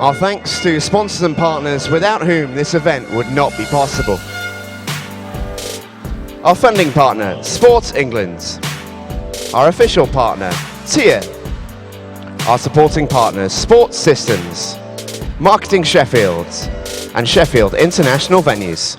Our thanks to sponsors and partners without whom this event would not be possible. Our funding partner, Sports England. Our official partner, TIA. Our supporting partners, Sports Systems, Marketing Sheffield, and Sheffield International Venues.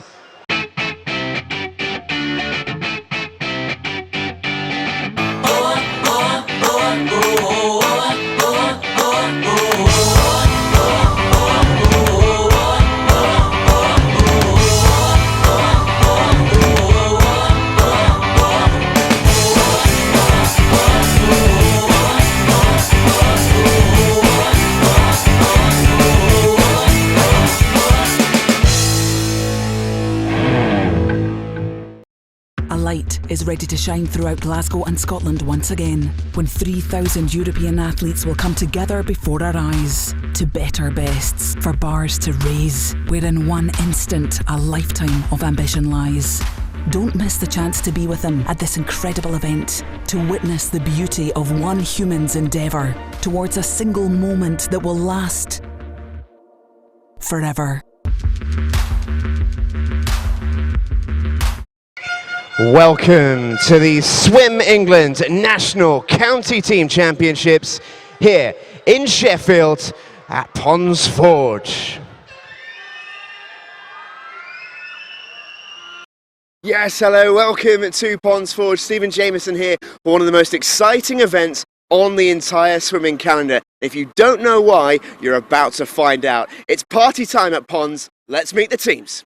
Is ready to shine throughout Glasgow and Scotland once again, when 3,000 European athletes will come together before our eyes to bet our bests for bars to raise, where in one instant a lifetime of ambition lies. Don't miss the chance to be with them at this incredible event, to witness the beauty of one human's endeavour towards a single moment that will last forever. Welcome to the Swim England National County Team Championships here in Sheffield at Ponds Forge. Yes, hello, welcome to Ponds Forge. Stephen Jameson here for one of the most exciting events on the entire swimming calendar. If you don't know why, you're about to find out. It's party time at Ponds. Let's meet the teams.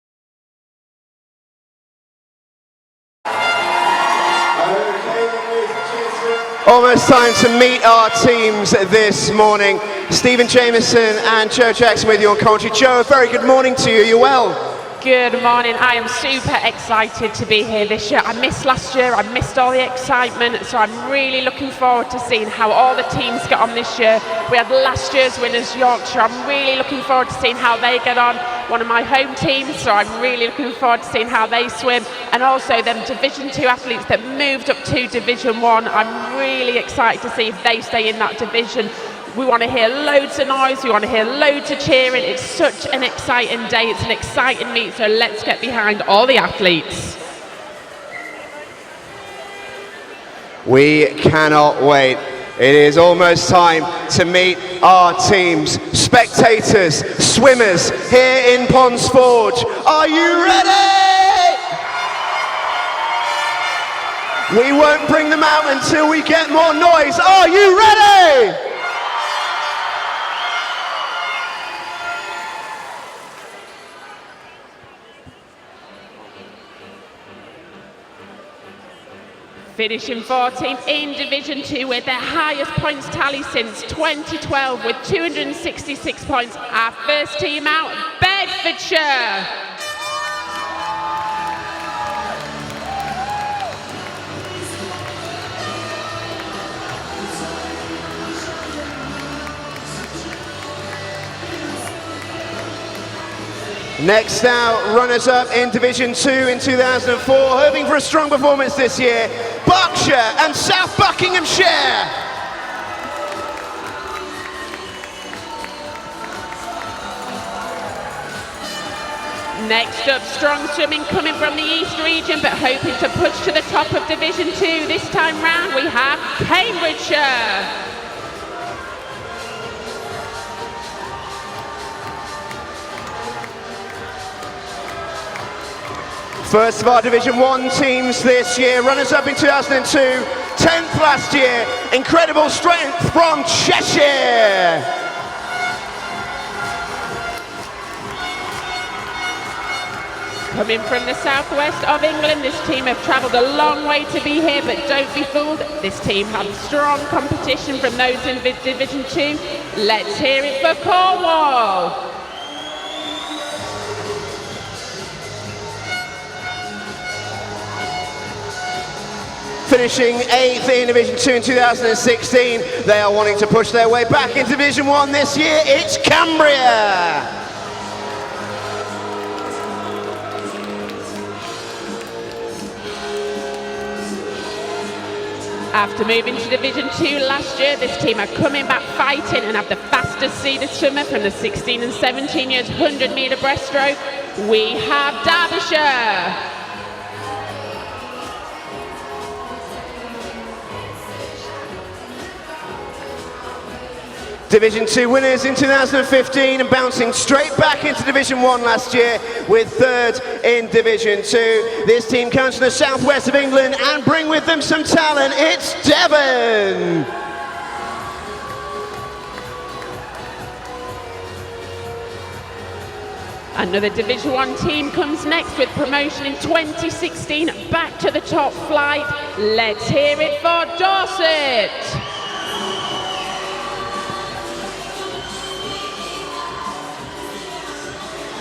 Almost time to meet our teams this morning. Stephen Jameson and Joe Jackson with you on commentary. Joe, a very good morning to you. You well? Good morning. I am super excited to be here this year. I missed last year, I missed all the excitement, so I'm really looking forward to seeing how all the teams get on this year. We had last year's winners, Yorkshire. I'm really looking forward to seeing how they get on. One of my home teams, so I'm really looking forward to seeing how they swim, and also them Division 2 athletes that moved up to Division 1. I'm really excited to see if they stay in that division. We want to hear loads of noise, we want to hear loads of cheering. It's such an exciting day, it's an exciting meet, so let's get behind all the athletes. We cannot wait. It is almost time to meet our teams. Spectators, swimmers here in Ponds Forge. Are you ready? We won't bring them out until we get more noise. Are you ready? Finishing 14th in Division 2 with their highest points tally since 2012 with 266 points. Our first team out, Bedfordshire. Next out, runners-up in Division 2 in 2004, hoping for a strong performance this year, Berkshire and South Buckinghamshire. Next up, strong swimming coming from the East region, but hoping to push to the top of Division 2. This time round, we have Cambridgeshire. First of our Division 1 teams this year, runners-up in 2002, 10th last year, incredible strength from Cheshire. Coming from the southwest of England, this team have travelled a long way to be here, but don't be fooled, this team had strong competition from those in Division 2. Let's hear it for Cornwall. Finishing 8th in Division 2 in 2016, they are wanting to push their way back in Division 1 this year. It's Cumbria. After moving to Division 2 last year, this team are coming back fighting and have the fastest seeded swimmer from the 16 and 17 years 100 metre breaststroke. We have Derbyshire. Division 2 winners in 2015 and bouncing straight back into Division 1 last year with third in Division 2. This team comes from the southwest of England and bring with them some talent. It's Devon! Another Division 1 team comes next with promotion in 2016 back to the top flight. Let's hear it for Dorset!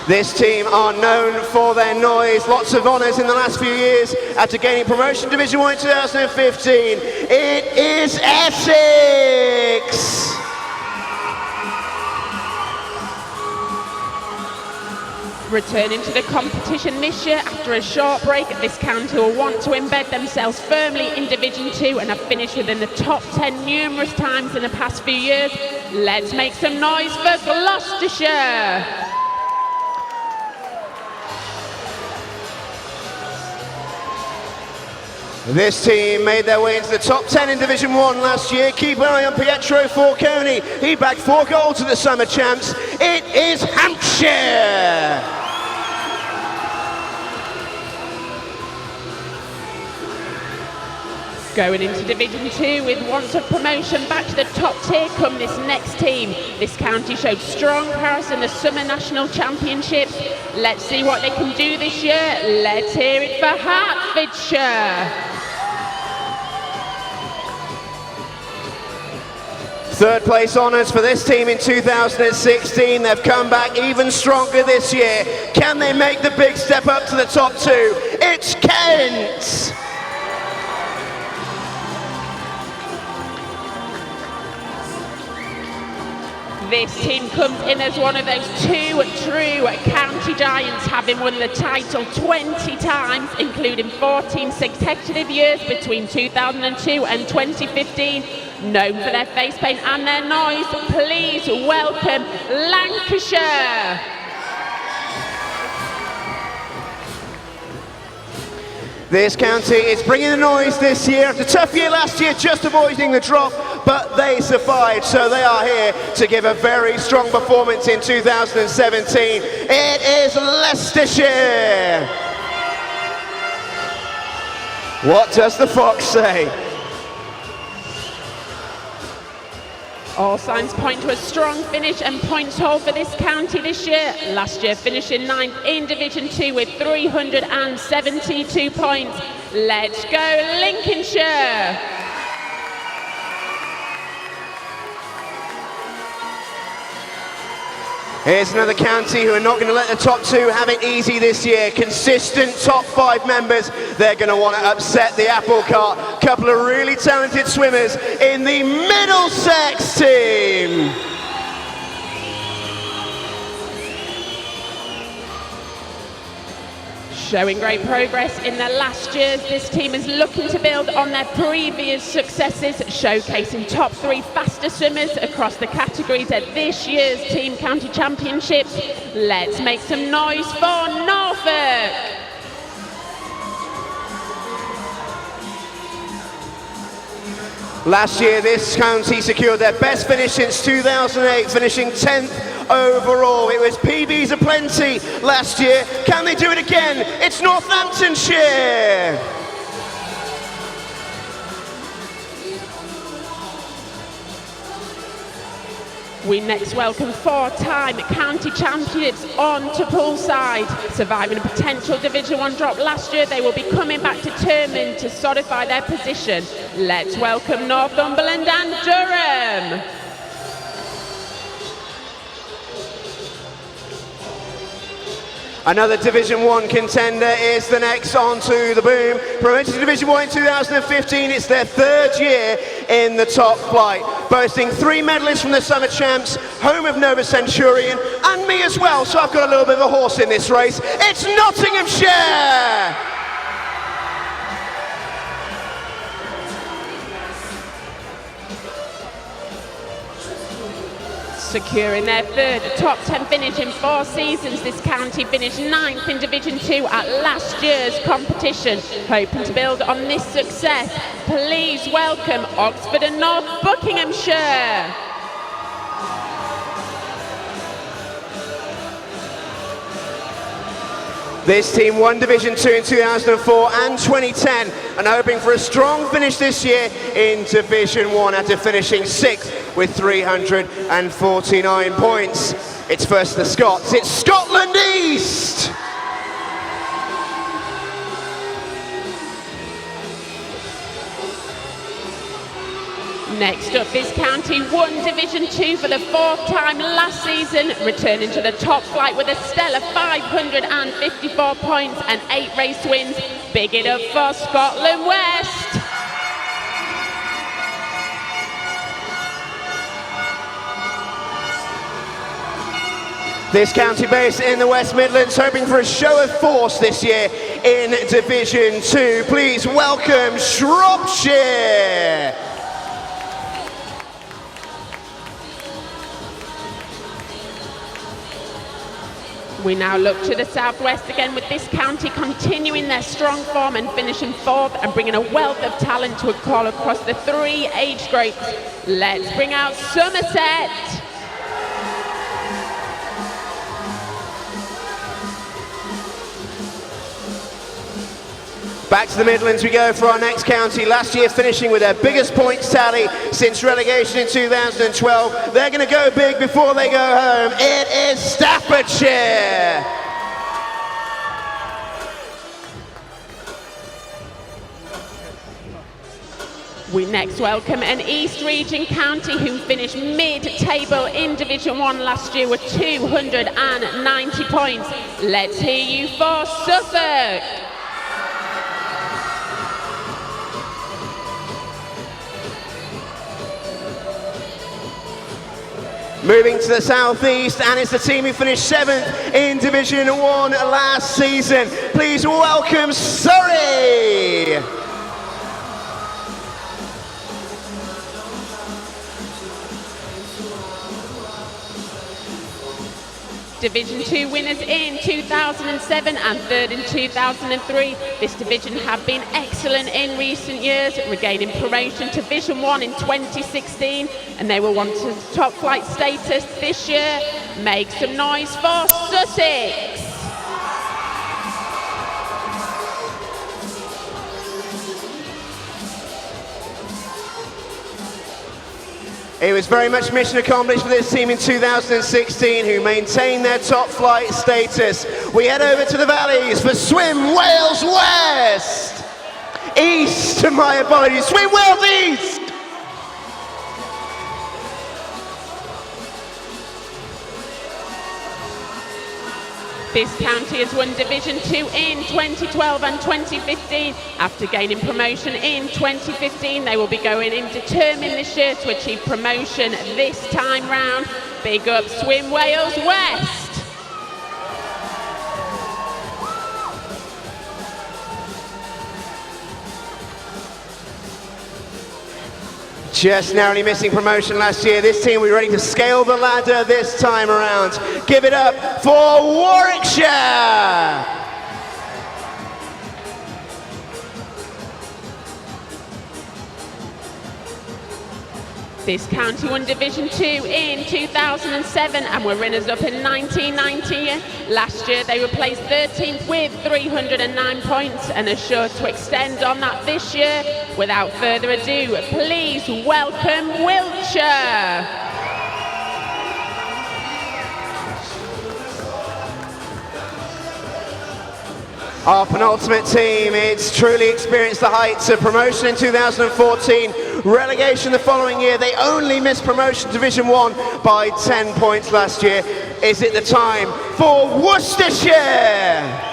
This team are known for their noise, lots of honours in the last few years after gaining promotion Division 1 in 2015. It is Essex! Returning to the competition this year after a short break, this county will want to embed themselves firmly in Division 2 and have finished within the top 10 numerous times in the past few years. Let's make some noise for Gloucestershire! This team made their way into the top 10 in Division 1 last year. Keep an eye on Pietro Forconi. He bagged 4 goals at the Summer Champs. It is Hampshire! Going into Division 2 with want of promotion back to the top tier come this next team. This county showed strong prowess in the Summer National Championships. Let's see what they can do this year. Let's hear it for Hertfordshire. Third place honours for this team in 2016. They've come back even stronger this year. Can they make the big step up to the top 2? It's Kent! This team comes in as one of those 2 true county giants, having won the title 20 times, including 14 consecutive years between 2002 and 2015. Known for their face paint and their noise, please welcome Lancashire. This county is bringing the noise this year. After a tough year last year, just avoiding the drop, but they survived, so they are here to give a very strong performance in 2017. It is Leicestershire. What does the fox say? All signs point to a strong finish and points haul for this county this year. Last year finishing 9th in Division 2 with 372 points. Let's go Lincolnshire! Here's another county who are not going to let the top 2 have it easy this year. Consistent top 5 members. They're going to want to upset the apple cart. Couple of really talented swimmers in the Middlesex team. Showing great progress in the last years, this team is looking to build on their previous successes, showcasing top 3 faster swimmers across the categories at this year's Team County Championships. Let's make some noise for Norfolk! Last year, this county secured their best finish since 2008, finishing 10th overall. It was PBs aplenty last year. Can they do it again? It's Northamptonshire! We next welcome 4-time county champions on to poolside. Surviving a potential Division 1 drop last year, they will be coming back determined to solidify their position. Let's welcome Northumberland and Durham. Another Division 1 contender is the next onto the boom. Promoted to Division 1 in 2015, it's their 3rd year in the top flight. Boasting 3 medalists from the Summer Champs, home of Nova Centurion, and me as well, so I've got a little bit of a horse in this race. It's Nottinghamshire! Securing their third top 10 finish in 4 seasons, this county finished 9th in Division 2 at last year's competition. Hoping to build on this success, please welcome Oxford and North Buckinghamshire. This team won Division 2 in 2004 and 2010 and hoping for a strong finish this year in Division 1 after finishing 6th with 349 points. It's first the Scots, it's Scotland East! Next up, this county won Division 2 for the 4th time last season, returning to the top flight with a stellar 554 points and 8 race wins. Big it up for Scotland West. This county based in the West Midlands hoping for a show of force this year in Division 2. Please welcome Shropshire. We now look to the southwest again, with this county continuing their strong form and finishing 4th and bringing a wealth of talent to a call across the 3 age groups. Let's bring out Somerset. Back to the Midlands we go for our next county, last year finishing with their biggest points tally since relegation in 2012. They're going to go big before they go home. It is Staffordshire. We next welcome an East Region county who finished mid-table in Division 1 last year with 290 points. Let's hear you for Suffolk. Moving to the southeast, and it's the team who finished 7th in Division 1 last season. Please welcome Surrey! Division 2 winners in 2007 and 3rd in 2003. This division have been excellent in recent years, regaining promotion to Division 1 in 2016, and they will want to top flight status this year. Make some noise for Sussex! It was very much mission accomplished for this team in 2016, who maintained their top flight status. We head over to the valleys for Swim Wales West! East, my apologies, Swim Wales East! This county has won Division 2 in 2012 and 2015. After gaining promotion in 2015, they will be going in determined this year to achieve promotion this time round. Big up Swim Wales West! Just narrowly missing promotion last year. This team will be ready to scale the ladder this time around. Give it up for Warwickshire! This county won Division 2 in 2007 and were runners-up in 1990. Last year they were placed 13th with 309 points and are sure to extend on that this year. Without further ado, please welcome Wiltshire. Our penultimate team, it's truly experienced the heights of promotion in 2014, relegation the following year. They only missed promotion to Division 1 by 10 points last year. Is it the time for Worcestershire?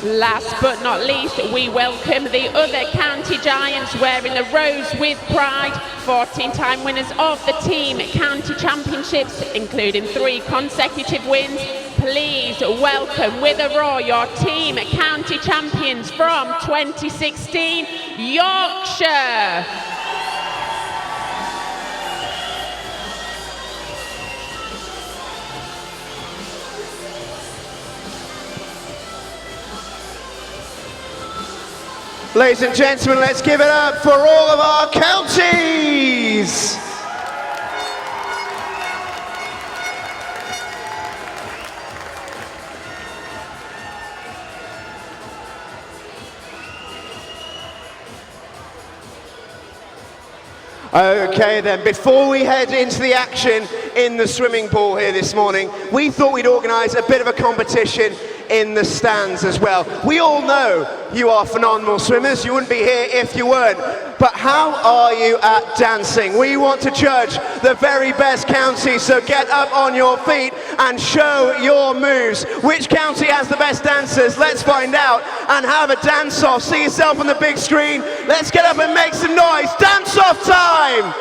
Last but not least, we welcome the other county giants wearing the rose with pride. 14-time winners of the team county championships, including 3 consecutive wins. please welcome with a roar your team county champions from 2016, Yorkshire. Ladies and gentlemen, let's give it up for all of our counties! Okay then, before we head into the action in the swimming pool here this morning, we thought we'd organise a bit of a competition in the stands as well. We all know you are phenomenal swimmers, you wouldn't be here if you weren't. But how are you at dancing? We want to judge the very best county, so get up on your feet and show your moves. Which county has the best dancers? Let's find out and have a dance off. See yourself on the big screen. Let's get up and make some noise. Dance off time!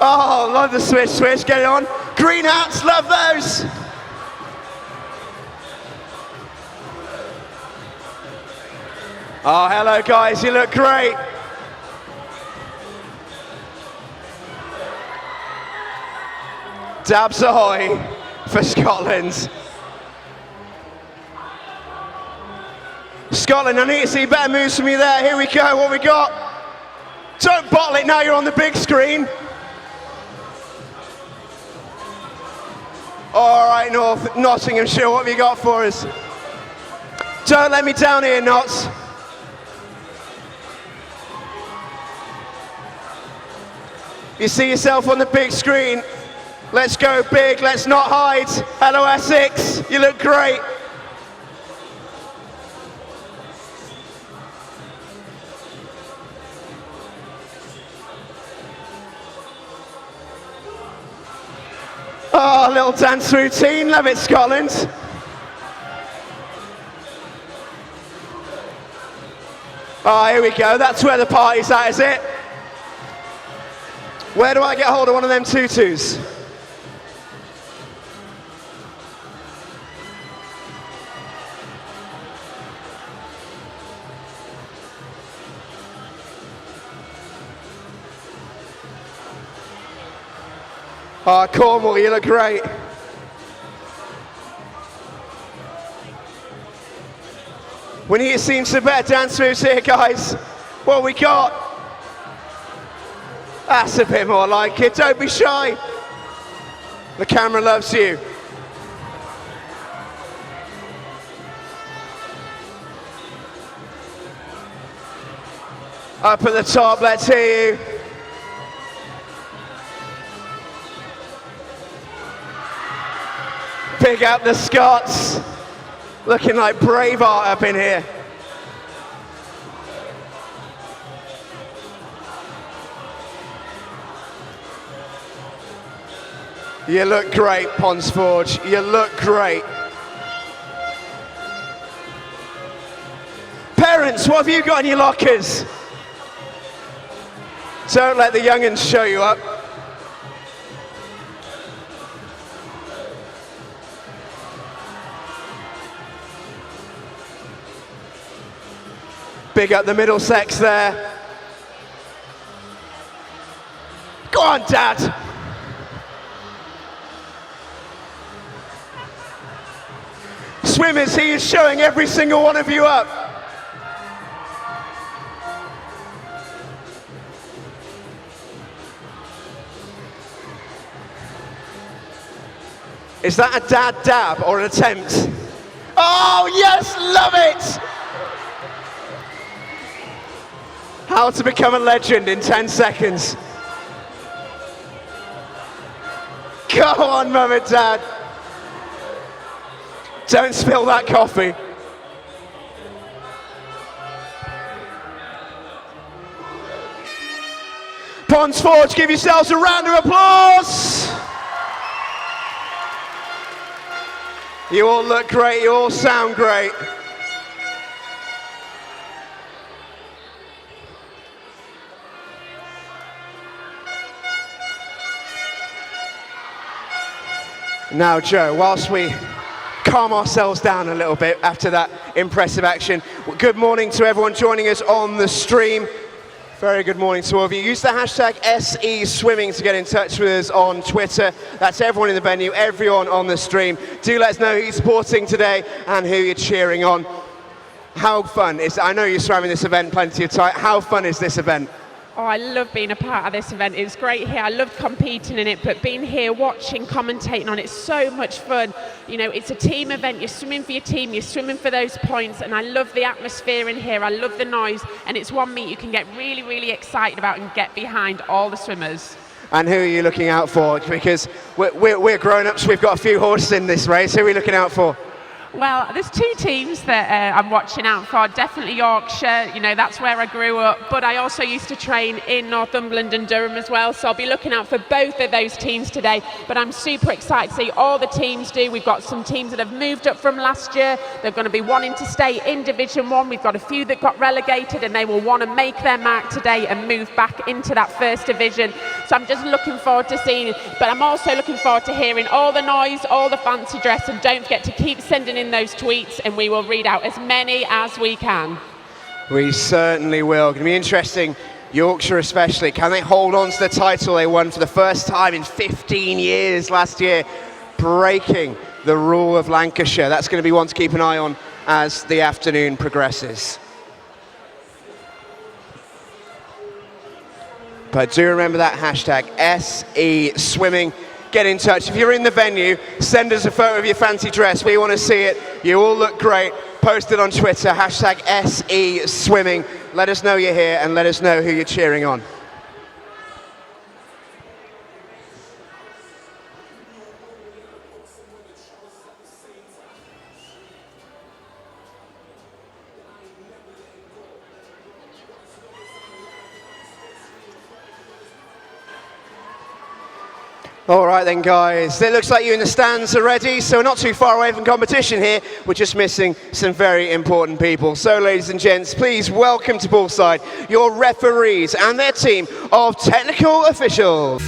Oh, love the switch, get it on. Green hats, love those. Oh, hello guys, you look great. Dabs ahoy for Scotland. Scotland, I need to see better moves from you there. Here we go, what we got? Don't bottle it now, you're on the big screen. All right, Nottinghamshire, what have you got for us? Don't let me down here, Notts. You see yourself on the big screen. Let's go big, let's not hide. Hello, Essex, you look great. Oh, little dance routine, love it, Scotland. Oh, here we go, that's where the party's at, is it? Where do I get hold of one of them tutus? Oh, Cornwall, you look great. We need to see some better dance moves here, guys. What we got? That's a bit more like it, don't be shy. The camera loves you. Up at the top, let's hear you. Big up the Scots, looking like Braveheart up in here. You look great, Ponsforge, you look great. Parents, what have you got in your lockers? Don't let the young'uns show you up. Big up the Middlesex there. Go on, Dad. Swimmers, he is showing every single one of you up. Is that a dad dab or an attempt? Oh yes, love it! How to become a legend in 10 seconds. Go on, Mum and Dad. Don't spill that coffee. Ponsforge, give yourselves a round of applause. You all look great, you all sound great. Now, Joe, whilst we calm ourselves down a little bit after that impressive action, good morning to everyone joining us on the stream. Very good morning to all of you. Use the hashtag SE Swimming to get in touch with us on Twitter. That's everyone in the venue, everyone on the stream. Do let us know who you're supporting today and who you're cheering on. How fun is it? I know you swam in this event plenty of time. How fun is this event? Oh, I love being a part of this event. It was great here. I loved competing in it, but being here, watching, commentating on it, so much fun. You know, it's a team event. You're swimming for your team. You're swimming for those points, and I love the atmosphere in here. I love the noise, and it's one meet you can get really, really excited about and get behind all the swimmers. And who are you looking out for? Because we're grown-ups. We've got a few horses in this race. Who are we looking out for? Well, there's two teams that I'm watching out for. Definitely Yorkshire, you know, that's where I grew up. But I also used to train in Northumberland and Durham as well. So I'll be looking out for both of those teams today. But I'm super excited to see all the teams do. We've got some teams that have moved up from last year. They're going to be wanting to stay in Division 1. We've got a few that got relegated and they will want to make their mark today and move back into that first division. So I'm just looking forward to seeing it. But I'm also looking forward to hearing all the noise, all the fancy dress. And don't forget to keep sending in those tweets and we will read out as many as we can. We certainly will. It's going to be interesting, Yorkshire especially. Can they hold on to the title they won for the first time in 15 years last year, breaking the rule of Lancashire? That's going to be one to keep an eye on as the afternoon progresses. But do remember that hashtag, SE Swimming. Get in touch. If you're in the venue, send us a photo of your fancy dress. We want to see it. You all look great. Post it on Twitter, hashtag SE Swimming. Let us know you're here and let us know who you're cheering on. All right then, guys, it looks like you in the stands are ready, so we're not too far away from competition here. We're just missing some very important people. So, ladies and gents, please welcome to poolside your referees and their team of technical officials.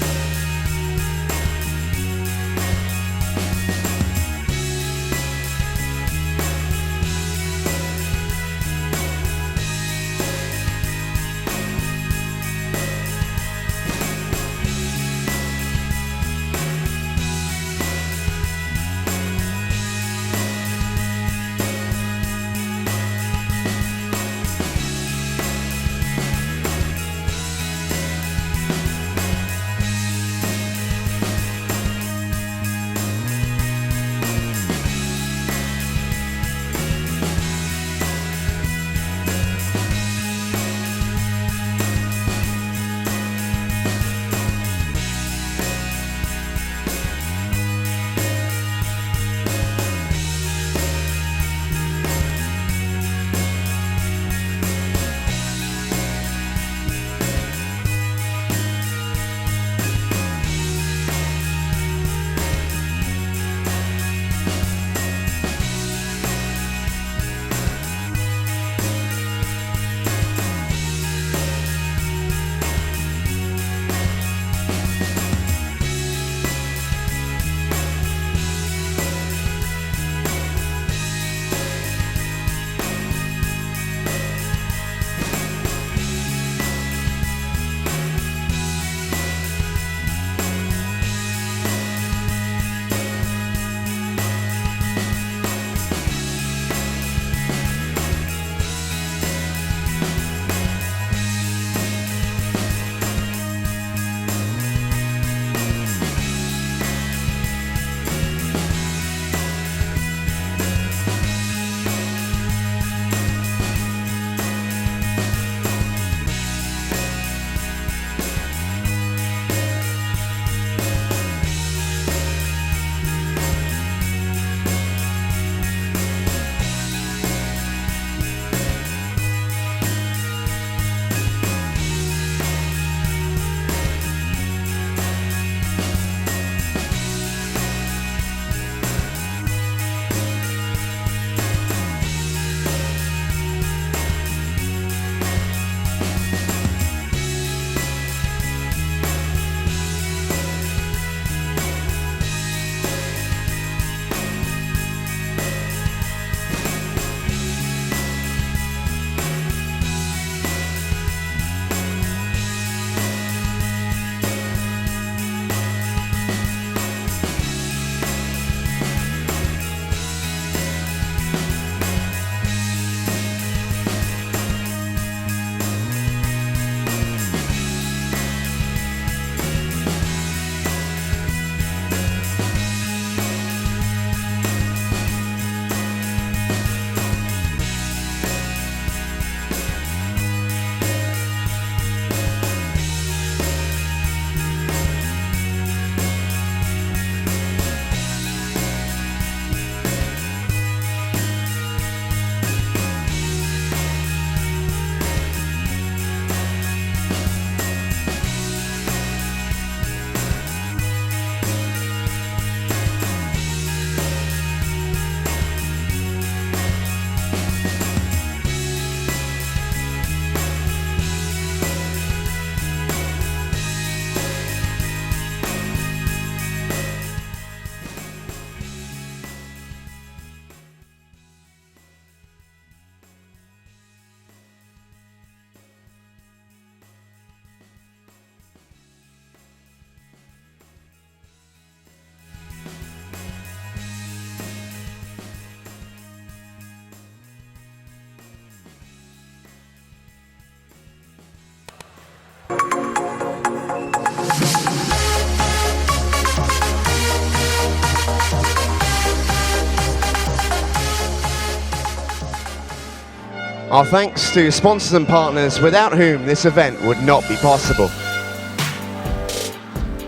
Our thanks to sponsors and partners without whom this event would not be possible.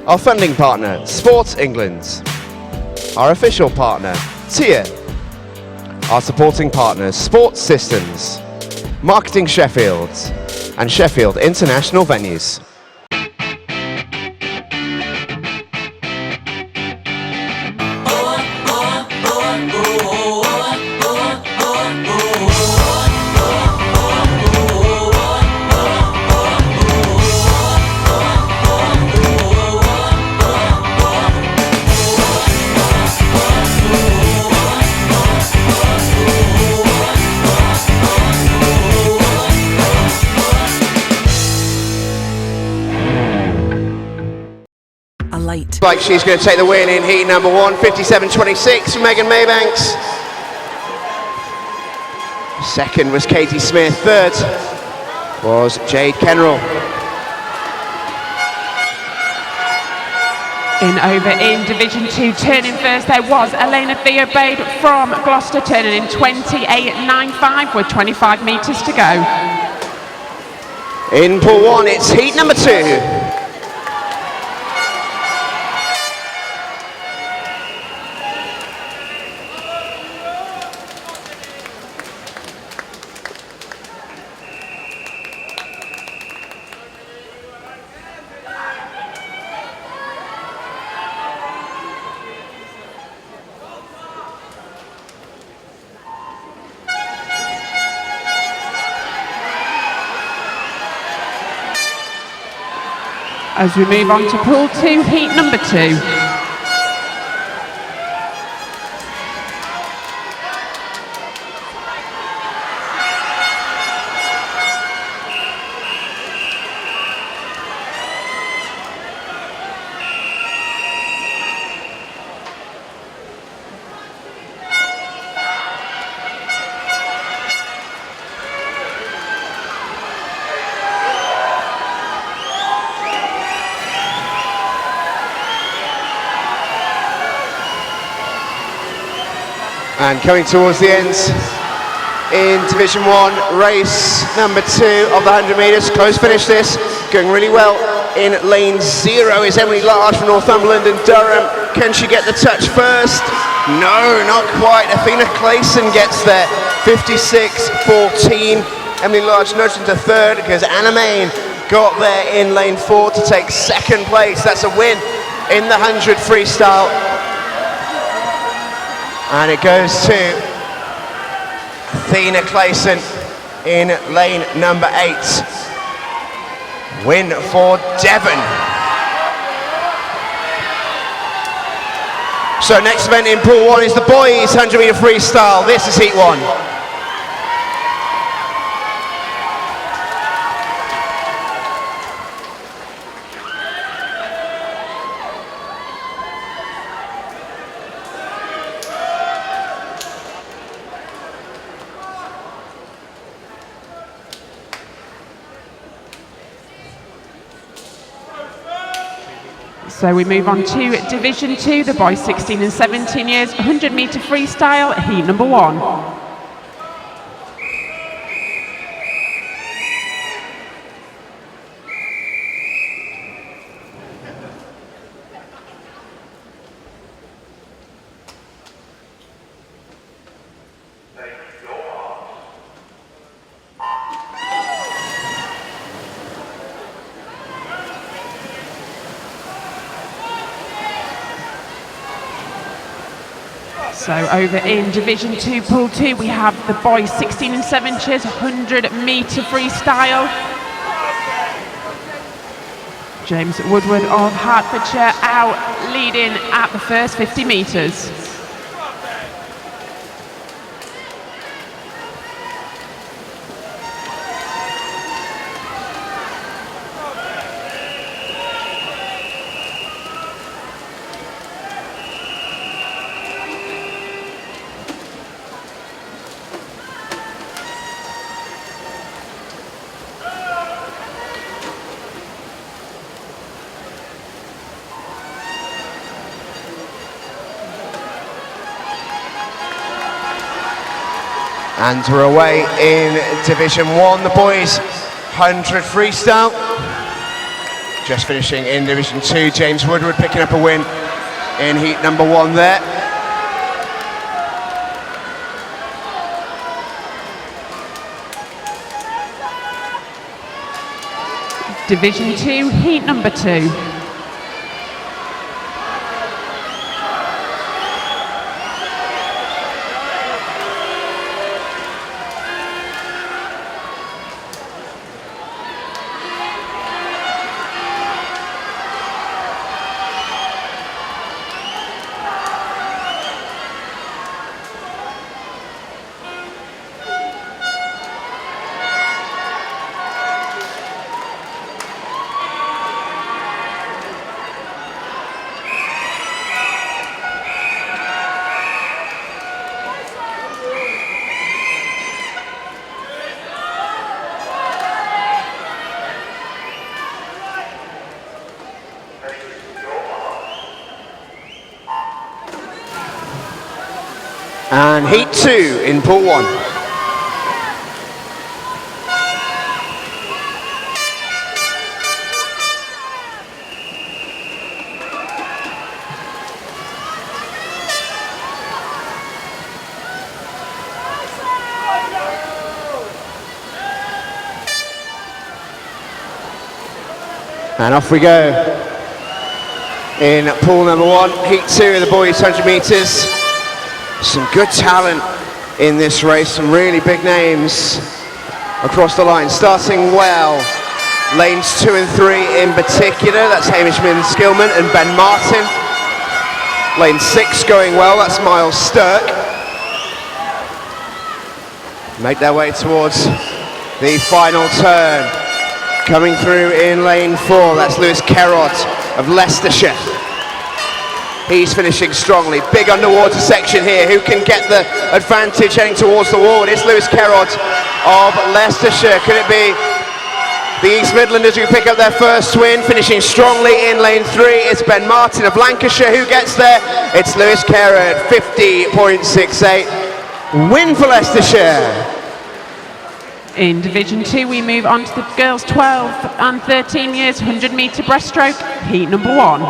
Our funding partner, Sports England. Our official partner, TIA. Our supporting partners, Sports Systems, Marketing Sheffield, and Sheffield International Venues. Like she's going to take the win in heat number 1, 57.26 from Megan Maybanks. Second was Katie Smith. Third was Jade Kenrell. In Division 2, turning first, there was Elena Theobald from Gloucester, turning in 28.95 with 25 metres to go. In pool 1, it's heat number 2. As we move on to pool 2, heat number 2. And coming towards the end, in Division 1, race number 2 of the 100 metres. Close finish this, going really well. In lane 0 is Emily Large from Northumberland and Durham. Can she get the touch first? No, not quite. Athena Clayson gets there, 56.14. Emily Large nudged into third because Anna Main got there in lane 4 to take second place. That's a win in the 100 freestyle. And it goes to Athena Clayson in lane number 8. Win for Devon. So next event in pool 1 is the boys 100 metre freestyle. This is heat 1. So we move on to Division 2, the boys 16 and 17 years, 100 metre freestyle, heat number 1. So over in Division 2, Pool 2, we have the boys 16 and 17 years, 100 metre freestyle. James Woodward of Hertfordshire out leading at the first 50 metres. And we're away in Division 1, the boys 100 freestyle. Just finishing in Division 2, James Woodward picking up a win in heat number 1 there. Division 2, heat number 2. And heat 2 in pool 1. And off we go in pool number 1, heat 2 of the boys 100 metres. Some good talent in this race, some really big names across the line. Starting well, lanes 2 and 3 in particular, that's Hamish Skillman and Ben Martin. Lane 6 going well, that's Miles Stirk. Make their way towards the final turn. Coming through in lane 4, that's Lewis Kerrod of Leicestershire. He's finishing strongly. Big underwater section here. Who can get the advantage heading towards the wall? It's Lewis Kerrod of Leicestershire. Could it be the East Midlanders who pick up their first win? Finishing strongly in lane 3. It's Ben Martin of Lancashire who gets there. It's Lewis Kerrod, 50.68. Win for Leicestershire. In Division 2, we move on to the girls 12 and 13 years 100 metre breaststroke, heat number 1.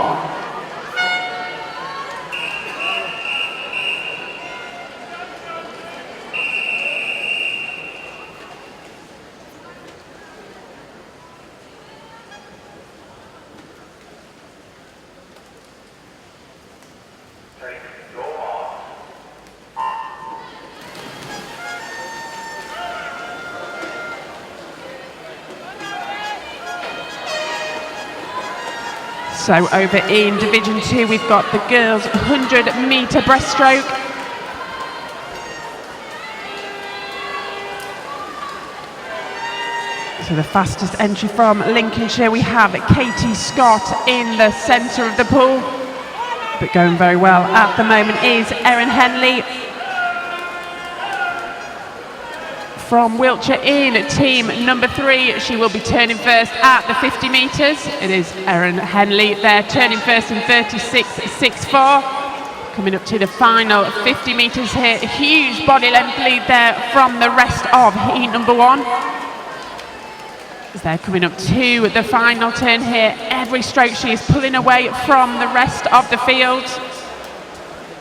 So over in Division 2, we've got the girls 100 metre breaststroke. So the fastest entry from Lincolnshire, we have Katie Scott in the centre of the pool. But going very well at the moment is Erin Henley from Wiltshire in team number 3. She will be turning first at the 50 metres. It is Erin Henley there turning first in 36.64. Coming up to the final 50 metres here. Huge body length lead there from the rest of heat number 1. As they're coming up to the final turn here, every stroke she is pulling away from the rest of the field.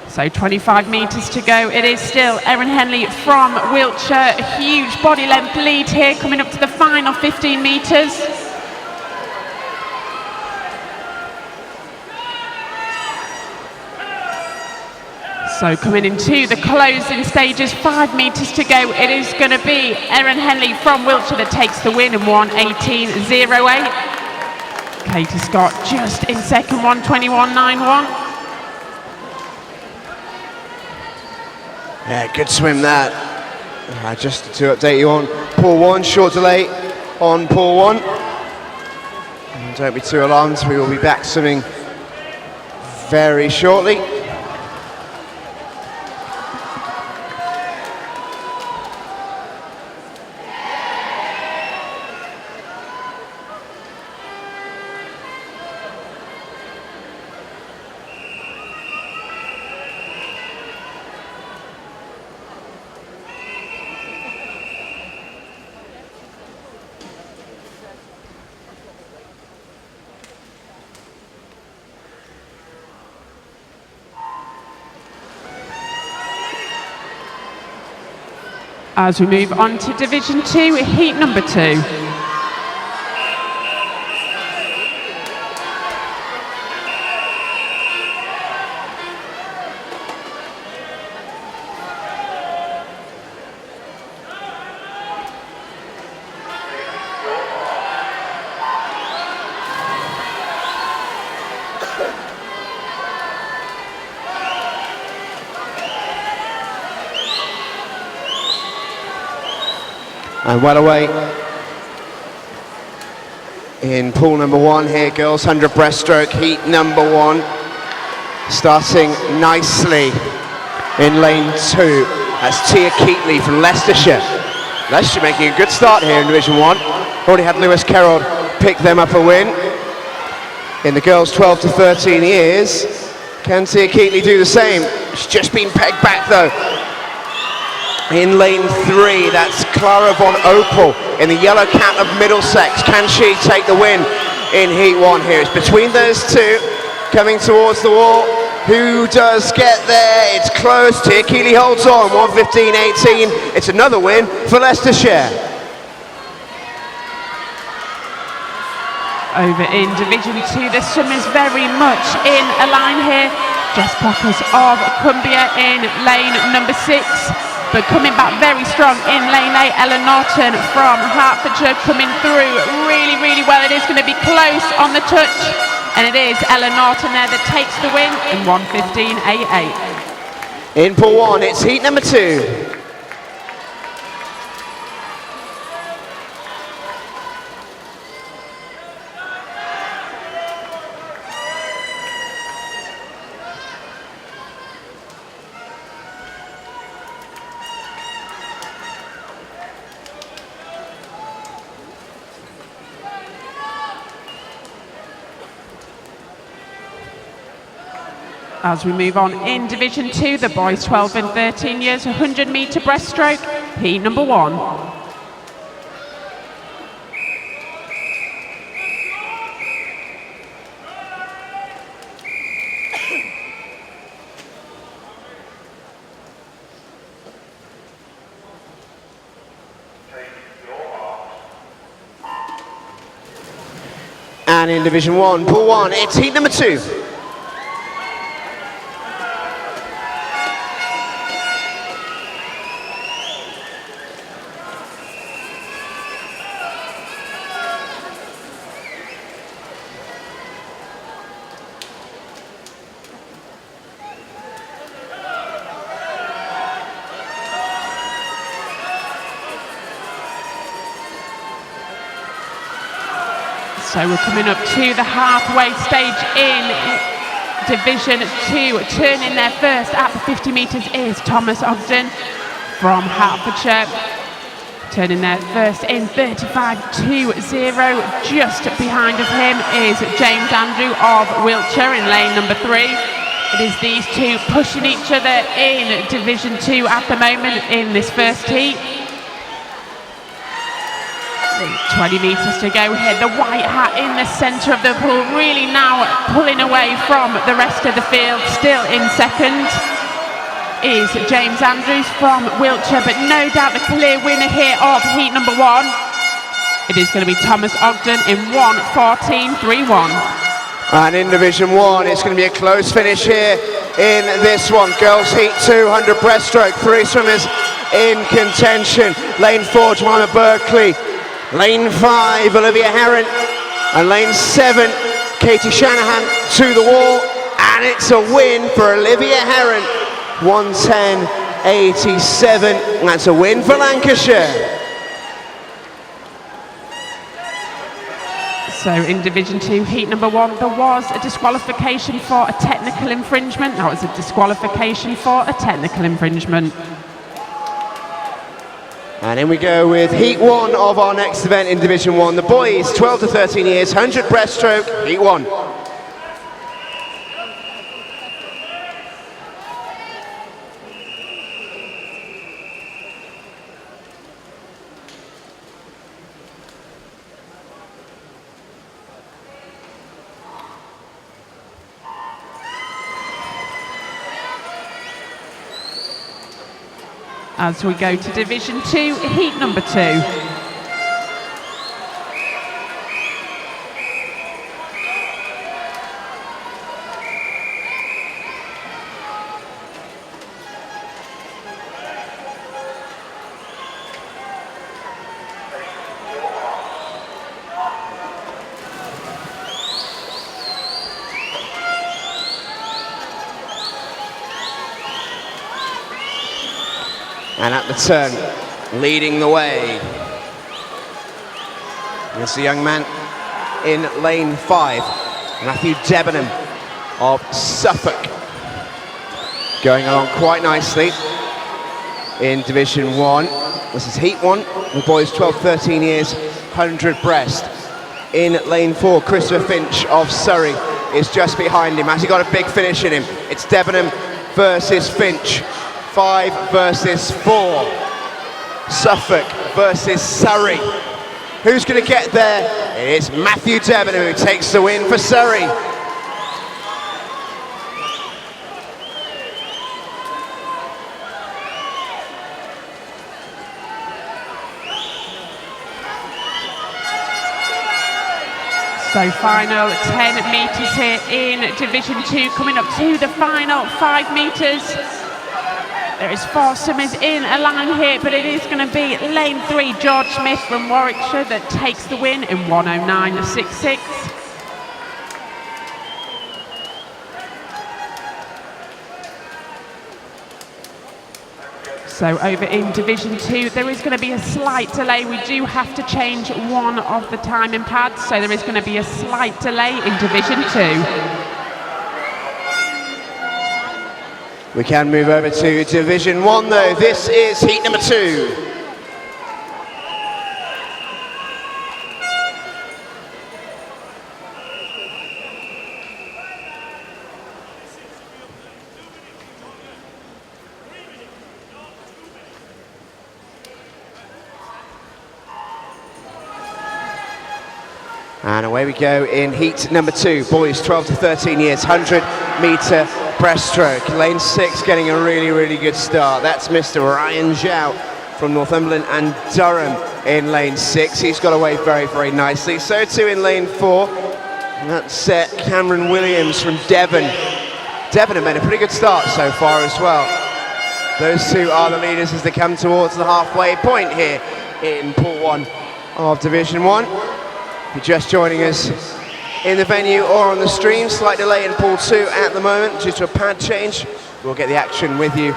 So 25 metres to go. It is still Erin Henley from Wiltshire. A huge body length lead here coming up to the final 15 metres. So coming into the closing stages, 5 metres to go. It is going to be Erin Henley from Wiltshire that takes the win in 1:18.08. Katie Scott just in second, 1:21.91. Yeah, good swim that. Just to update you on pool 1, short delay on pool 1. And don't be too alarmed, we will be back swimming very shortly. As we move on to Division 2, heat number 2. And well away in pool number 1 here, girls 100 breaststroke, heat number 1. Starting nicely in lane 2. That's Tia Keatley from Leicestershire. Leicestershire making a good start here in Division 1. Already had Lewis Carroll pick them up a win. In the girls 12 to 13 years, can Tia Keatley do the same? She's just been pegged back though. In lane 3, that's Clara von Opel in the yellow cap of Middlesex. Can she take the win in heat 1 here? It's between those two, coming towards the wall. Who does get there? It's close. Tia Keatley holds on, 1:15.18. It's another win for Leicestershire. Over in Division 2, the swimmers very much in a line here. Jess Pockers of Cumbria in lane number 6. But coming back very strong in lane 8, Ella Norton from Hertfordshire coming through really well. It is going to be close on the touch, and it is Ella Norton there that takes the win in 1:15.88. In pool 1, it's heat number 2. As we move on in Division 2, the boys 12 and 13 years, 100 metre breaststroke, heat number 1. And in Division 1, pool 1, it's heat number 2. So we're coming up to the halfway stage in Division 2. Turning their first at the 50 metres is Thomas Ogden from Hertfordshire. Turning their first in 35.20. Just behind of him is James Andrew of Wiltshire in lane number 3. It is these two pushing each other in Division 2 at the moment in this first heat. 20 metres to go here. The white hat in the centre of the pool, really now pulling away from the rest of the field. Still in second is James Andrews from Wiltshire, but no doubt the clear winner here of heat number 1. It is going to be Thomas Ogden in 1:14.31. And in Division 1, it's going to be a close finish here in this one. Girls heat 2, 100 breaststroke, 3 swimmers in contention. Lane 4, Jemima Berkeley. Lane 5, Olivia Herron, and lane 7, Katie Shanahan to the wall, and it's a win for Olivia Herron, 1:10.87. That's a win for Lancashire. So in Division 2, heat number 1, there was a disqualification for a technical infringement. That was a disqualification for a technical infringement. And in we go with heat 1 of our next event in Division 1. The boys, 12 to 13 years, 100 breaststroke, heat 1. as we go to Division 2, heat number 2. And at the turn, leading the way, it's the young man in lane 5, Matthew Debenham of Suffolk, going along quite nicely in Division 1. This is Heat 1, the boys 12-13 years, 100 breast. In lane 4, Christopher Finch of Surrey is just behind him. Has he got a big finish in him? It's Debenham versus Finch. 5 versus 4. Suffolk versus Surrey. Who's going to get there? It's Matthew Debenham who takes the win for Surrey. So final 10 metres here in Division 2, coming up to the final 5 metres. There is 4 swimmers in a line here, but it is going to be lane 3, George Smith from Warwickshire, that takes the win in 1:09.66. So over in Division 2, there is going to be a slight delay. We do have to change one of the timing pads, so there is going to be a slight delay in Division 2. We can move over to Division 1 though. This is heat number 2. And away we go in heat number 2. Boys 12 to 13 years, 100 metre breaststroke. Lane 6 getting a really, really good start. That's Mr. Ryan Zhao from Northumberland and Durham in lane 6. He's got away very, very nicely. So too in lane 4. And that's Cameron Williams from Devon. Devon have made a pretty good start so far as well. Those two are the leaders as they come towards the halfway point here in Pool 1 of Division 1. If you're just joining us in the venue or on the stream, slight delay in Pool 2 at the moment due to a pad change. We'll get the action with you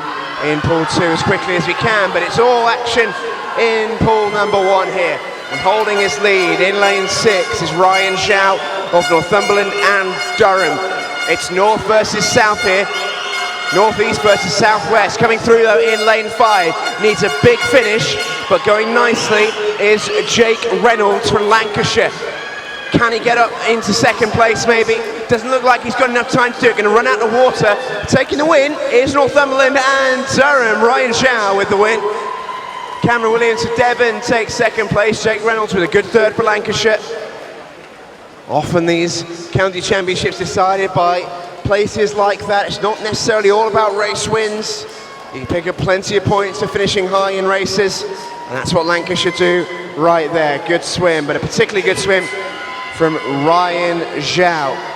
in Pool 2 as quickly as we can, but it's all action in Pool number 1 here. And holding his lead in lane 6 is Ryan Zhao of Northumberland and Durham. It's north versus south here. Northeast versus southwest. Coming through though in lane 5. Needs a big finish, but going nicely is Jake Reynolds from Lancashire. Can he get up into second place maybe? Doesn't look like he's got enough time to do it. Going to run out of water. Taking the win is Northumberland and Durham. Ryan Zhao with the win. Cameron Williams of Devon takes second place. Jake Reynolds with a good third for Lancashire. Often these county championships decided by places like that. It's not necessarily all about race wins. You can pick up plenty of points for finishing high in races, and that's what Lancashire do right there. Good swim, but a particularly good swim from Ryan Zhao.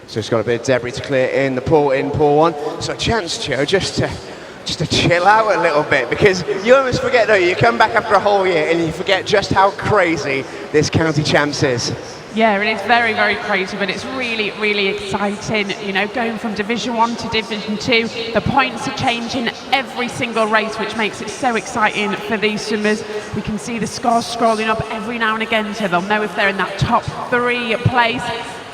So it's got a bit of debris to clear in the pool in Pool 1. So a chance, Joe, just to chill out a little bit, because you almost forget, don't you? You come back after a whole year and you forget just how crazy this county champs is. Yeah, it is very, very crazy, but it's really, really exciting. You know, going from Division 1 to Division 2, the points are changing every single race, which makes it so exciting for these swimmers. We can see the scores scrolling up every now and again, so they'll know if they're in that top 3 place.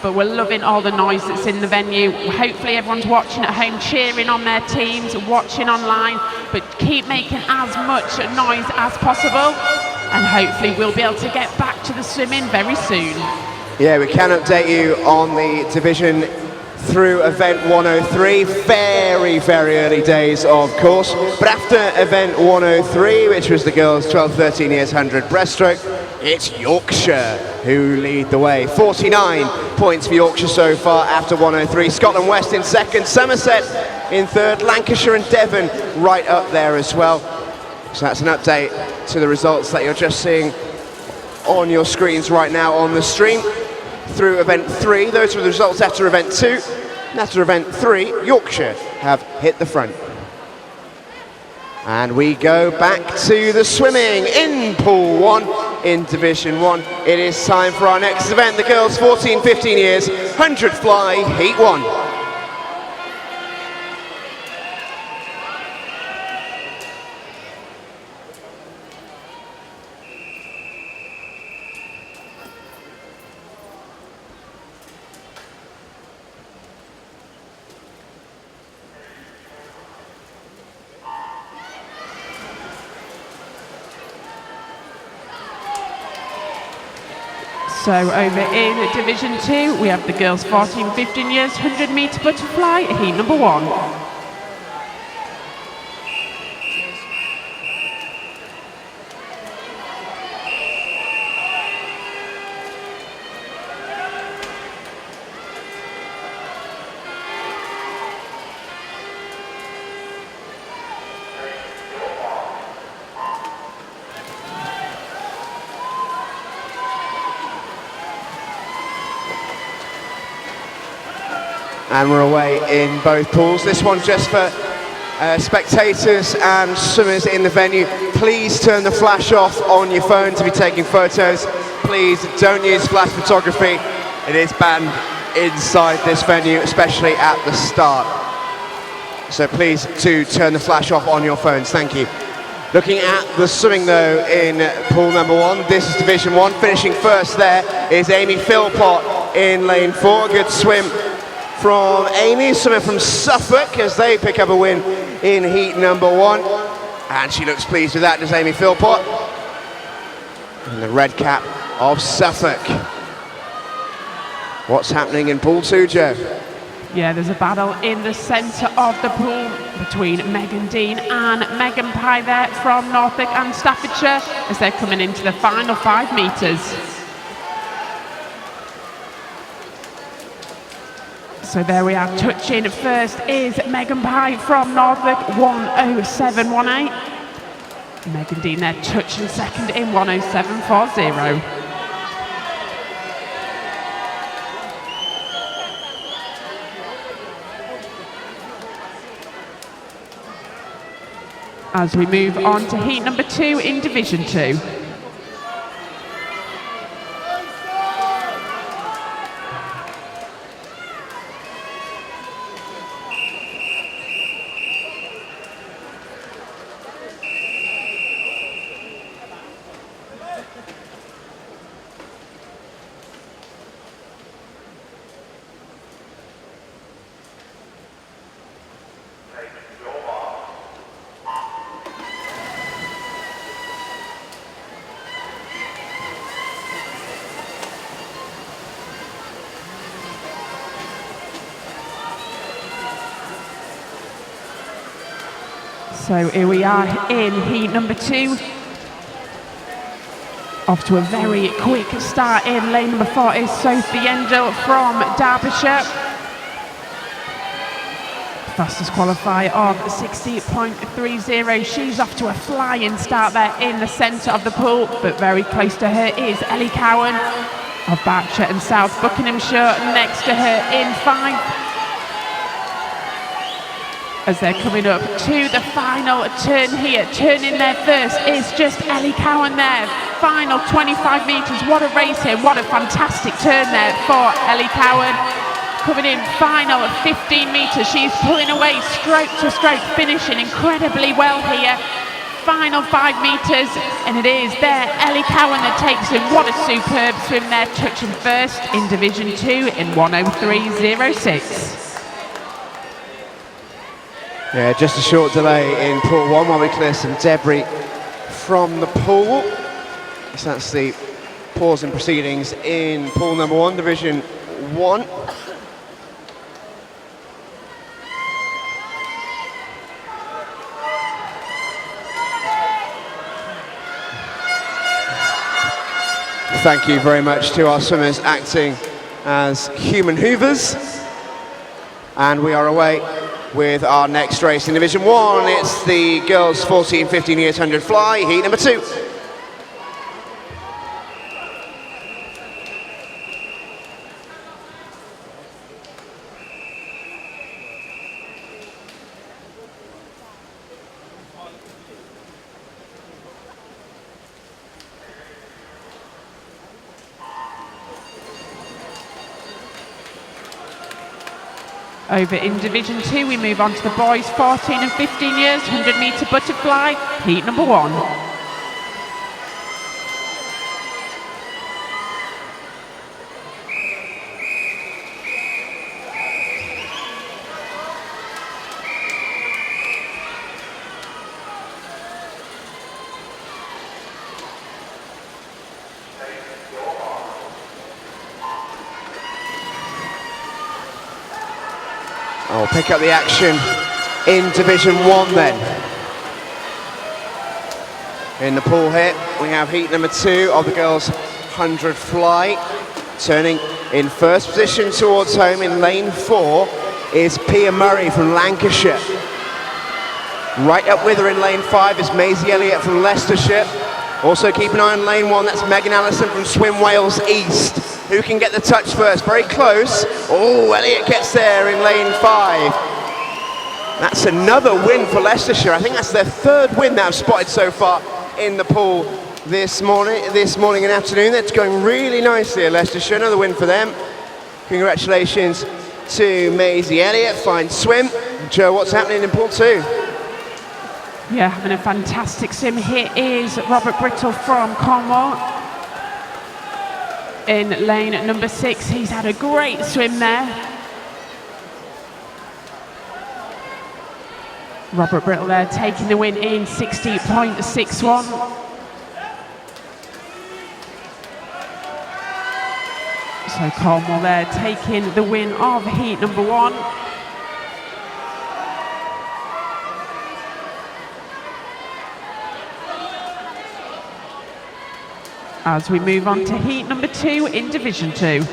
But we're loving all the noise that's in the venue. Hopefully everyone's watching at home, cheering on their teams, watching online, but keep making as much noise as possible, and hopefully we'll be able to get back to the swimming very soon. Yeah, we can update you on the division through event 103. Very, very early days, of course. But after event 103, which was the girls 12-13 years 100 breaststroke, it's Yorkshire who lead the way. 49 points for Yorkshire so far after 103. Scotland West in second, Somerset in third, Lancashire and Devon right up there as well. So that's an update to the results that you're just seeing on your screens right now on the stream. Through event 3, those were the results after event 2. And after event 3, Yorkshire have hit the front. And we go back to the swimming in Pool 1 in Division 1. It is time for our next event, the girls 14-15 years, 100 fly, Heat 1. So over in Division 2, we have the girls 14-15 years, 100 metre butterfly, heat number 1. And we're away in both pools. This one just for spectators and swimmers in the venue. Please turn the flash off on your phone to be taking photos. Please don't use flash photography. It is banned inside this venue, especially at the start. So please do turn the flash off on your phones. Thank you. Looking at the swimming though in pool number 1, this is Division 1. Finishing first there is Amy Philpott in lane 4. Good swim from Amy, swimming from Suffolk, as they pick up a win in heat number 1. And she looks pleased with that, does Amy Philpott. And the red cap of Suffolk. What's happening in pool 2, Joe? Yeah, there's a battle in the centre of the pool between Megan Dean and Megan Pye there from Norfolk and Staffordshire as they're coming into the final 5 metres. So there we are, touching first is Megan Pye from Norfolk, 1:07.18. Megan Dean there touching second in 1:07.40. As we move on to heat number 2 in Division 2. So here we are in heat number 2. Off to a very quick start in lane number 4 is Sophie Angel from Derbyshire. Fastest qualifier of 60.30. She's off to a flying start there in the centre of the pool, but very close to her is Ellie Cowan of Berkshire and South Buckinghamshire. Next to her in 5. As they're coming up to the final turn here. Turning there first is just Ellie Cowan there. Final 25 metres. What a race here. What a fantastic turn there for Ellie Cowan. Coming in final 15 metres. She's pulling away stroke to stroke, finishing incredibly well here. Final 5 metres, and it is there Ellie Cowan that takes it. What a superb swim there, touching first in Division 2 in 1:03.06. Yeah, just a short delay in pool 1 while we clear some debris from the pool. So that's the pause in proceedings in pool number 1, Division 1. Thank you very much to our swimmers acting as human hoovers. And we are away with our next race in Division 1. It's the girls 14-15 years 100 fly, heat number 2. Over in Division 2, we move on to the boys 14 and 15 years, 100 metre butterfly, heat number 1. I'll pick up the action in Division 1 then. In the pool here, we have heat number 2 of the girls 100 fly. Turning in first position towards home in lane 4 is Pia Murray from Lancashire. Right up with her in lane 5 is Maisie Elliott from Leicestershire. Also keep an eye on lane 1, that's Megan Allison from Swim Wales East. Who can get the touch first? Very close. Oh, Elliott gets there in lane 5. That's another win for Leicestershire. I think that's their 3rd win that I've spotted so far in the pool this morning and afternoon. That's going really nicely at Leicestershire. Another win for them. Congratulations to Maisie Elliott. Fine swim. Joe, what's happening in pool 2? Yeah, having a fantastic swim. Here is Robert Brittle from Cornwall. In lane number 6, he's had a great swim there. Robert Brittle there taking the win in 60.61. So Cornwall there taking the win of heat number 1. As we move on to heat number 2 in Division 2.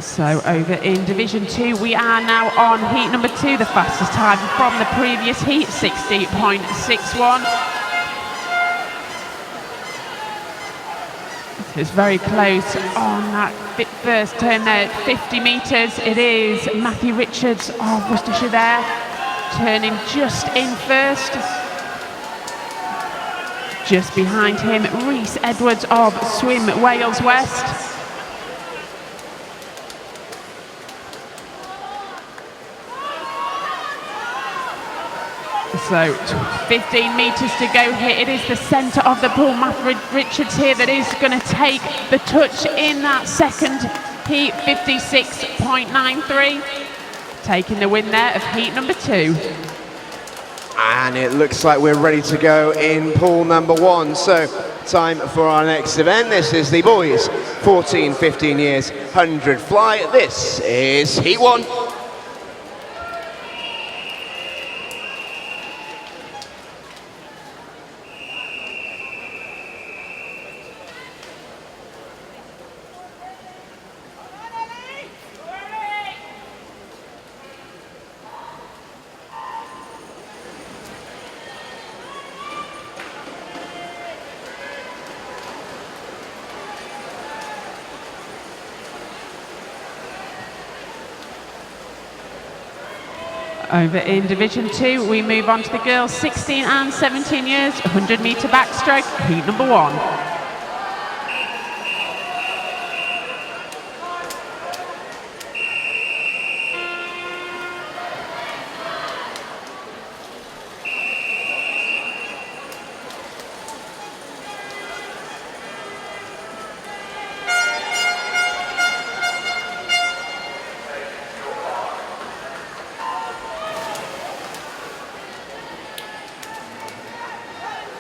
So over in Division 2, we are now on heat number 2, the fastest time from the previous heat, 60.61. It's very close on that first turn there at 50 metres. It is Matthew Richards of Worcestershire there, turning just in first. Just behind him, Rhys Edwards of Swim Wales West. So 15 metres to go here. It is the centre of the pool. Matthew Richards here that is going to take the touch in that second heat, 56.93. Taking the win there of heat number 2. And it looks like we're ready to go in pool number 1. So time for our next event. This is the boys 14-15 years 100 fly. This is heat 1. Over in Division 2, we move on to the girls 16 and 17 years, 100 metre backstroke, heat number 1.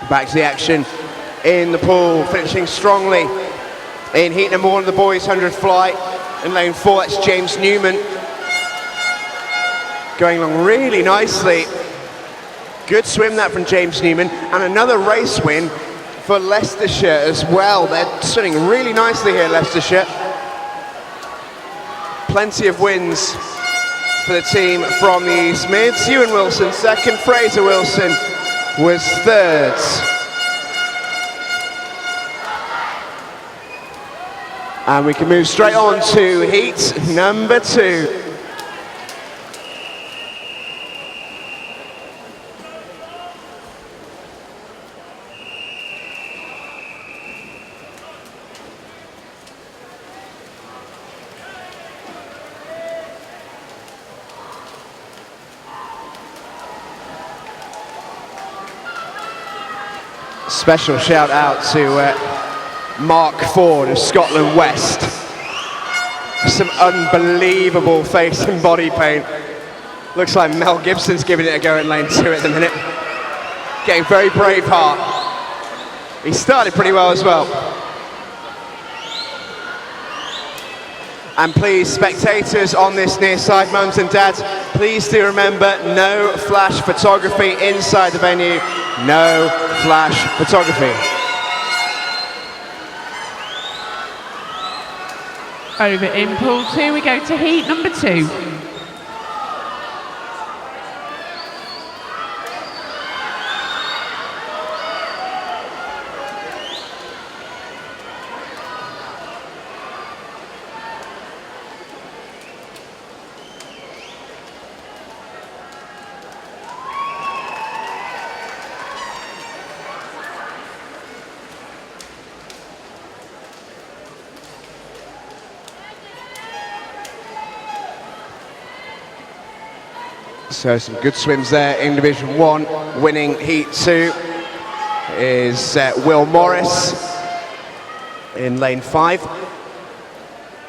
Back to the action in the pool, finishing strongly in heat number 1 of the boys 100 fly. In lane 4, that's James Newman. Going along really nicely. Good swim that from James Newman, and another race win for Leicestershire as well. They're swimming really nicely here, Leicestershire. Plenty of wins for the team from the East Mids. Ewan Wilson second, Fraser Wilson was third. And we can move straight on to heat number 2. Special shout out to Mark Ford of Scotland West. Some unbelievable face and body paint. Looks like Mel Gibson's giving it a go in lane 2 at the minute. Getting very brave heart. He started pretty well as well. And please, spectators on this near side, mums and dads, please do remember no flash photography inside the venue. No flash photography. Over in pool 2, we go to heat number 2. So some good swims there in Division 1. Winning heat 2 is Will Morris in lane 5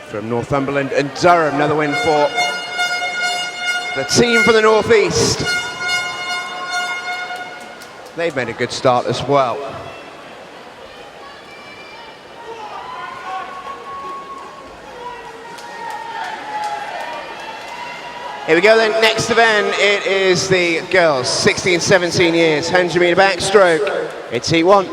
from Northumberland, and Durham, another win for the team from the northeast. They've made a good start as well. Here we go then, next event, it is the girls, 16, 17 years, 100 metre backstroke. It's heat 1.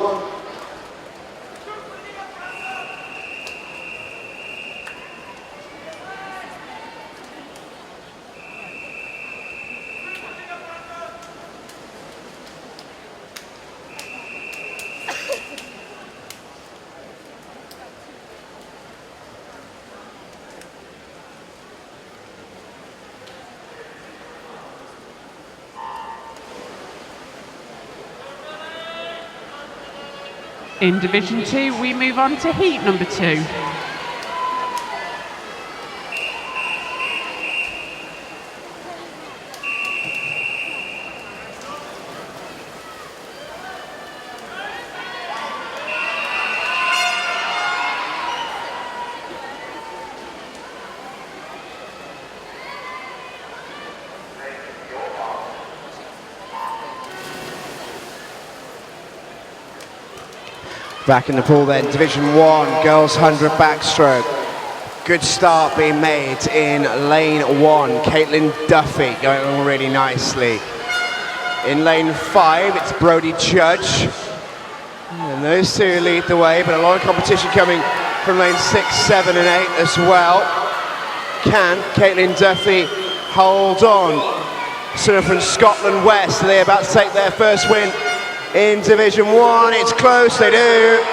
In Division 2, we move on to heat number 2. Back in the pool then, Division 1, girls 100 backstroke. Good start being made in lane 1. Caitlin Duffy going along really nicely. In lane 5, it's Brodie Judge. And those two lead the way, but a lot of competition coming from lane 6, 7 and 8 as well. Can Caitlin Duffy hold on? Sort of from Scotland West, they're about to take their first win in Division 1. It's close, they do.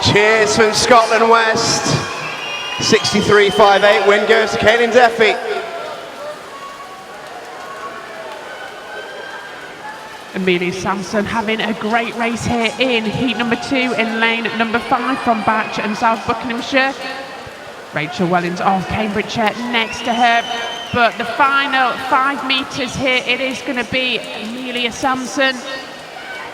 Cheers from Scotland West. 63.58, win goes to Caitlin Duffy. Amelia Sampson having a great race here in heat number 2 in lane number 5 from Batch and South Buckinghamshire. Rachel Wellings of Cambridgeshire next to her. But the final 5 metres here, it is going to be Amelia Sampson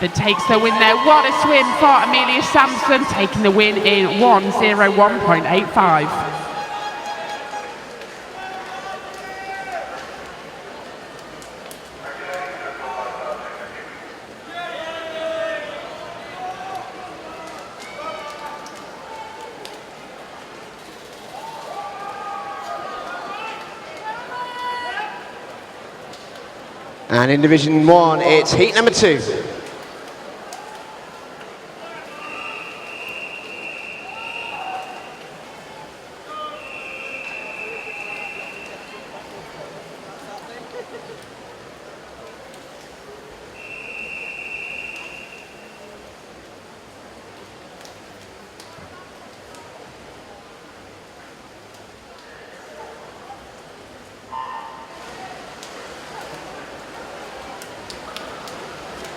that takes the win there. What a swim for Amelia Sampson, taking the win in 1:01.85. And in Division 1, it's heat number 2.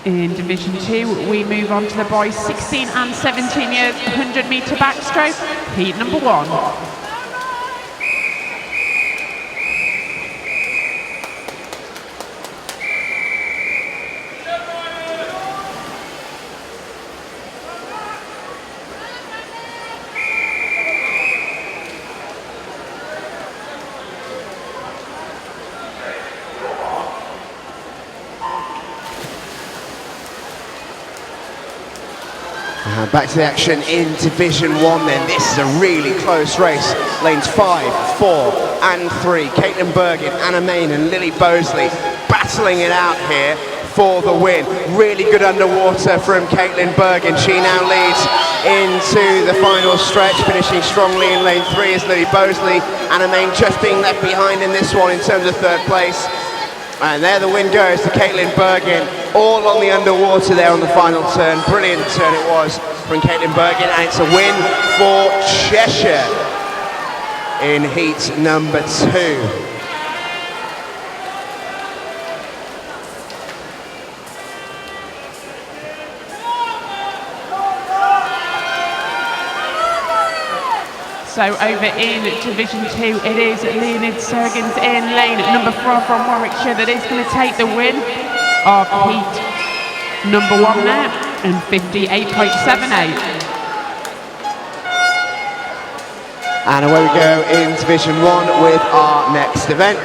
In Division 2, we move on to the boys 16 and 17 years 100 metre backstroke, heat number 1. Back to the action in Division 1 then. This is a really close race. Lanes 5, 4 and 3. Caitlin Bergen, Anna Main and Lily Bosley battling it out here for the win. Really good underwater from Caitlin Bergen. She now leads into the final stretch, finishing strongly in lane 3 is Lily Bosley. Anna Main just being left behind in this one in terms of 3rd place. And there the win goes to Caitlin Bergen, all on the underwater there on the final turn. Brilliant turn it was from Caitlin Bergen, and it's a win for Cheshire in heat number 2. So over in Division 2, it is Leonid Sergens in lane number 4 from Warwickshire that is going to take the win of heat number 1 there in 58.78. And away we go in Division 1 with our next event.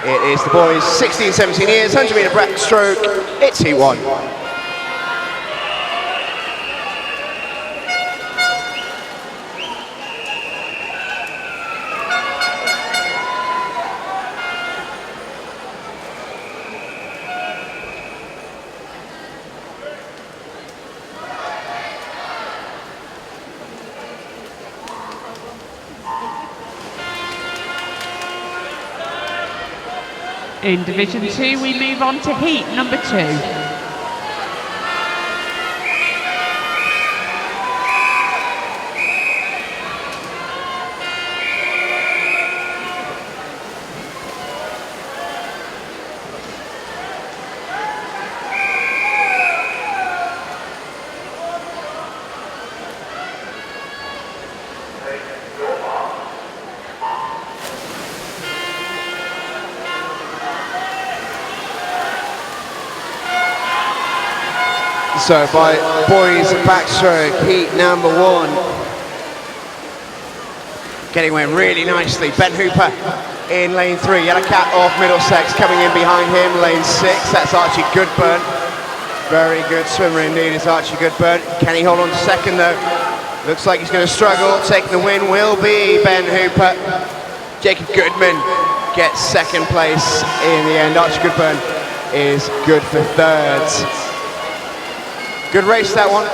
It is the boys 16, 17 years, 100 metre backstroke. It's heat 1. In Division 2, we move on to heat number 2. So by boys backstroke, heat number 1. Getting away really nicely. Ben Hooper in lane 3. Yellow Cat of Middlesex coming in behind him. Lane 6, that's Archie Goodburn. Very good swimmer indeed is Archie Goodburn. Can he hold on to second though? Looks like he's going to struggle. Taking the win will be Ben Hooper. Jacob Goodman gets second place in the end. Archie Goodburn is good for 3rd. Good race, that one.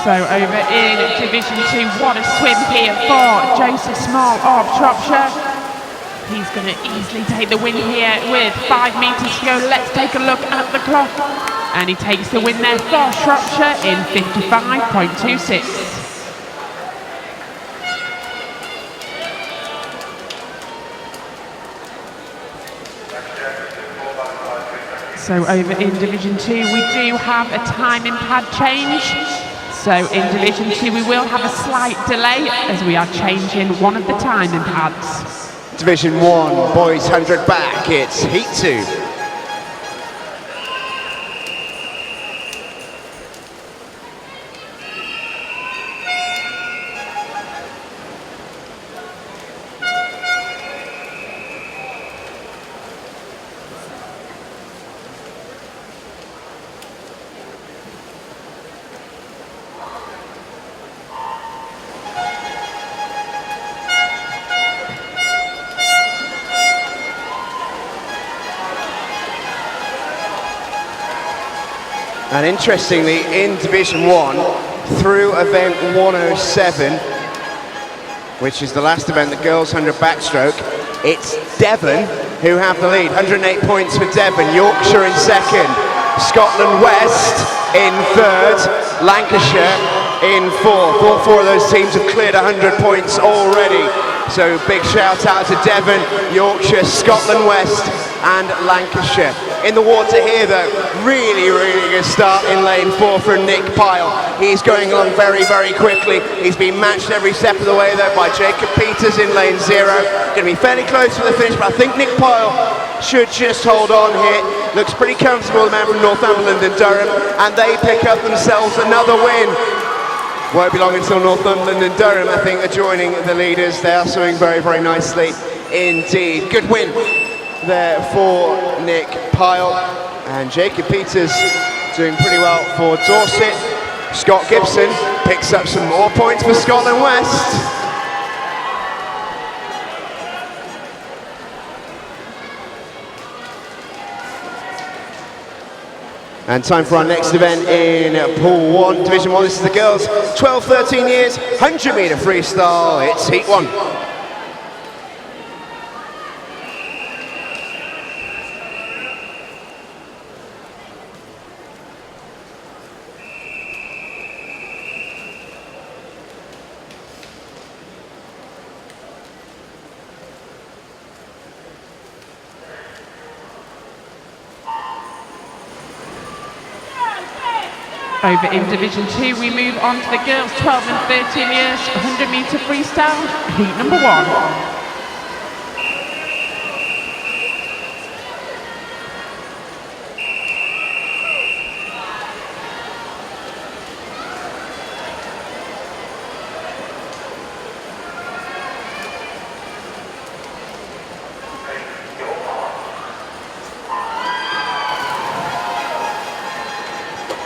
So over in Division 2, what a swim here for Joseph Small of Shropshire. He's going to easily take the win here with 5 metres to go. Let's take a look at the clock. And he takes the win there for Shropshire in 55.26. So over in Division 2 we do have a timing pad change. So in Division 2 we will have a slight delay as we are changing one of the timing pads. Division 1, boys 100 back, it's Heat 2. And interestingly, in Division 1, through event 107, which is the last event, the girls 100 backstroke, it's Devon who have the lead. 108 points for Devon, Yorkshire in second, Scotland West in third, Lancashire in fourth. All four of those teams have cleared 100 points already. So big shout out to Devon, Yorkshire, Scotland West and Lancashire. In the water here though, really good start in lane 4 for Nick Pyle. He's going along very quickly. He's been matched every step of the way though by Jacob Peters in lane 0. Going to be fairly close to the finish, but I think Nick Pyle should just hold on here. Looks pretty comfortable, the man from Northumberland and Durham, and they pick up themselves another win. Won't be long until Northumberland and Durham, I think, are joining the leaders. They are swimming very nicely indeed. Good win there for Nick Pyle, and Jacob Peters doing pretty well for Dorset. Scott Gibson picks up some more points for Scotland West. And time for our next event in Pool 1, Division 1. This is the girls, 12-13 years, 100 metre freestyle. It's Heat 1. Over in Division 2 we move on to the girls 12 and 13 years, 100 metre freestyle, heat number 1.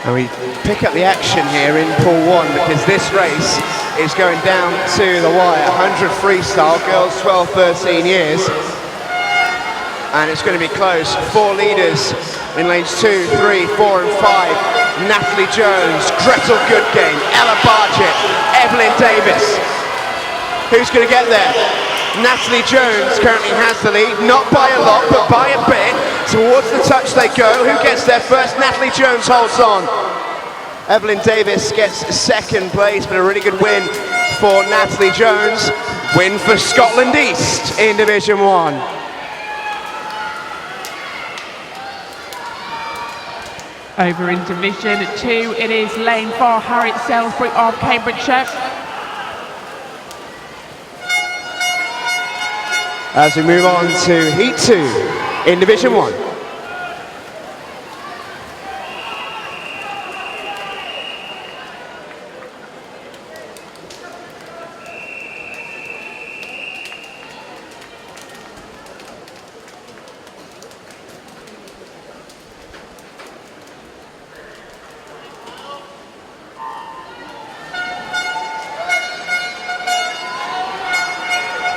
And we pick up the action here in Pool 1 because this race is going down to the wire. 100 freestyle, girls 12-13 years. And it's going to be close. 4 leaders in lanes 2, 3, 4 and 5. Natalie Jones, Gretel Goodgame, Ella Bargett, Evelyn Davis. Who's going to get there? Natalie Jones currently has the lead, not by a lot, but by a bit. Towards the touch they go. Who gets there first? Natalie Jones holds on. Evelyn Davis gets second place, but a really good win for Natalie Jones. Win for Scotland East in Division 1. Over in Division 2, it is lane 4, Harriet Salisbury of Cambridgeshire. As we move on to Heat 2 in Division 1.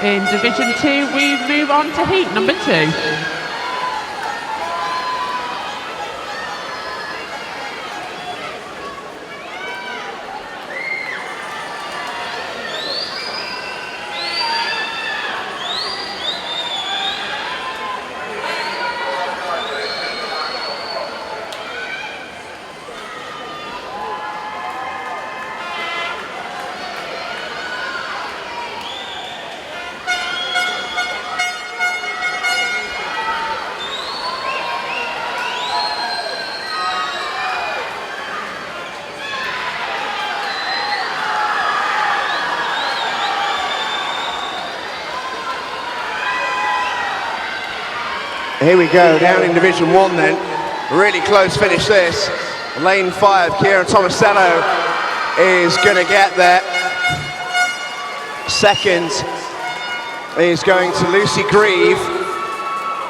In Division 2, we move on to heat number 2. Here we go, down in Division 1 then. Really close finish this. Lane 5, Kieran Tomasello is going to get there. Second is going to Lucy Grieve.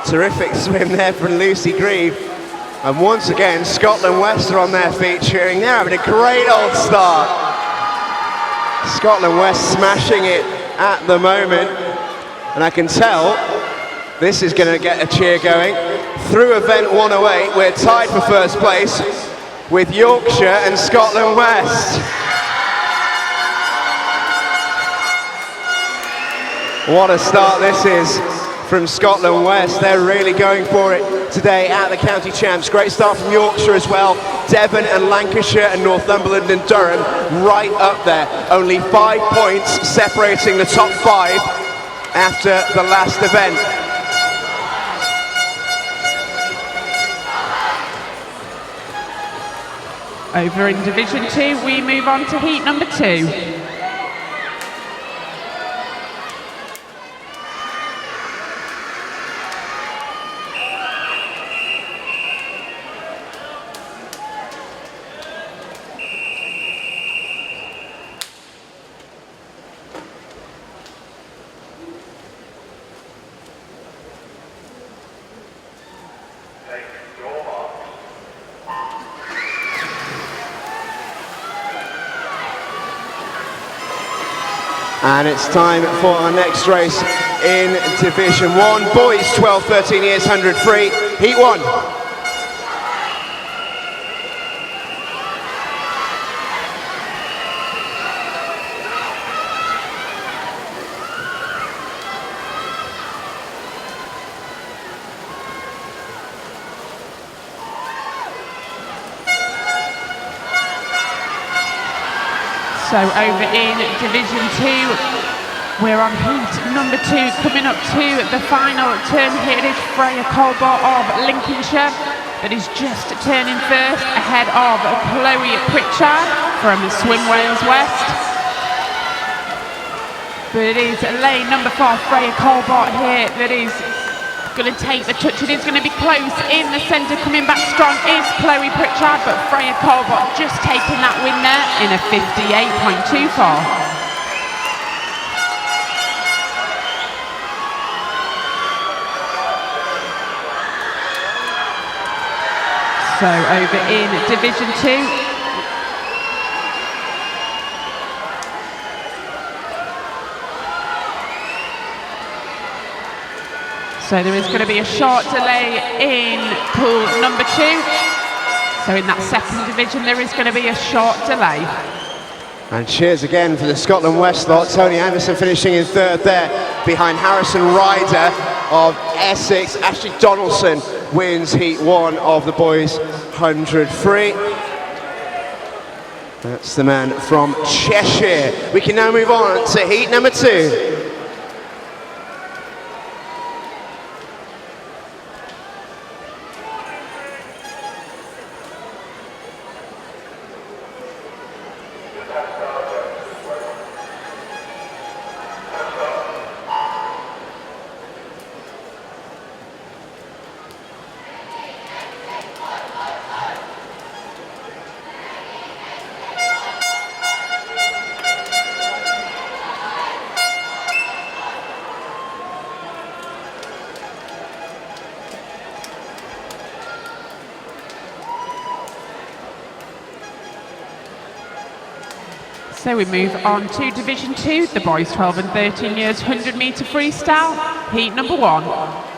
Terrific swim there from Lucy Grieve. And once again, Scotland West are on their feet cheering. They're having a great old start. Scotland West smashing it at the moment. And I can tell this is going to get a cheer going. Through event 108, we're tied for first place with Yorkshire and Scotland West. What a start this is from Scotland West. They're really going for it today at the county champs. Great start from Yorkshire as well. Devon and Lancashire and Northumberland and Durham right up there. Only 5 points separating the top 5 after the last event. Over in Division 2, we move on to heat number 2. And it's time for our next race in Division 1. Boys 12-13 years, 100 free, Heat 1. So over in Division 2, we're on heat number 2, coming up to the final turn here. It is Freya Colbert of Lincolnshire that is just turning first, ahead of Chloe Pritchard from Swim Wales West. But it is lane number 4, Freya Colbert here, that is going to take the touch. It is going to be close in the centre. Coming back strong is Chloe Pritchard, but Freya Colbert just taking that win there in a 58.24. So over in Division 2, so there is going to be a short delay in pool number 2. So in that second division, there is going to be a short delay. And cheers again for the Scotland West lot. Tony Anderson finishing in third there, behind Harrison Ryder of Essex. Ashley Donaldson wins Heat 1 of the boys 100 free. That's the man from Cheshire. We can now move on to Heat number 2. So we move on to Division 2, the boys 12 and 13 years, 100 metre freestyle, heat number 1.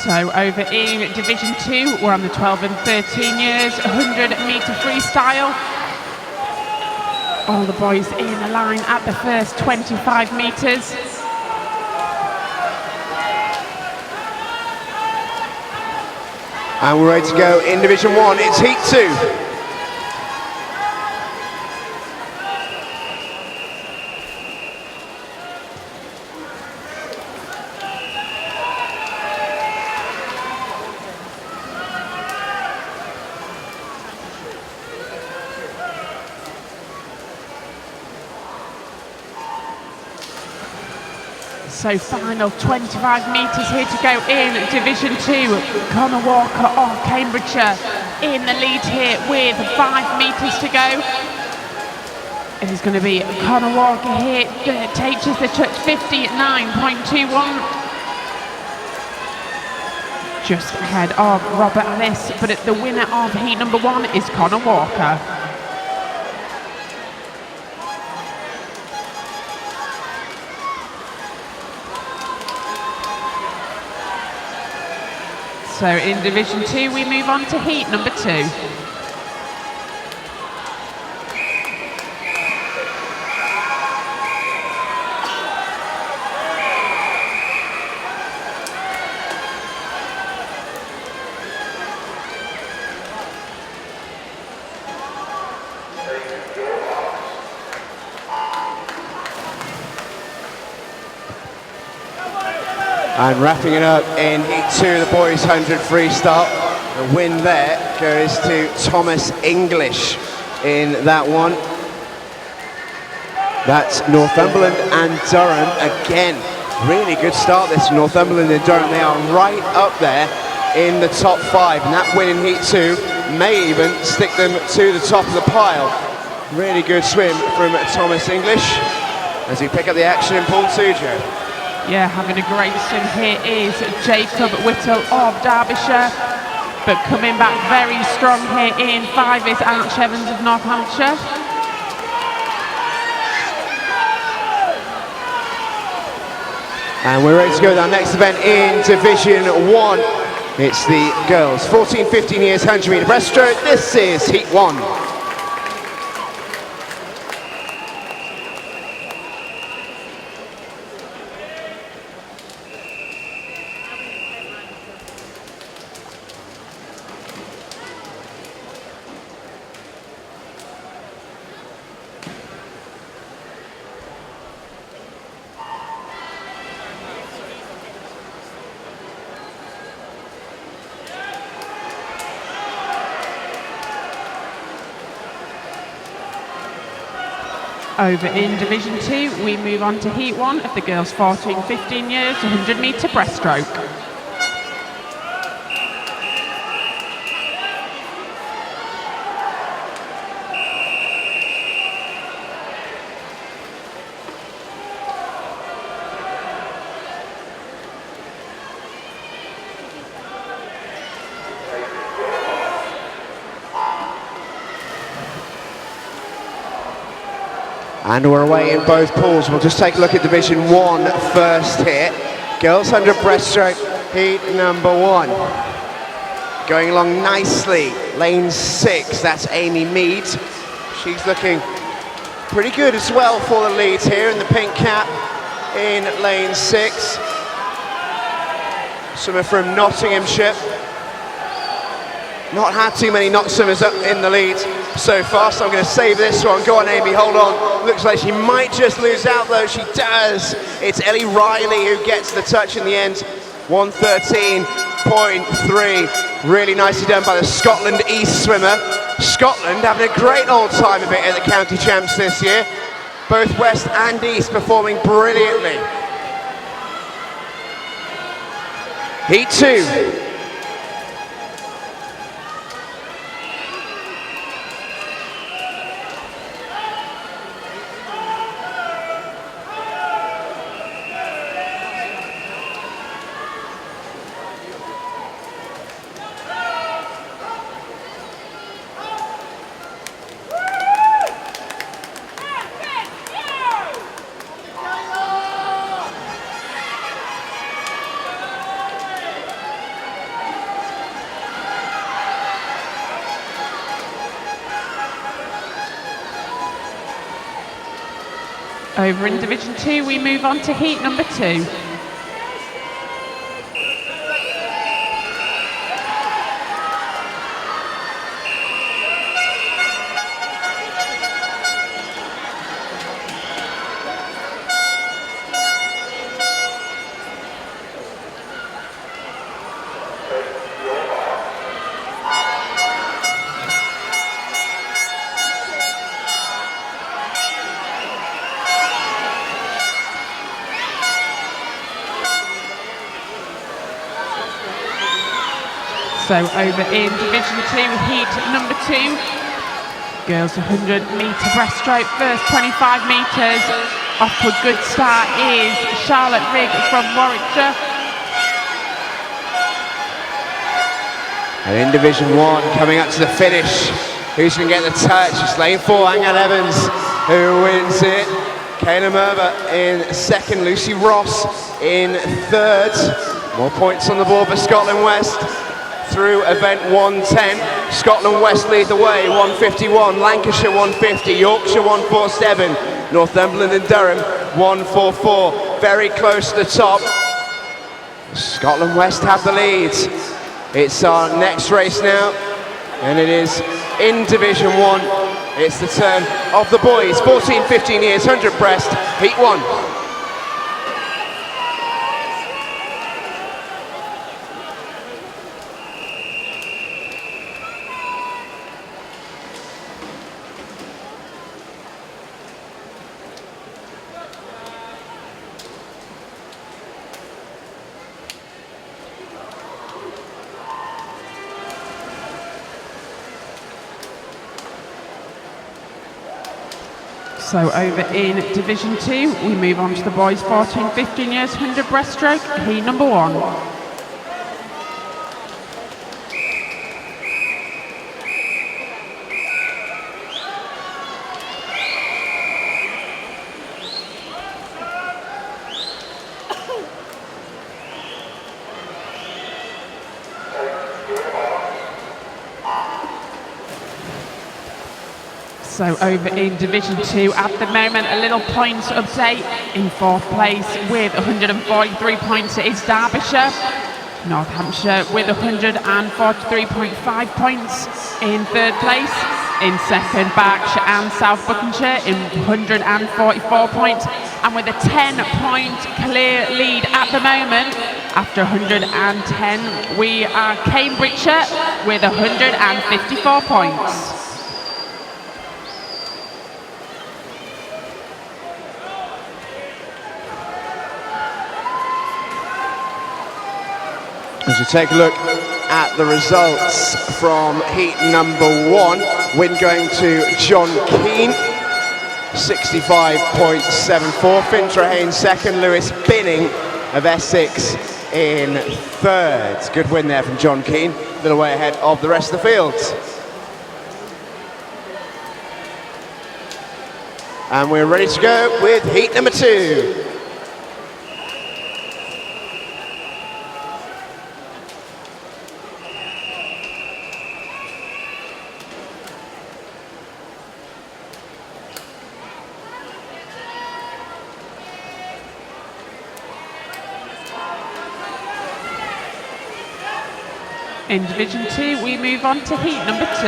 So over in Division 2, we're on the 12 and 13 years, 100 metre freestyle. All the boys in a line at the first 25 metres. And we're ready to go in Division 1, it's Heat 2. So final 25 metres here to go in Division 2. Connor Walker of Cambridgeshire in the lead here with 5 metres to go. It is going to be Connor Walker here that takes us the touch 59.21. Just ahead of Robert Ellis, but the winner of heat number 1 is Connor Walker. So in Division 2 we move on to heat number 2. And wrapping it up in heat 2, the boys 100 freestyle. The win there goes to Thomas English in that one. That's Northumberland and Durham again. Really good start this. Northumberland and Durham, they are right up there in the top 5. And that win in heat 2 may even stick them to the top of the pile. Really good swim from Thomas English as we pick up the action in pool 2, Joe. Yeah, having a great swim here is Jacob Whittle of Derbyshire, but coming back very strong here in 5 is Arch Evans of North Hampshire. And we're ready to go to our next event in Division 1. It's the girls 14-15 years 100 metre breaststroke. This is heat 1. Over in Division 2, we move on to Heat 1 of the girls 14-15 years 100 metre breaststroke. And we're away in both pools. We'll just take a look at Division 1 first here. Girls 100 breaststroke, heat number 1. Going along nicely, lane 6, that's Amy Mead. She's looking pretty good as well for the lead here in the pink cap in lane 6. Swimmer from Nottinghamshire. Not had too many knot swimmers up in the lead so far, so I'm going to save this one. Go on, Amy, hold on. Looks like she might just lose out, though. She does. It's Ellie Riley who gets the touch in the end. 113.3. Really nicely done by the Scotland East swimmer. Scotland having a great old time of it at the county champs this year. Both West and East performing brilliantly. Heat 2. Over in Division 2, we move on to heat number 2. So over in Division 2, heat number 2, girls 100-metre breaststroke, first 25 metres. Off to a good start is Charlotte Rigg from Warwickshire. And in Division 1, coming up to the finish, who's going to get the touch? It's lane 4, Angel Evans, who wins it. Kayla Merber in second, Lucy Ross in third. More points on the board for Scotland West through event 110. Scotland West lead the way, 151, Lancashire 150, Yorkshire 147, Northumberland and Durham 144. Very close to the top. Scotland West have the lead. It's our next race now, and it is in Division 1. It's the turn of the boys, 14-15 years, 100 breast, heat 1. So over in Division 2, we move on to the boys 14-15 years, 100 breaststroke, heat number 1. So over in Division 2 at the moment, a little points update. In 4th place with 143 points is Derbyshire. North Hampshire with 143.5 points in 3rd place. In 2nd, Berkshire and South Buckinghamshire in 144 points. And with a 10-point clear lead at the moment, after 110, we are Cambridgeshire with 154 points. As we take a look at the results from heat number 1, win going to John Keane, 65.74. Finn Trahane second, Lewis Binning of Essex in third. Good win there from John Keane, a little way ahead of the rest of the field. And we're ready to go with heat number 2. In Division 2, we move on to heat number 2.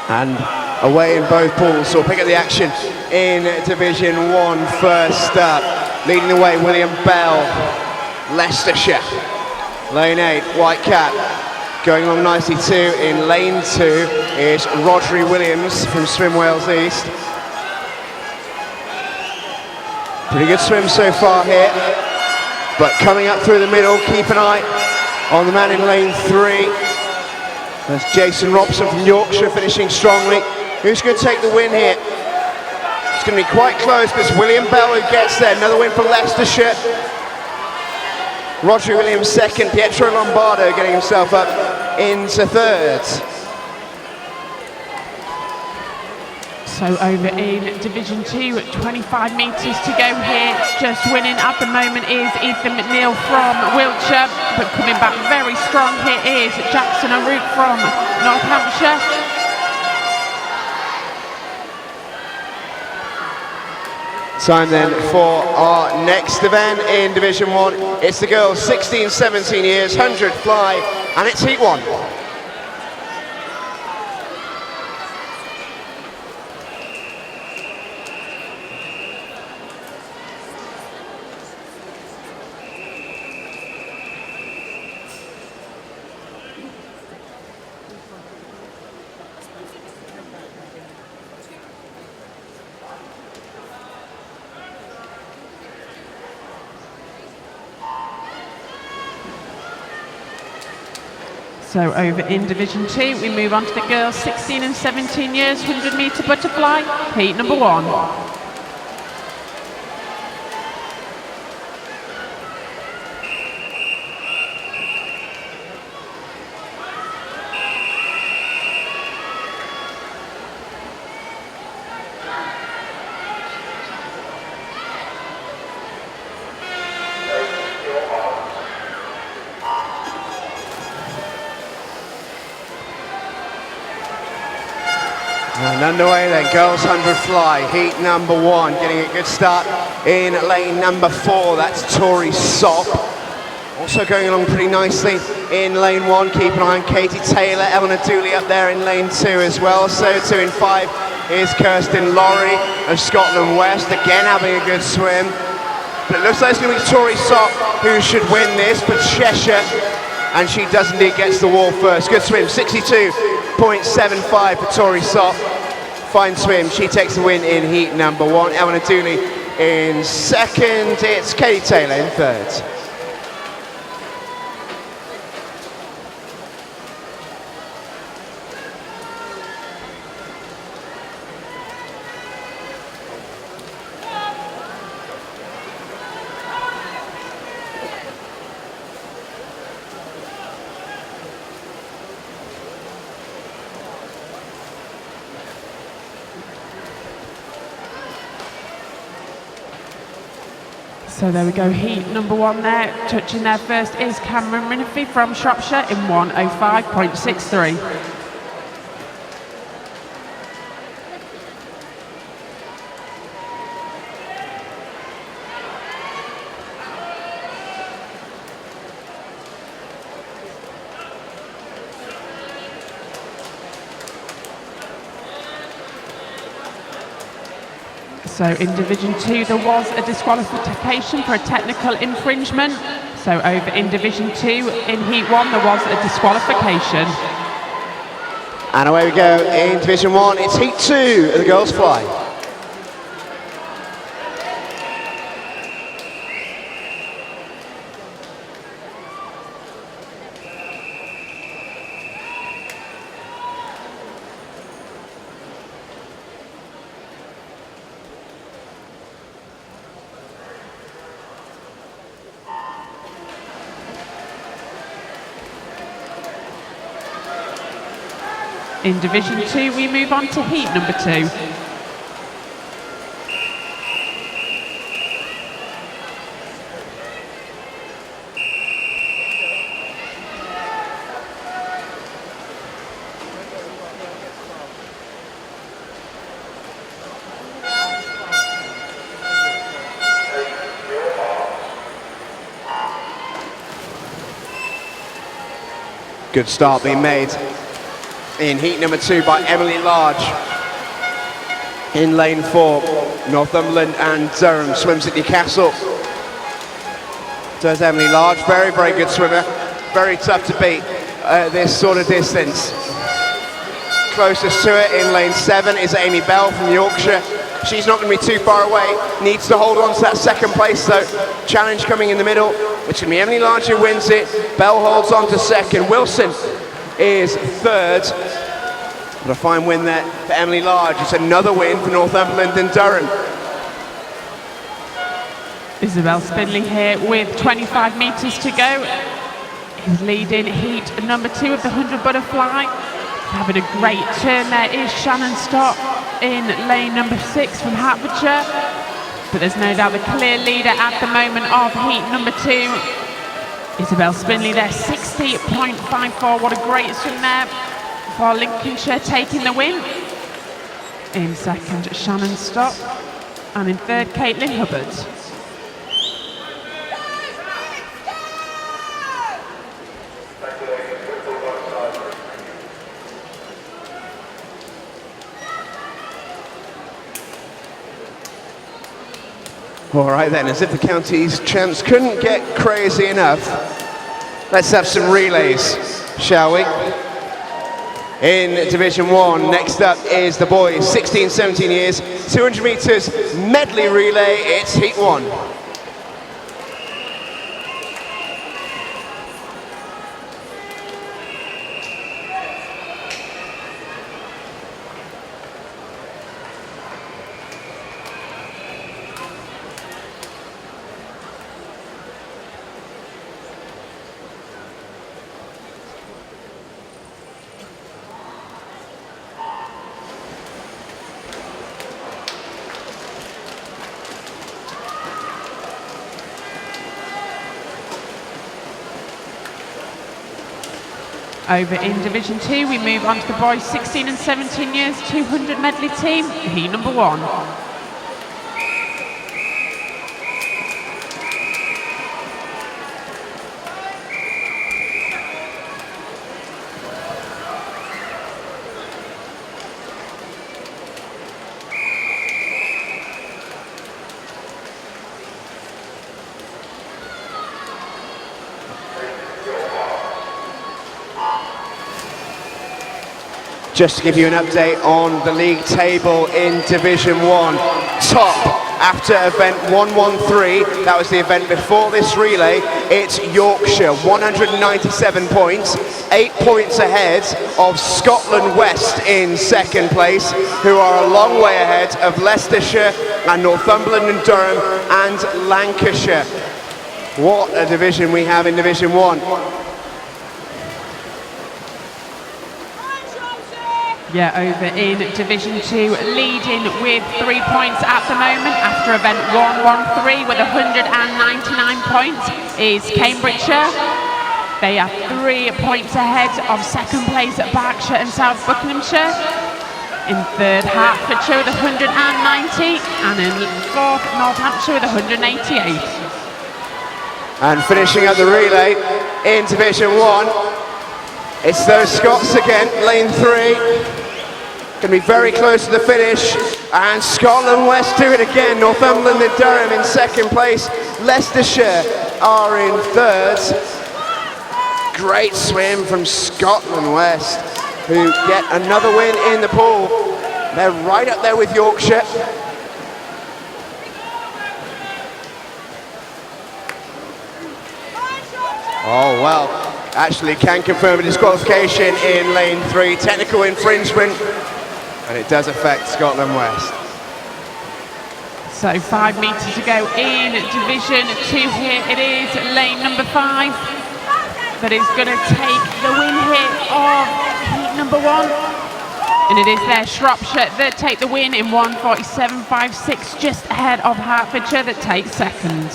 And away in both pools, so we'll pick up the action in Division 1 first up. Leading the way, William Bell, Leicestershire. Lane 8, White Cat. Going along nicely too in lane 2 is Rodri Williams from Swim Wales East. Pretty good swim so far here, but coming up through the middle, keep an eye on the man in lane 3. That's Jason Robson from Yorkshire finishing strongly. Who's going to take the win here? It's going to be quite close, but it's William Bell who gets there. Another win for Leicestershire. Rodri Williams second, Pietro Lombardo getting himself up into third. So over in Division 2, 25 metres to go here. Just winning at the moment is Ethan McNeil from Wiltshire, but coming back very strong here is Jackson O'Rourke from North Hampshire. Time then for our next event in Division 1. It's the girls 16-17 years, 100 fly, and it's heat 1. So over in Division 2, we move on to the girls 16 and 17 years, 100 metre butterfly, heat number 1. And underway then, girls 100 fly, heat number 1, getting a good start in lane number 4, that's Tori Sopp. Also going along pretty nicely in lane 1, keep an eye on Katie Taylor, Eleanor Dooley up there in lane 2 as well. So too in 5 is Kirsten Laurie of Scotland West, again having a good swim. But it looks like it's going to be Tori Sopp who should win this for Cheshire. And she does indeed get to the wall first. Good swim, 62.75 for Tori Sopp. Fine swim, she takes the win in heat number 1. Eleanor Dooley in second, it's Katie Taylor in third. So there we go, heat number 1 there. Touching there first is Cameron Rinify from Shropshire in 1:05.63. So in Division 2 there was a disqualification for a technical infringement. So over in Division 2 in Heat 1 there was a disqualification. And away we go in Division 1, it's Heat 2 of the girls fly. In Division 2 we move on to heat number 2. Good start being made in heat number 2 by Emily Large. In lane 4, Northumberland and Durham swims at Newcastle. Does Emily Large, very, very good swimmer. Very tough to beat this sort of distance. Closest to it in lane 7 is Amy Bell from Yorkshire. She's not going to be too far away. Needs to hold on to that second place though. Challenge coming in the middle. It's going to be Emily Large who wins it. Bell holds on to second. Wilson is third. But a fine win there for Emily Large. It's another win for Northumberland and Durham. Isabel Spindley here with 25 metres to go. He's leading heat number 2 of the 100 butterfly. Having a great turn there is Shannon Stott in lane number 6 from Hertfordshire. But there's no doubt the clear leader at the moment of heat number 2. Isabel Spindley there, 60.54. What a great swim there for Lincolnshire, taking the win. In second, Shannon Stott. And in third, Caitlin Hubbard. All right then, as if the county's champs couldn't get crazy enough, let's have some relays, shall we? In Division 1, next up is the boys, 16, 17 years, 200 metres medley relay, it's heat 1. Over in Division 2, we move on to the boys 16 and 17 years 200 medley team, heat number 1. Just to give you an update on the league table in Division 1. Top after event 113, that was the event before this relay, it's Yorkshire, 197 points, 8 points ahead of Scotland West in second place, who are a long way ahead of Leicestershire and Northumberland and Durham and Lancashire. What a division we have in Division 1. Yeah, over in Division 2, leading with 3 points at the moment after event 113 with 199 points is Cambridgeshire. They are 3 points ahead of second place at Berkshire and South Buckinghamshire. In third, Hertfordshire with 190, and in fourth, Northamptonshire with 188. And finishing up the relay in Division 1, it's those Scots again, lane 3. Going to be very close to the finish, and Scotland West do it again. Northumberland and Durham in second place. Leicestershire are in third. Great swim from Scotland West, who get another win in the pool. They're right up there with Yorkshire. Oh well, actually can confirm a disqualification in lane 3, technical infringement, and it does affect Scotland West. So 5 metres to go in Division 2 here. It is lane number 5 that is going to take the win here of heat number 1. And it is there, Shropshire, that take the win in 1:47.56, just ahead of Hertfordshire that takes second.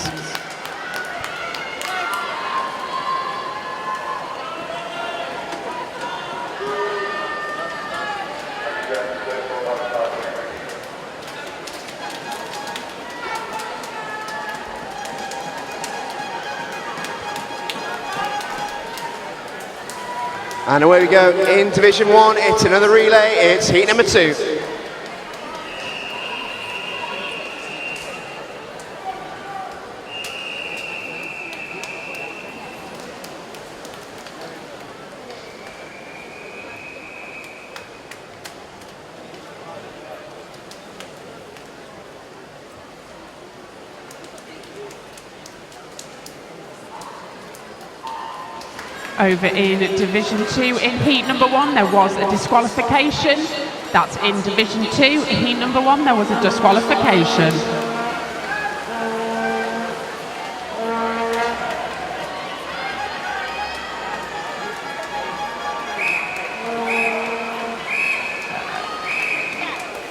And away we go in Division 1, it's another relay, it's heat number 2. Over in Division 2, in heat number 1, there was a disqualification. That's in Division 2. In heat number 1, there was a disqualification.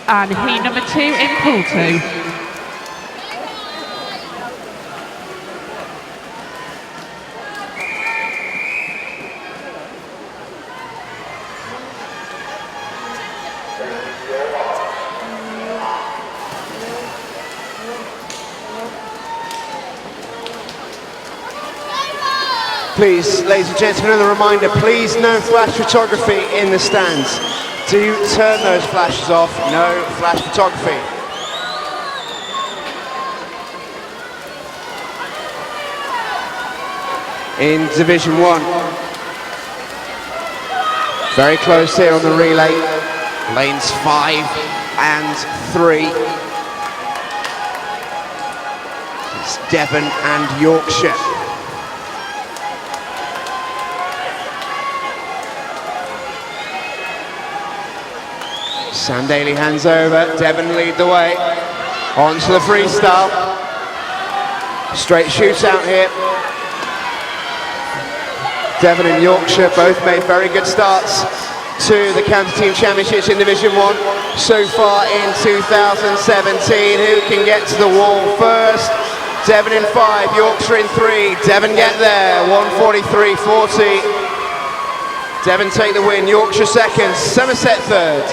And heat number 2 in pool 2. Please, ladies and gentlemen, another reminder, please no flash photography in the stands. Do turn those flashes off, no flash photography. In Division 1. Very close here on the relay. Lanes 5 and 3. It's Devon and Yorkshire. Sam Daly hands over, Devon lead the way. On to the freestyle. Straight shootout here. Devon and Yorkshire both made very good starts to the County Team Championships in Division 1 so far in 2017. Who can get to the wall first? Devon in 5, Yorkshire in 3. Devon get there, 1:43.40. Devon take the win, Yorkshire second, Somerset third.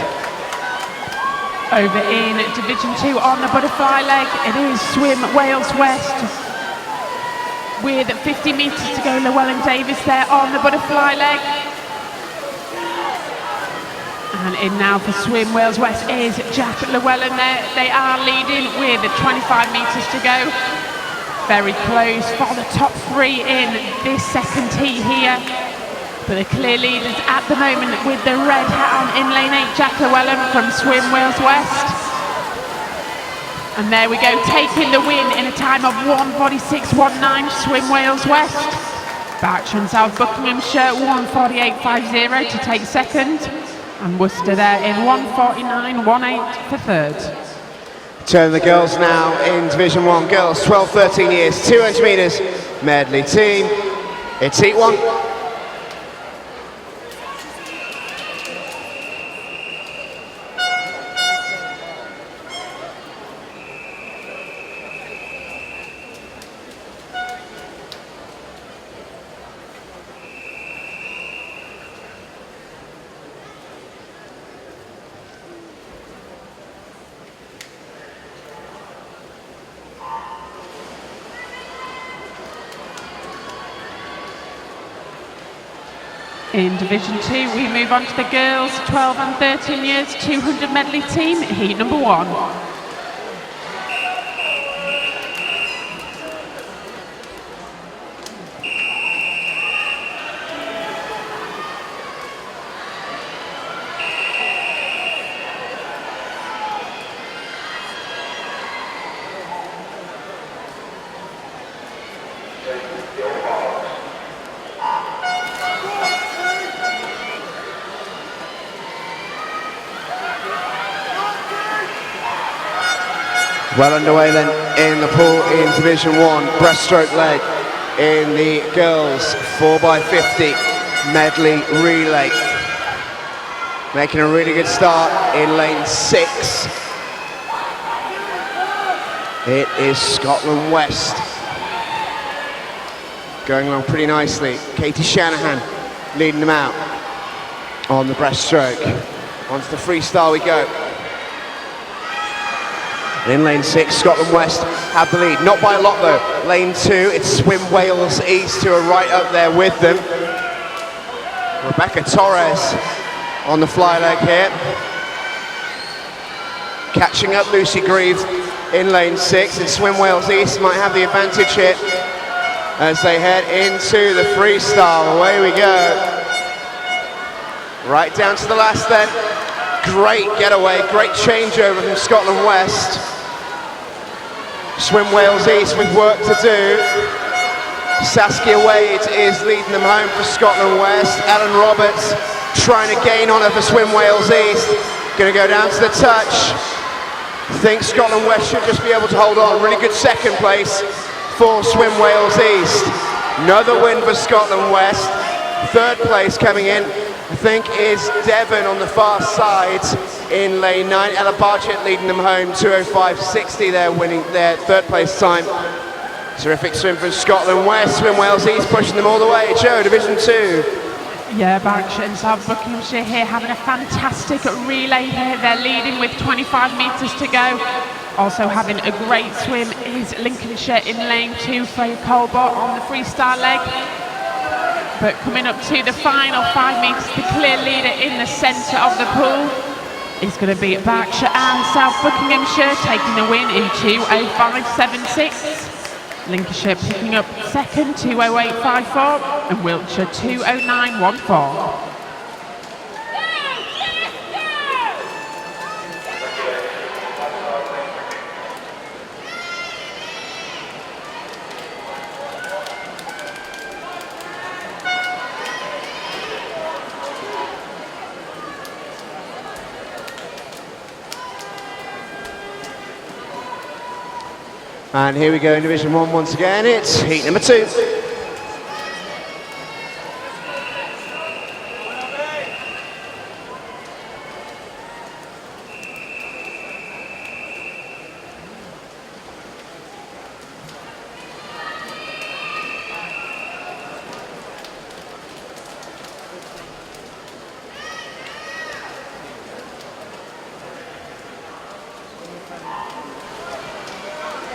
Over in Division 2 on the butterfly leg, it is Swim Wales West. With 50 metres to go, Llewellyn Davis there on the butterfly leg. And in now for Swim Wales West is Jack Llewellyn there. They are leading with 25 metres to go. Very close for the top three in this second heat here. But the clear leaders at the moment with the red hat on in lane 8, Jack Llewellyn from Swim Wales West. And there we go, taking the win in a time of 1:46.19, Swim Wales West. Berkshire and South Buckinghamshire 1:48.50 to take second. And Worcester there in 1:49.18 for third. Turn the girls now in Division 1. Girls 12-13 years, 200 metres medley team. It's heat 1. In Division 2, we move on to the girls 12 and 13 years, 200 medley team, heat number 1. Well underway then in the pool in Division 1, breaststroke leg in the girls 4x50 medley relay. Making a really good start in lane 6. It is Scotland West. Going along pretty nicely. Katie Shanahan leading them out on the breaststroke. Onto the freestyle we go. In lane 6, Scotland West have the lead, not by a lot though. Lane 2, it's Swim Wales East who are right up there with them. Rebecca Torres on the fly leg here. Catching up Lucy Greaves in lane 6, and Swim Wales East might have the advantage here as they head into the freestyle. Away we go. Right down to the last then. Great getaway, great changeover from Scotland West. Swim Wales East with work to do. Saskia Wade is leading them home for Scotland West. Ellen Roberts trying to gain on her for Swim Wales East. Going to go down to the touch. Think Scotland West should just be able to hold on. Really good second place for Swim Wales East. Another win for Scotland West. Third place coming in, I think, is Devon on the far side in lane 9. Ella Barchett leading them home, 2:05.60 there, winning their third place time. Terrific swim from Scotland West. Swim Wales East pushing them all the way. Joe, Division 2. Yeah, Berkshire and South Buckinghamshire here having a fantastic relay here. They're leading with 25 metres to go. Also having a great swim is Lincolnshire in lane 2, Freya Colbert on the freestyle leg. But coming up to the final 5 metres, the clear leader in the centre of the pool is going to be Berkshire and South Buckinghamshire, taking the win in 2:05.76. Lincolnshire picking up second, 2:08.54, and Wiltshire 2:09.14. And here we go in Division 1 once again, it's heat number 2.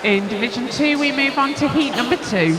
In Division 2, we move on to heat number 2.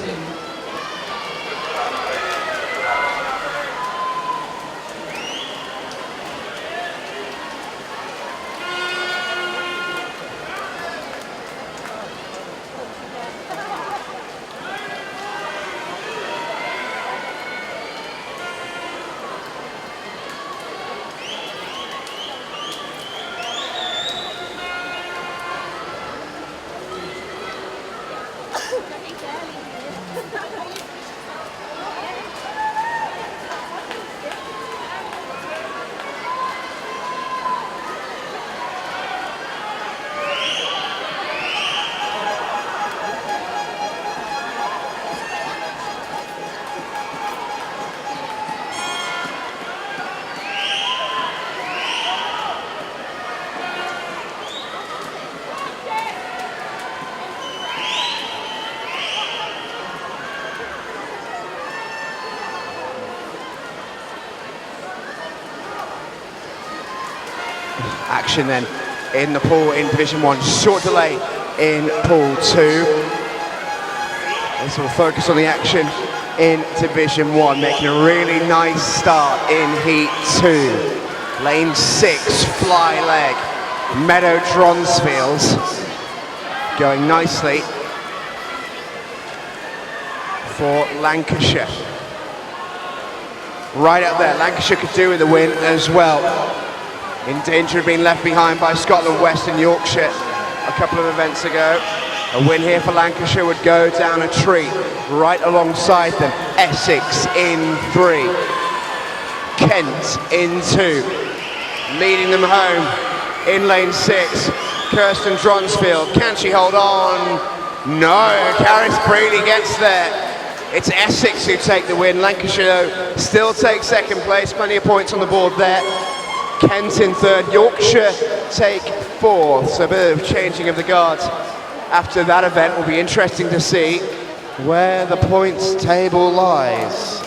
Action then in the pool in Division 1. Short delay in pool 2. This will focus on the action in Division 1, making a really nice start in Heat 2. Lane 6, fly leg. Meadow Dronsfield going nicely for Lancashire. Right up there, Lancashire could do with the win as well. In danger of being left behind by Scotland, West and Yorkshire a couple of events ago. A win here for Lancashire would go down a treat. Right alongside them, Essex in 3. Kent in 2. Leading them home in lane 6. Kirsten Dronsfield, can she hold on? No, Caris Brealey gets there. It's Essex who take the win. Lancashire though, still takes second place, plenty of points on the board there. Kent in 3rd, Yorkshire take 4th, so a bit of changing of the guards after that event. Will be interesting to see where the points table lies.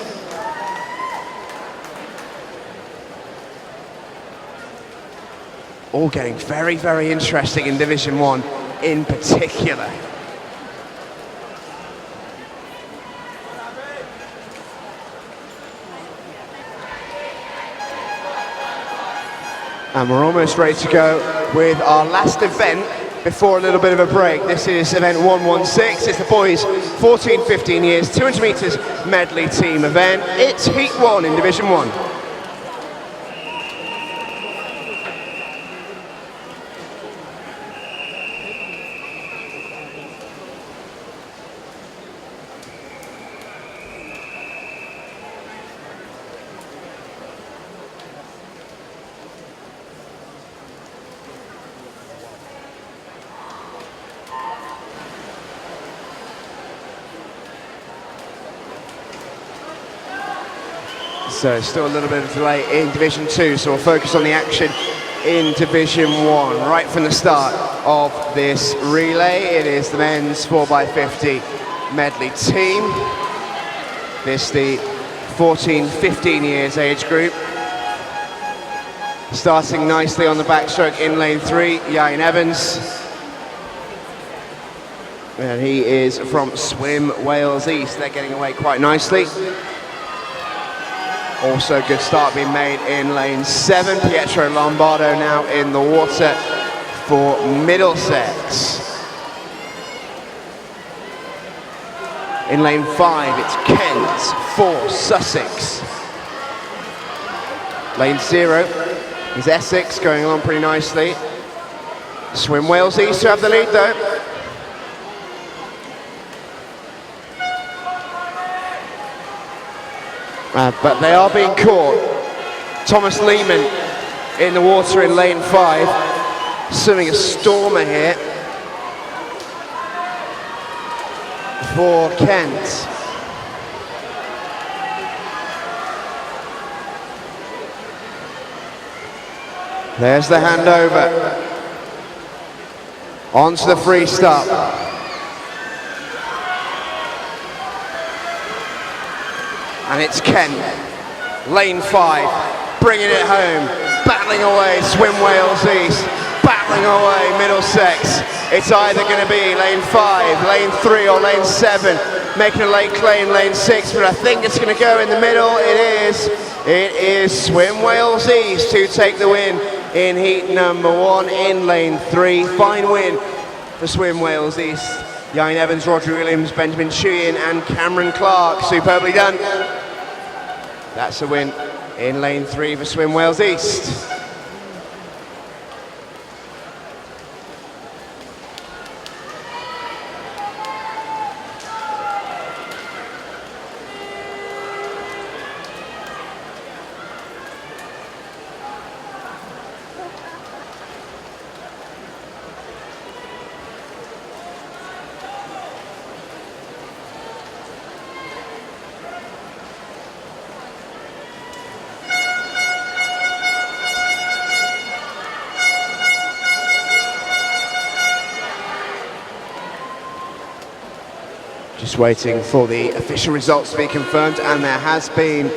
All getting very, very interesting in Division 1 in particular. And we're almost ready to go with our last event before a little bit of a break. This is event 116. It's the boys 14-15 years, 200 metres medley team event. It's Heat 1 in Division 1. So still a little bit of delay in Division 2, so we'll focus on the action in Division 1. Right from the start of this relay, it is the men's 4x50 medley team. This the 14-15 years age group. Starting nicely on the backstroke in lane 3, Ian Evans. And he is from Swim Wales East. They're getting away quite nicely. Also good start being made in lane 7. Pietro Lombardo now in the water for Middlesex. In lane 5 it's Kent for Sussex. Lane 0 is Essex going along pretty nicely. Swim Wales East to have the lead though. But they are being caught. Thomas Lehman in the water in lane 5, swimming a stormer here for Kent. There's the handover. Onto the free stop. And it's Kent, lane 5, bringing it home, battling away, Swim Wales East, battling away, Middlesex. It's either going to be lane 5, lane 3 or lane 7, making a late claim lane 6, but I think it's going to go in the middle. It is Swim Wales East to take the win in heat number 1 in lane 3. Fine win for Swim Wales East. Yain Evans, Roger Williams, Benjamin Chuyin and Cameron Clark. Superbly done. That's a win in lane 3 for Swim Wales East. Just waiting for the official results to be confirmed, and there has been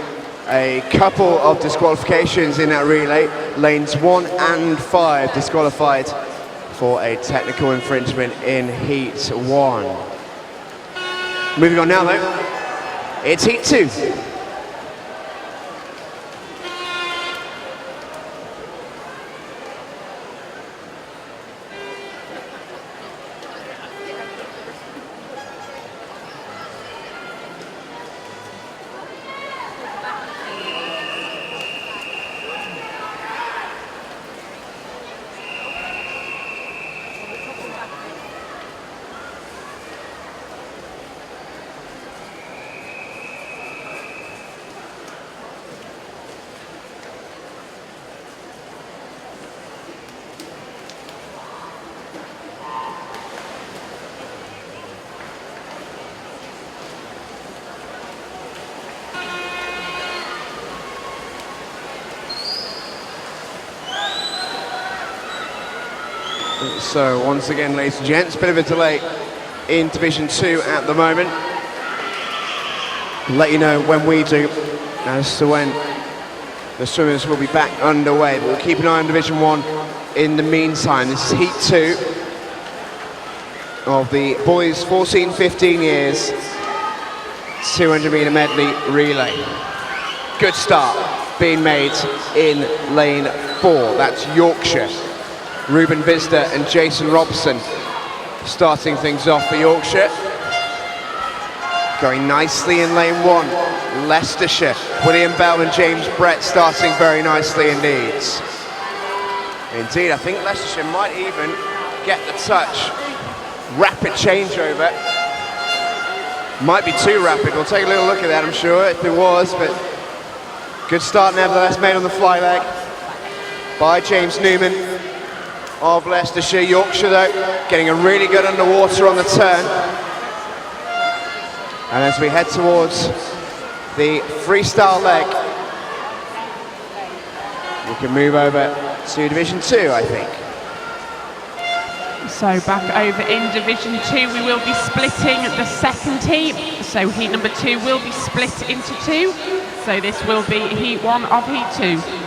a couple of disqualifications in that relay. Lanes 1 and 5 disqualified for a technical infringement in heat 1. Moving on now though, it's heat 2. So once again, ladies and gents, bit of a delay in Division 2 at the moment. Let you know when we do as to when the swimmers will be back underway, but we'll keep an eye on Division 1 in the meantime. This is heat 2 of the boys 14-15 years 200 metre medley relay. Good start being made in lane 4, that's Yorkshire. Ruben Visder and Jason Robson starting things off for Yorkshire. Going nicely in lane 1, Leicestershire. William Bell and James Brett starting very nicely indeed. Indeed, I think Leicestershire might even get the touch. Rapid changeover. Might be too rapid, we'll take a little look at that I'm sure, if it was, but good start nevertheless made on the fly leg by James Newman of Leicestershire. Yorkshire though, getting a really good underwater on the turn. And as we head towards the freestyle leg, we can move over to Division 2, I think. So back over in Division 2, we will be splitting the second heat. So heat number 2 will be split into 2. So this will be heat 1 of heat 2.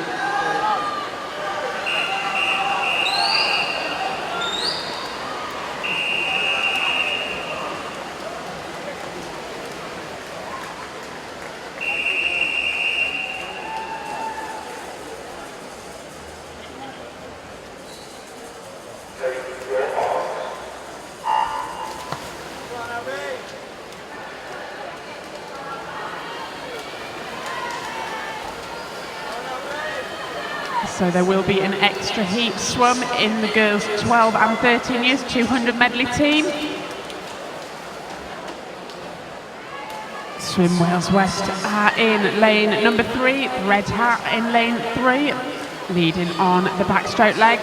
So there will be an extra heat swum in the girls 12 and 13 years 200 medley team. Swim Wales West are in lane number 3, Red Hat in lane 3, leading on the backstroke leg.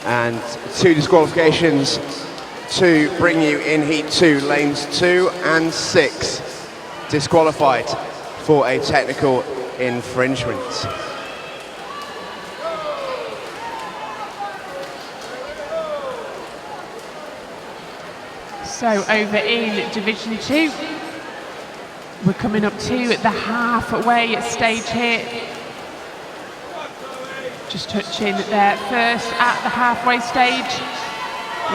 And 2 disqualifications to bring you in heat 2, lanes 2 and 6 disqualified for a technical infringement. So over in Division 2, we're coming up to the halfway stage here. Just touching there first at the halfway stage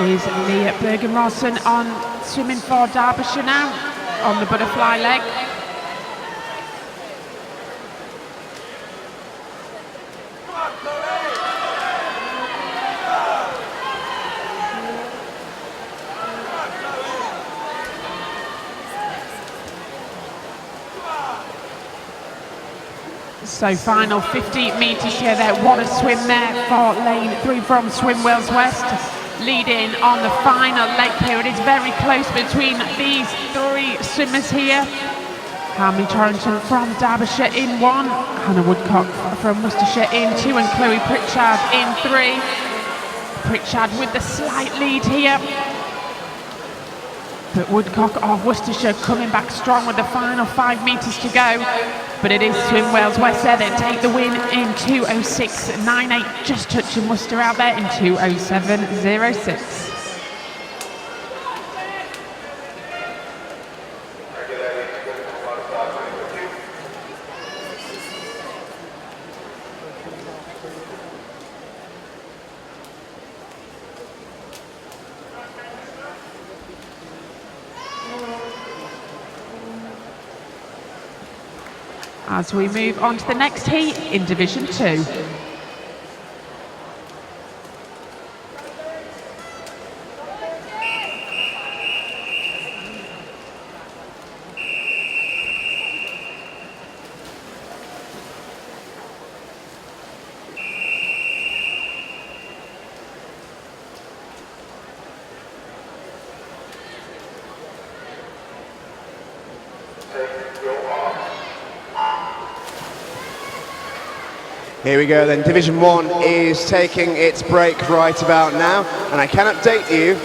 is Leah Bergen-Rawson on swimming for Derbyshire now on the butterfly leg. So final 50 metres here there. What a swim there for lane 3 from Swim Wales West. Leading on the final leg here. It is very close between these 3 swimmers here. Harmony Torrington from Derbyshire in 1. Hannah Woodcock from Worcestershire in 2. And Chloe Pritchard in 3. Pritchard with the slight lead here. But Woodcock of Worcestershire coming back strong with the final 5 metres to go. But it is Swim Wales West there that take the win in 2:06.98, just touching Worcester out there in 2:07.06. As we move on to the next heat in Division 2. Here we go then, Division 1 is taking its break right about now, and I can update you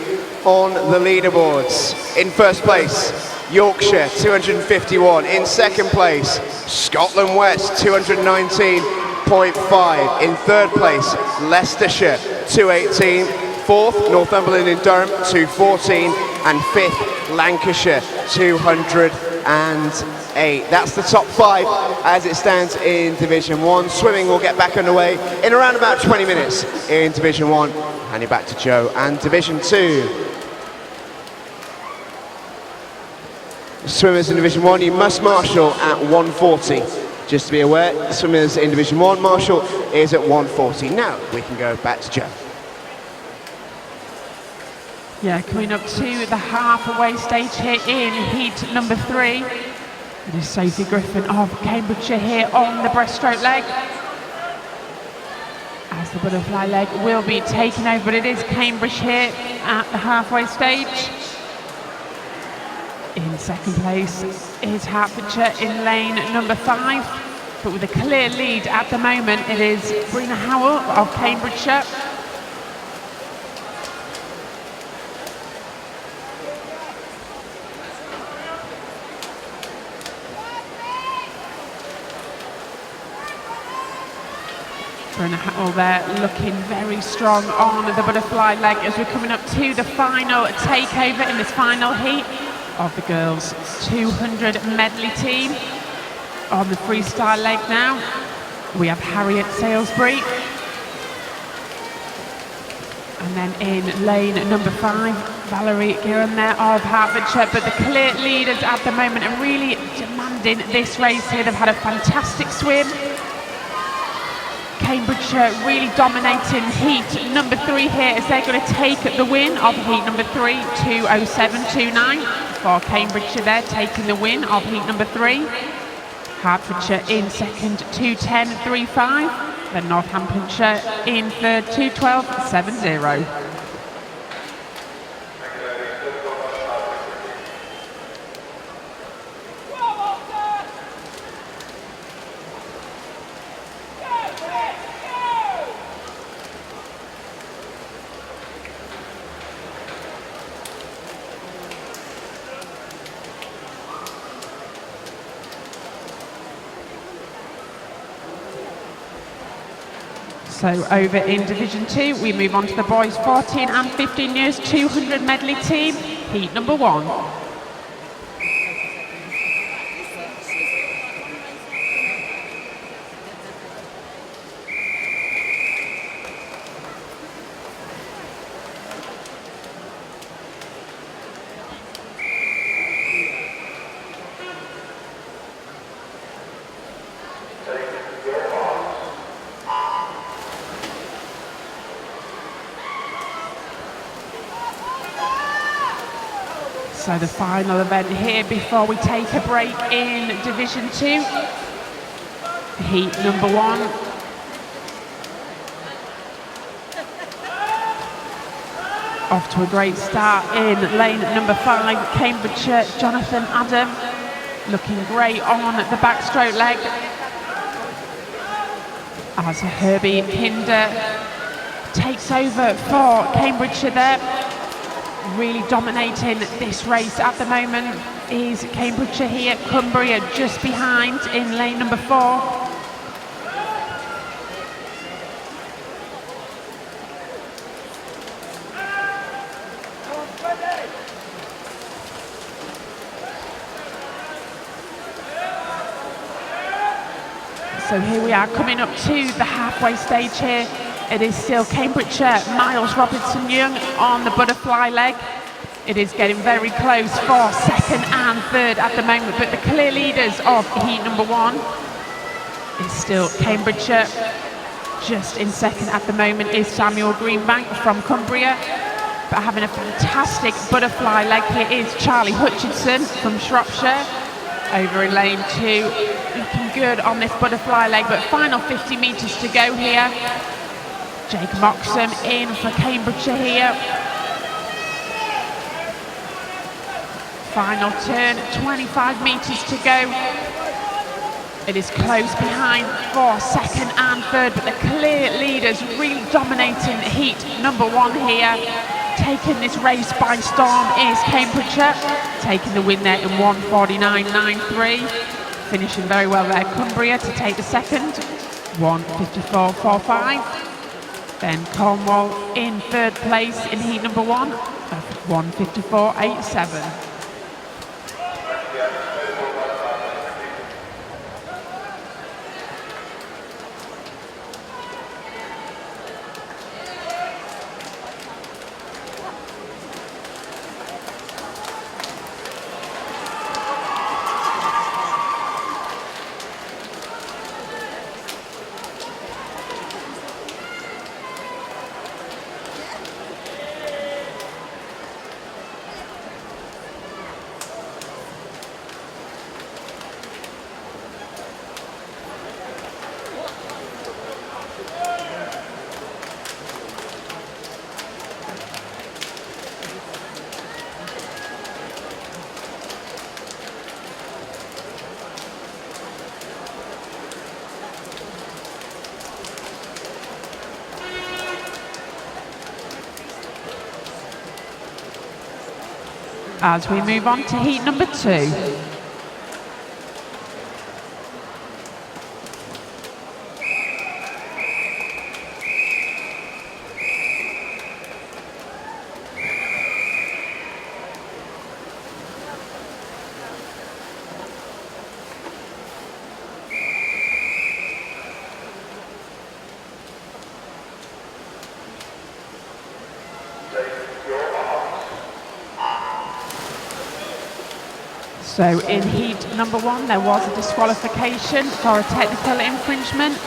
on the leaderboards. In first place, Yorkshire, 251. In second place, Scotland West, 219.5. In third place, Leicestershire, 218. Fourth, Northumberland in Durham, 214. And fifth, Lancashire, 208. That's the top 5 as it stands in Division 1. Swimming will get back underway in around about 20 minutes in Division 1. Handing back to Joe and Division 2. Swimmers in Division 1, you must marshal at 140. Just to be aware, swimmers in Division 1, marshal is at 140. Now we can go back to Joe. Yeah, coming up to the halfway stage here in heat number 3. It is Sophie Griffin of Cambridgeshire here on the breaststroke leg. As the butterfly leg will be taken over, but it is Cambridge here at the halfway stage. In second place is Hertfordshire in lane number 5. But with a clear lead at the moment, it is Brina Howell of Cambridgeshire. Brina Howell there looking very strong on the butterfly leg as we're coming up to the final takeover in this final heat of the girls 200 medley team. On the freestyle leg now, we have Harriet Salisbury. And then in lane number 5, Valerie Guerin there of Hertfordshire. But the clear leaders at the moment are really demanding this race here. They've had a fantastic swim. Cambridgeshire really dominating heat number 3 here as they're going to take the win of heat number 3, 2:07.29 for Cambridgeshire there, taking the win of heat number 3. Hertfordshire in second, 2:10.35. Then Northamptonshire in third, 2:12.70. So over in Division 2, we move on to the boys 14 and 15 years 200 medley team. heat number 1. So the final event here before we take a break in Division 2. Heat number 1. Off to a great start in lane number 5, Cambridgeshire, Jonathan Adam. Looking great on the backstroke leg. As Herbie Hinder takes over for Cambridgeshire there. Really dominating this race at the moment is Cambridgeshire here. Cumbria just behind in lane number 4. So here we are coming up to the halfway stage here. It is still Cambridgeshire, Miles Robertson-Young on the butterfly leg. It is getting very close for second and third at the moment, but the clear leaders of heat number 1 is still Cambridgeshire. Just in second at the moment is Samuel Greenbank from Cumbria, but having a fantastic butterfly leg here is Charlie Hutchinson from Shropshire. Over in lane 2, looking good on this butterfly leg, but final 50 metres to go here. Jake Moxham in for Cambridgeshire here. Final turn, 25 metres to go. It is close behind for second and third, but the clear leaders really dominating heat number 1 here. Taking this race by storm is Cambridgeshire, taking the win there in 1:49.93. Finishing very well there, Cumbria to take the second, 1:54.45. Then Cornwall in third place in heat number 1 at 1:54.87. As we move on to heat number 2. So in heat number 1 there was a disqualification for a technical infringement.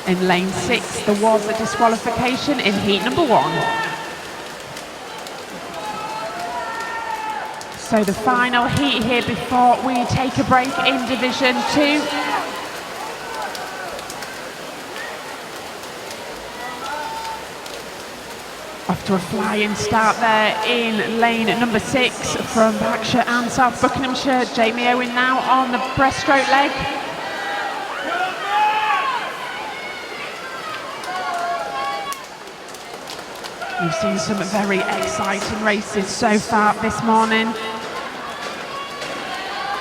In lane 6 there was a disqualification in heat number 1. So the final heat here before we take a break in Division 2. Off to a flying start there in lane number 6 from Berkshire and South Buckinghamshire. Jamie Owen now on the breaststroke leg. We've seen some very exciting races so far this morning.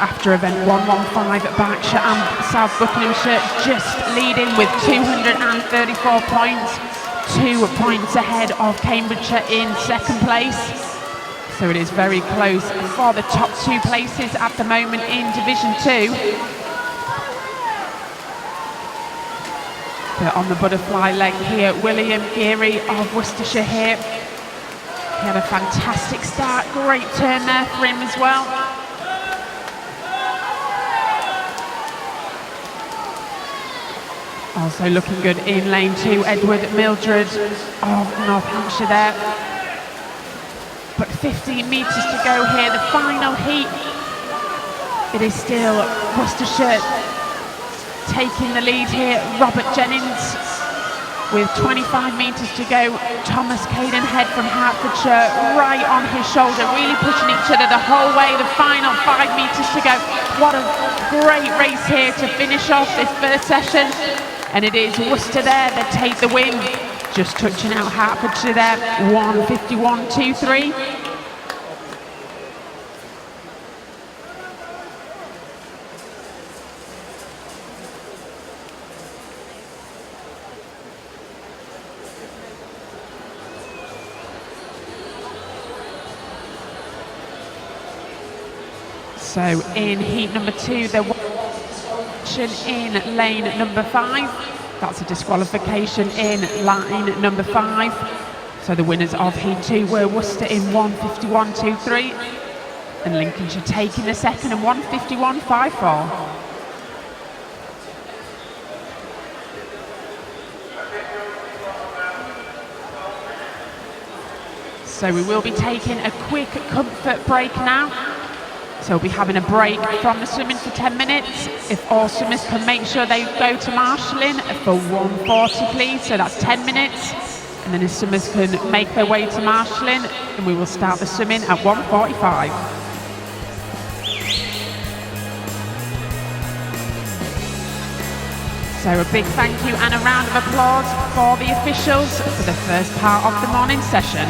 After event 115 at Berkshire and South Buckinghamshire just leading with 234 points. 2 points ahead of Cambridgeshire in second place. So it is very close for the top 2 places at the moment in Division 2. But on the butterfly leg here, William Geary of Worcestershire here. He had a fantastic start, great turn there for him as well. Also looking good in lane 2, Edward Mildred of North Hampshire there. But 15 metres to go here, the final heat. It is still Worcestershire taking the lead here. Robert Jennings with 25 metres to go. Thomas Cadenhead from Hertfordshire right on his shoulder, really pushing each other the whole way. The final 5 metres to go. What a great race here to finish off this first session. And it is Worcester there that take the win. Just touching out Hertfordshire there, 1:51.23. So in heat number 2, they're watching in lane number 5. That's a disqualification in line number 5. So the winners of heat 2 were Worcester in 1:51.23 and Lincolnshire taking the second in 1:51.54. So we will be taking a quick comfort break now. So we'll be having a break from the swimming for 10 minutes. If all swimmers can make sure they go to marshalling for 1:40 please, so that's 10 minutes. And then if swimmers can make their way to marshalling, and we will start the swimming at 1:45. So a big thank you and a round of applause for the officials for the first part of the morning session.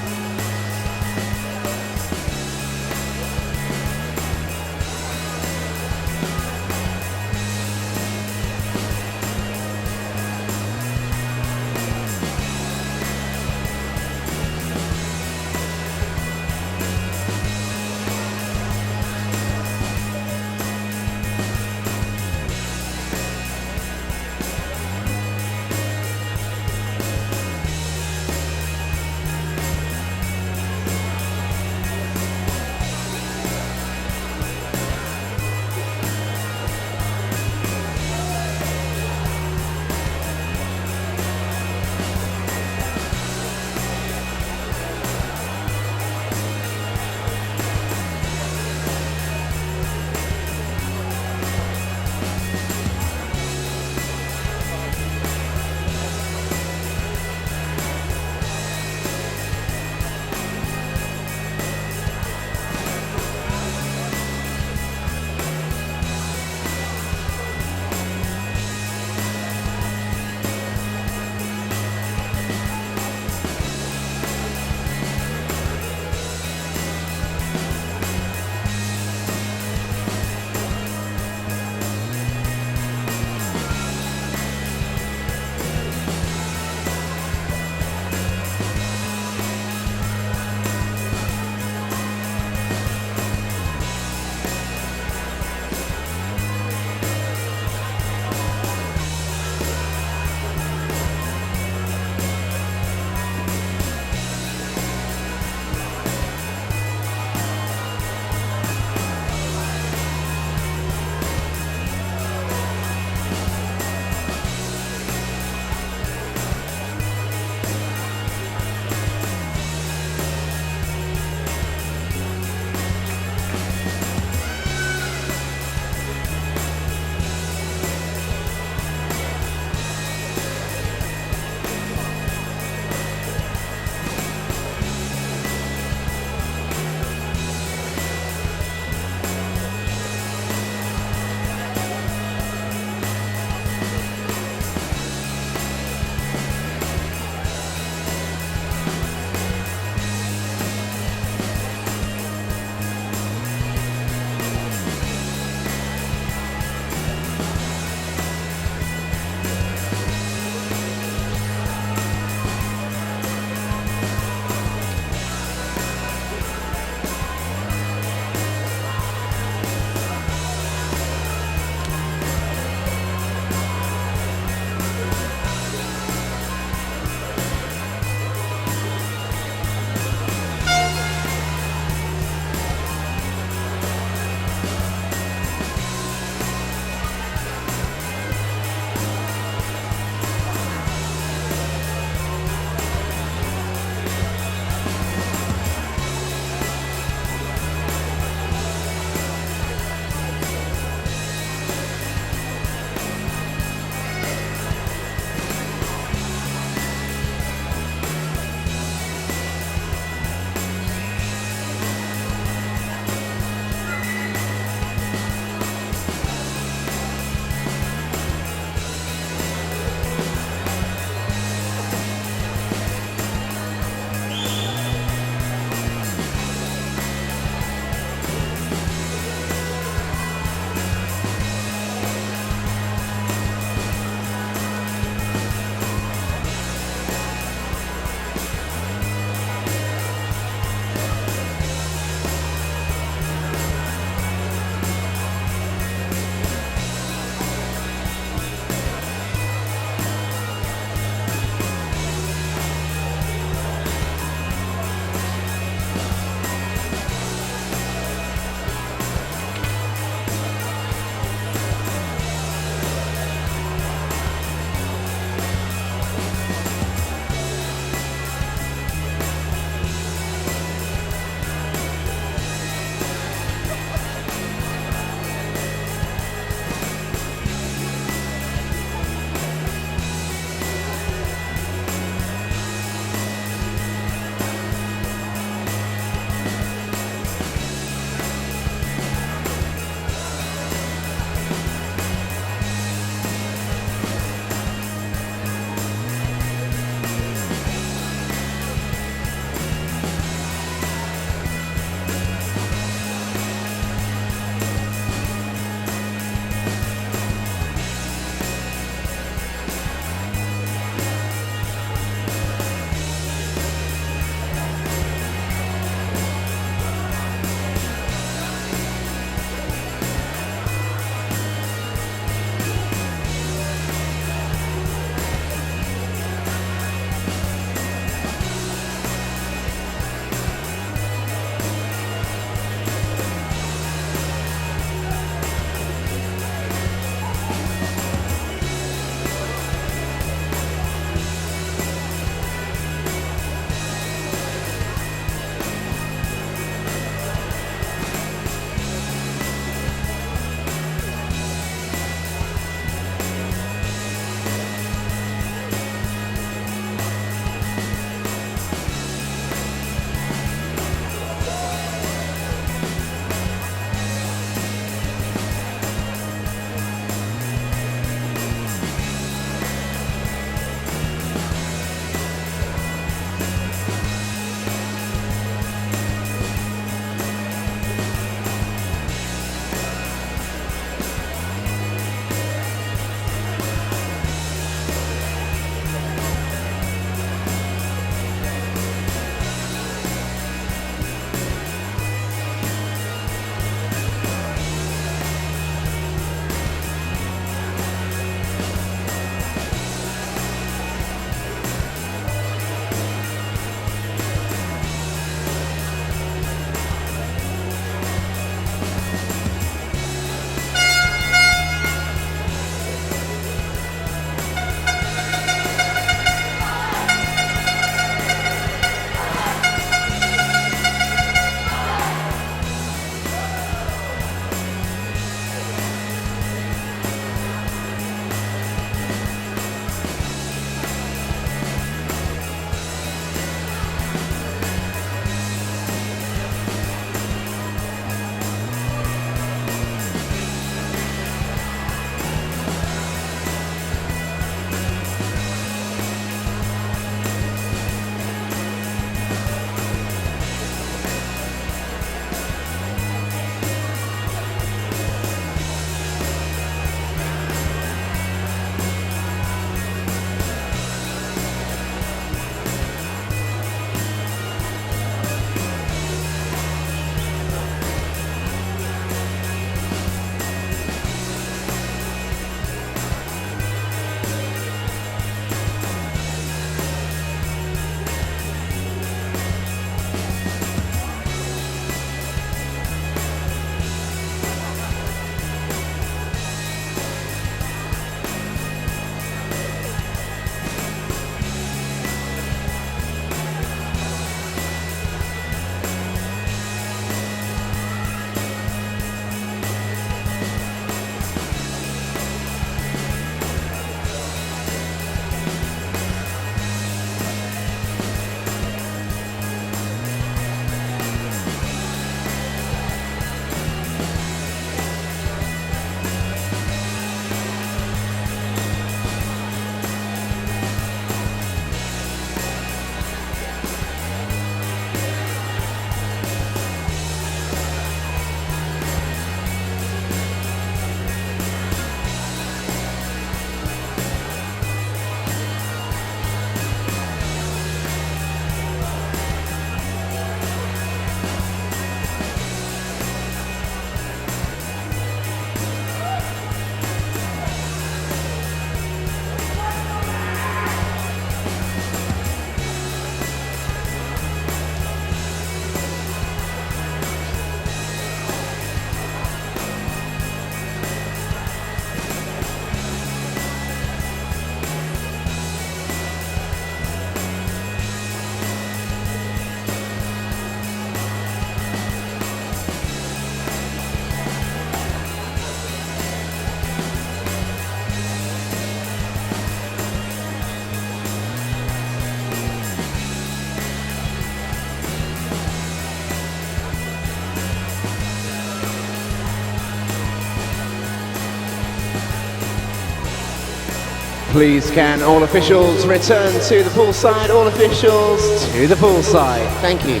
Please can all officials return to the pool side? All officials to the pool side. Thank you.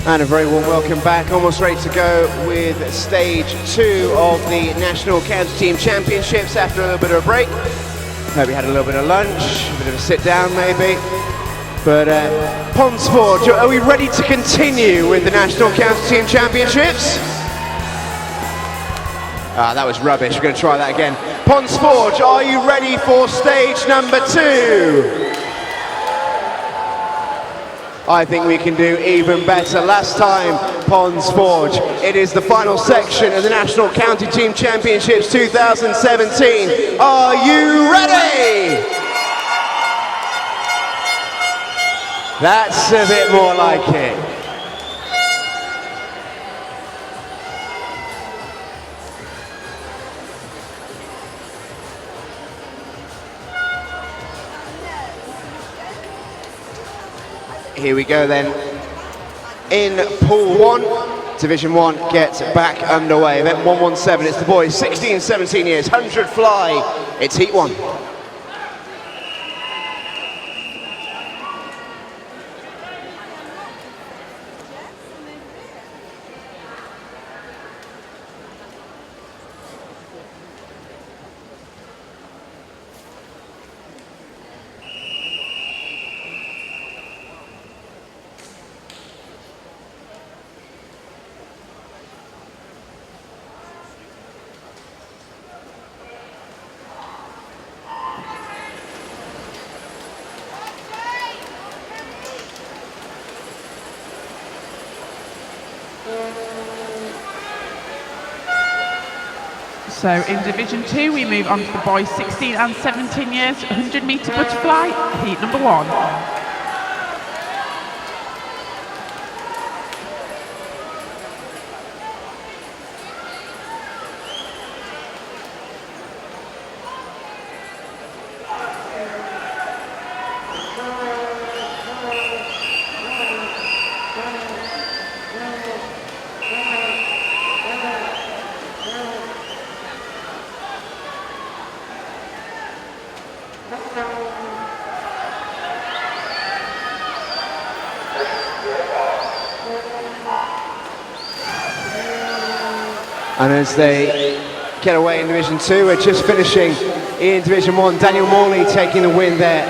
And a very warm welcome back, almost ready to go with stage 2 of the National County Team Championships after a little bit of a break. Hope you had a little bit of lunch, a bit of a sit down maybe. But Ponds Forge, are we ready to continue with the National County Team Championships? That was rubbish, we're going to try that again. Ponds Forge, are you ready for stage number 2? I think we can do even better. Last time, Ponds Forge. It is the final section of the National County Team Championships 2017. Are you ready? That's a bit more like it. Here we go then. In Pool 1, Division 1 gets back underway. Event 117, it's the boys, 16, 17 years, 100 fly. It's Heat 1. So in Division 2 we move on to the boys 16 and 17 years 100 metre butterfly, heat number 1. And as they get away in Division 2, we're just finishing in Division 1. Daniel Morley taking the win there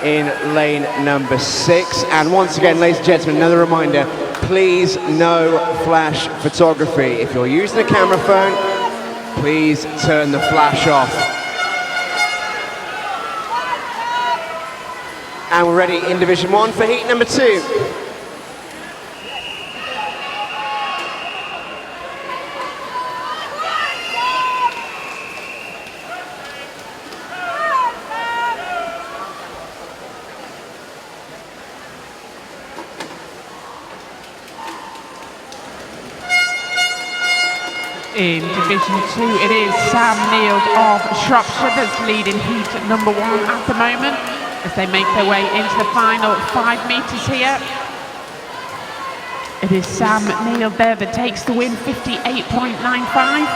in lane number 6. And once again, ladies and gentlemen, another reminder, please no flash photography. If you're using a camera phone, please turn the flash off. And we're ready in Division 1 for heat number 2. In Division 2, it is Sam Neild of Shropshire that's leading heat number 1 at the moment as they make their way into the final 5 metres here. It is Sam Neild there that takes the win, 58.95.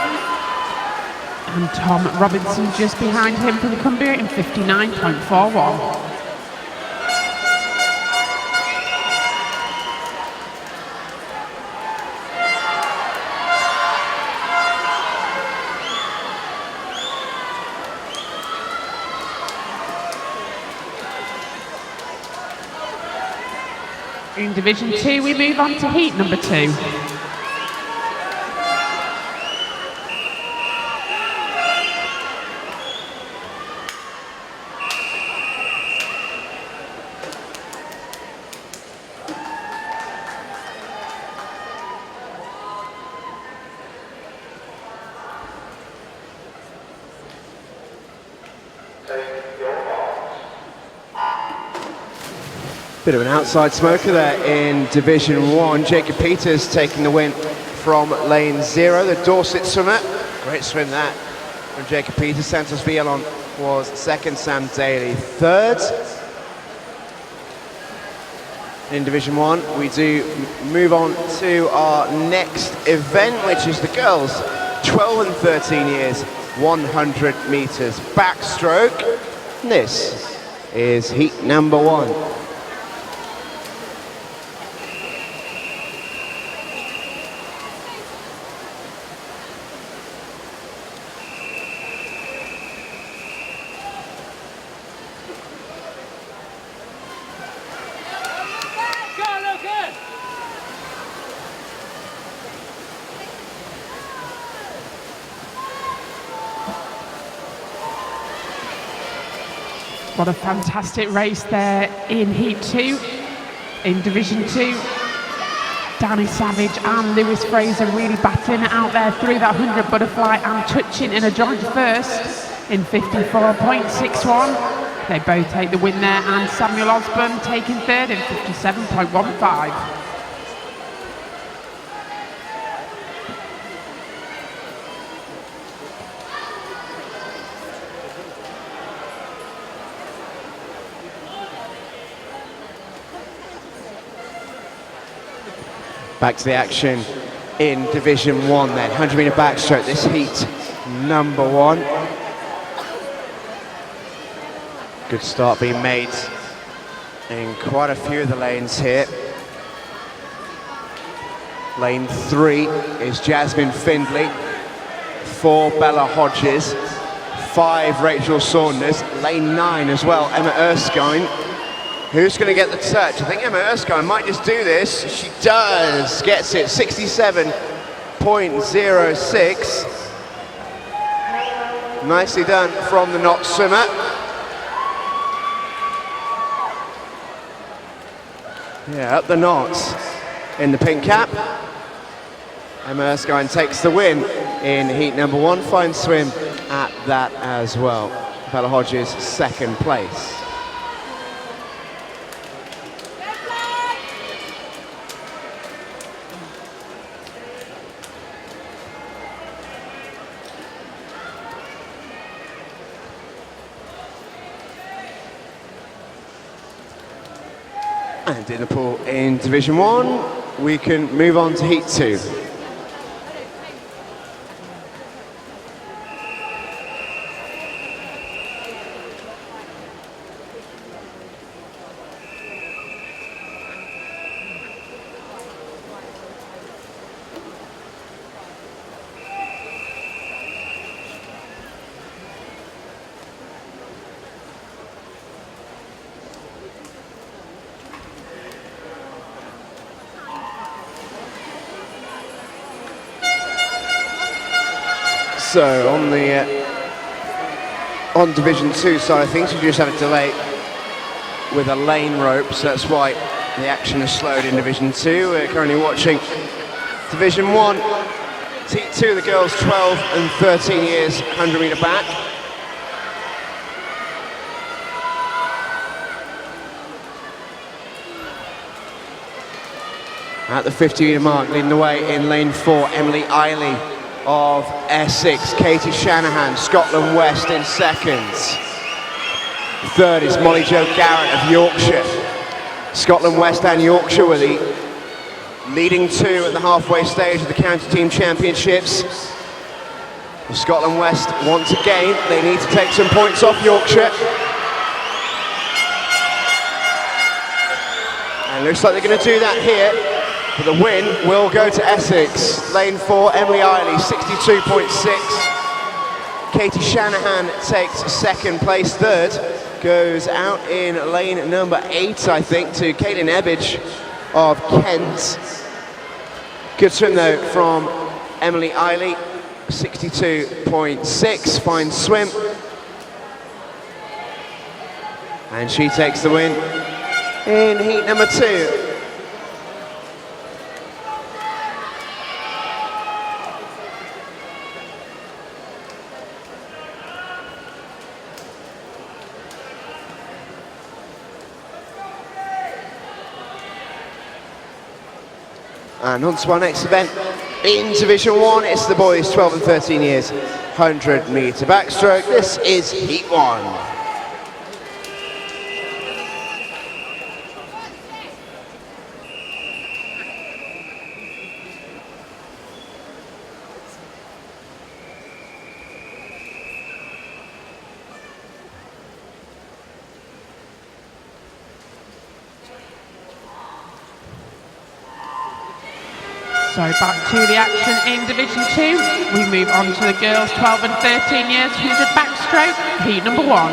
And Tom Robinson just behind him from Cumbria in 59.41. In Division 2, we move on to heat number 2. Bit of an outside smoker there in Division 1. Jacob Peters taking the win from lane 0, the Dorset swimmer. Great swim that from Jacob Peters. Santos Villalon was second, Sam Daly third. In Division 1, we do move on to our next event, which is the girls 12 and 13 years, 100 metres backstroke. This is heat number 1. What a fantastic race there in Heat 2. In Division 2, Danny Savage and Lewis Fraser really battling it out there through that 100 butterfly and touching in a joint first in 54.61. They both take the win there, and Samuel Osborne taking third in 57.15. Back to the action in Division 1 then, 100 metre backstroke, this heat number 1. Good start being made in quite a few of the lanes here. Lane 3 is Jasmine Findlay, 4 Bella Hodges, 5 Rachel Saunders, lane 9 as well, Emma Erskine. Who's going to get the touch? I think Emma Erskine might just do this. She does. Gets it. 67.06. Nicely done from the knot swimmer. Yeah, up the knots in the pink cap. Emma Erskine takes the win in heat number 1. Fine swim at that as well. Bella Hodges, second place. And in the pool in Division 1, we can move on to Heat 2. So on Division 2 side of things, we just have a delay with a lane rope, so that's why the action is slowed in Division 2. We're currently watching Division 1, Heat 2, the girls 12 and 13 years, 100 metre back. At the 50 metre mark, leading the way in lane 4, Emily Eiley of Essex, Katie Shanahan. Scotland West in second. Third is Molly Jo Garrett of Yorkshire. Scotland West and Yorkshire were the leading two at the halfway stage of the county team championships. Well, Scotland West, once again, they need to take some points off Yorkshire. And looks like they're going to do that here. But the win will go to Essex. Lane 4, Emily Eiley, 62.6. Katie Shanahan takes second place. Third goes out in lane number 8, I think, to Caitlin Ebbage of Kent. Good swim though from Emily Eiley, 62.6, fine swim. And she takes the win in heat number 2. And on to our next event in Division 1, it's the boys 12 and 13 years, 100 metre backstroke. This is heat 1. So back to the action in Division 2. We move on to the girls 12 and 13 years, 100 backstroke, heat number 1.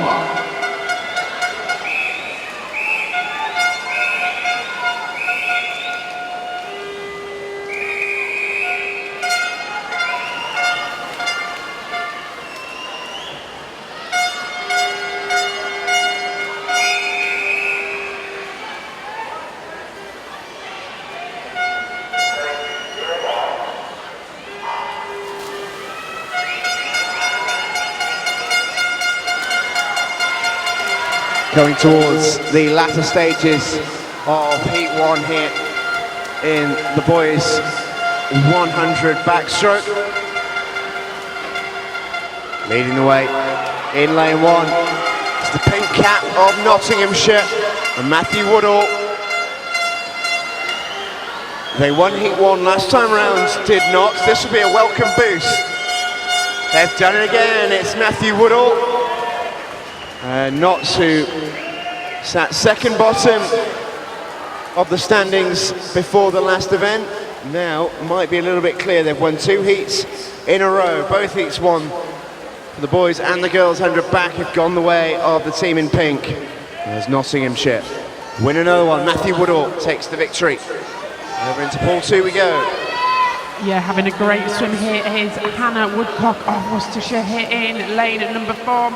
Going towards the latter stages of heat 1 here in the boys 100 backstroke. Leading the way in lane 1 is the pink cap of Nottinghamshire and Matthew Woodall. They won heat 1 last time round, did not. This will be a welcome boost. They've done it again, it's Matthew Woodall. Not to sat second bottom of the standings before the last event. Now might be a little bit clear. They've won 2 heats in a row. Both heats won for the boys and the girls 100 back have gone the way of the team in pink. There's Nottinghamshire. Win another one. Matthew Woodall takes the victory. Over into pool 2 we go. Yeah, having a great swim here is Hannah Woodcock of Worcestershire here in lane at number 4.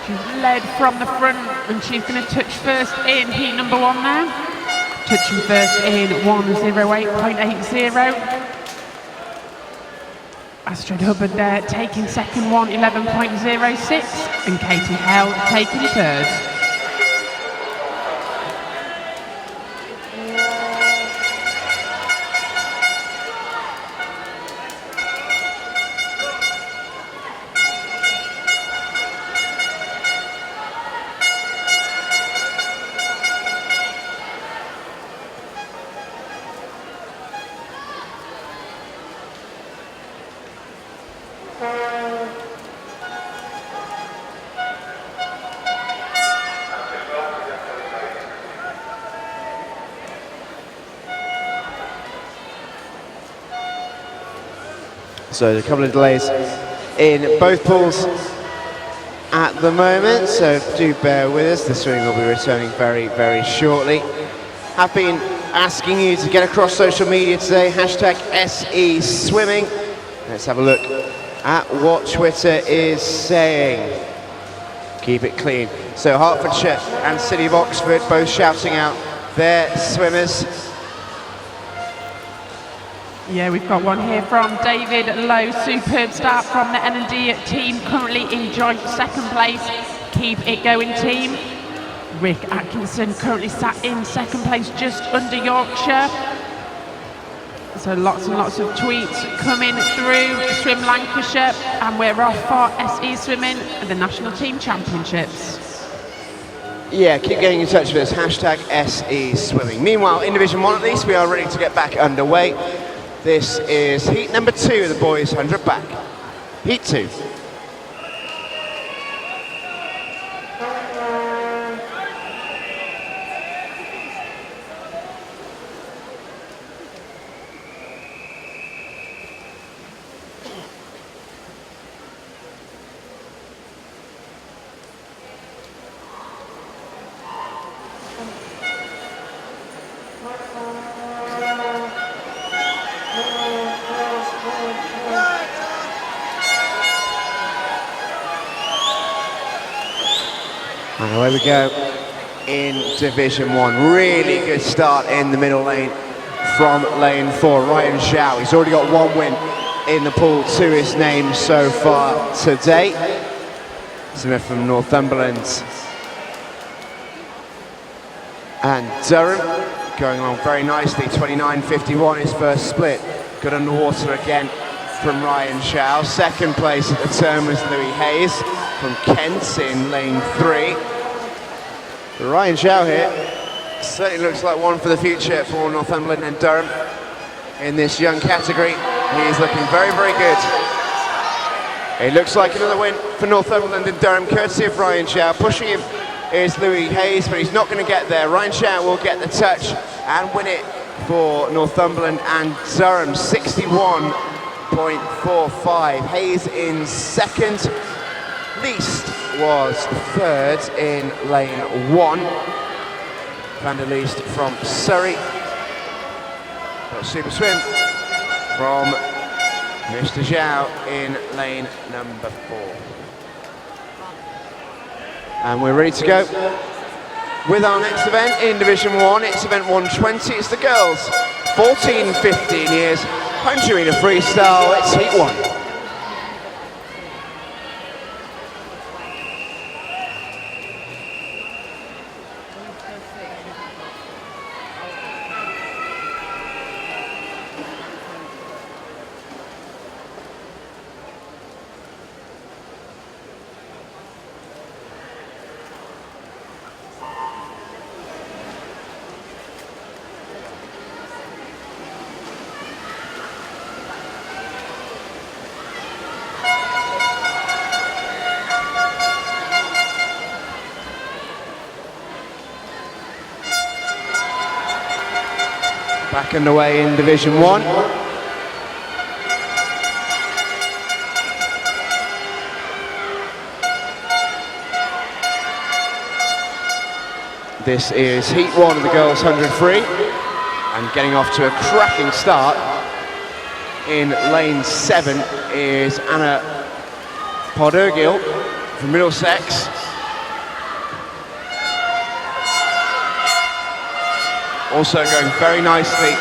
She's led from the front and she's going to touch first in heat number 1 now. Touching first in 1:08.80. Astrid Hubbard there taking second 1:11.06 and Katie Hell taking third. So a couple of delays in both pools at the moment, so do bear with us. The swimming will be returning very, very shortly. I've been asking you to get across social media today, hashtag SE Swimming. Let's have a look at what Twitter is saying. Keep it clean. So Hertfordshire and City of Oxford both shouting out their swimmers. Yeah, we've got one here from David Lowe. Superb start from the N&D team, currently in joint second place. Keep it going, team. Rick Atkinson currently sat in second place, just under Yorkshire. So lots and lots of tweets coming through. Swim Lancashire, and we're off for SE Swimming at the National Team Championships. Yeah, keep getting in touch with us, hashtag SE Swimming. Meanwhile, in Division 1 at least, we are ready to get back underway. This is heat number 2 of the boys 100 back. Heat 2. And away we go in Division 1. Really good start in the middle lane from lane 4. Ryan Zhao, he's already got 1 win in the pool to his name so far today. Smith from Northumberland. And Durham going along very nicely. 29.51 his first split. Good underwater again from Ryan Zhao. Second place at the turn was Louis Hayes from Kent in lane 3. But Ryan Zhao here certainly looks like one for the future for Northumberland and Durham in this young category. He is looking very, very good. It looks like another win for Northumberland and Durham, courtesy of Ryan Zhao. Pushing him is Louis Hayes, but he's not going to get there. Ryan Zhao will get the touch and win it for Northumberland and Durham. 61.45. Hayes in second. Least was third in lane 1. Van der Leest from Surrey. Got super swim from Mr. Zhao in lane number 4. And we're ready to go with our next event in Division 1. It's event 120. It's the girls, 14-15 years, 100 metre freestyle. It's heat 1. Back underway in Division 1. This is heat 1 of the girls 100 free, and getting off to a cracking start in lane 7 is Anna Podurgil from Middlesex. Also going very nicely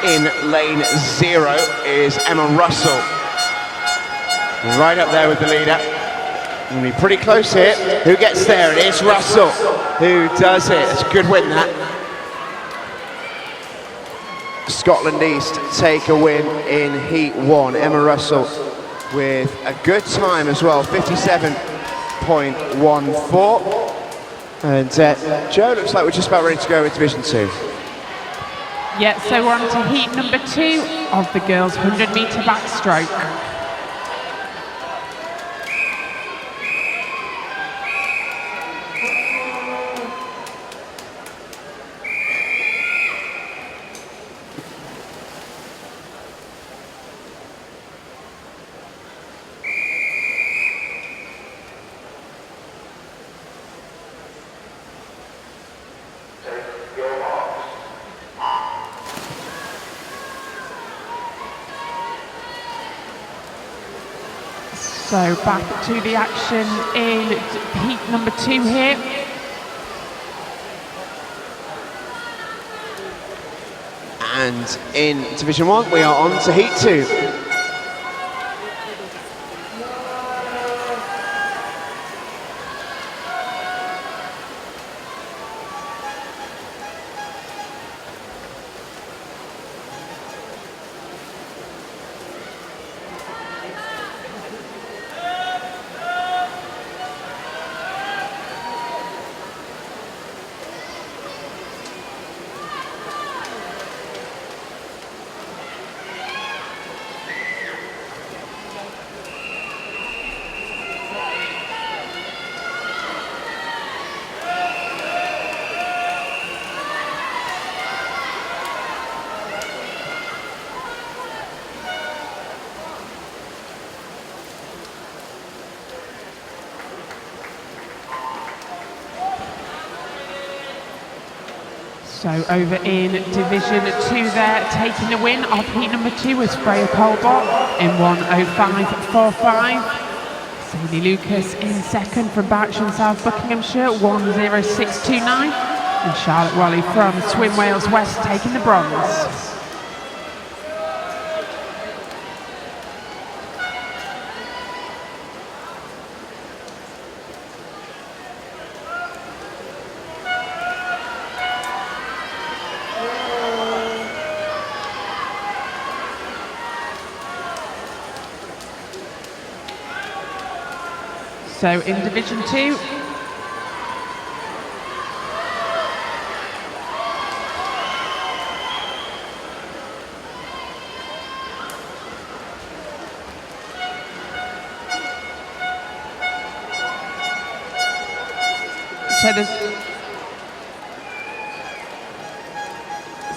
in lane 0 is Emma Russell. Right up there with the leader. Going to be pretty close here. Who gets there? It is Russell who does it. It's a good win, that. Scotland East take a win in heat 1. Emma Russell with a good time as well, 57.14. And Joe, looks like we're just about ready to go with Division 2. Yeah, so we're on to heat number 2 of the girls' 100 metre backstroke. So back to the action in heat number 2 here. And in Division 1, we are on to heat 2. So over in Division 2 there, taking the win of heat number 2 was Freya Colbot in 1:05.45. Sadie Lucas in second from Berkshire and South Buckinghamshire, 1:06.29. And Charlotte Wally from Swim Wales West taking the bronze. So in Division 2,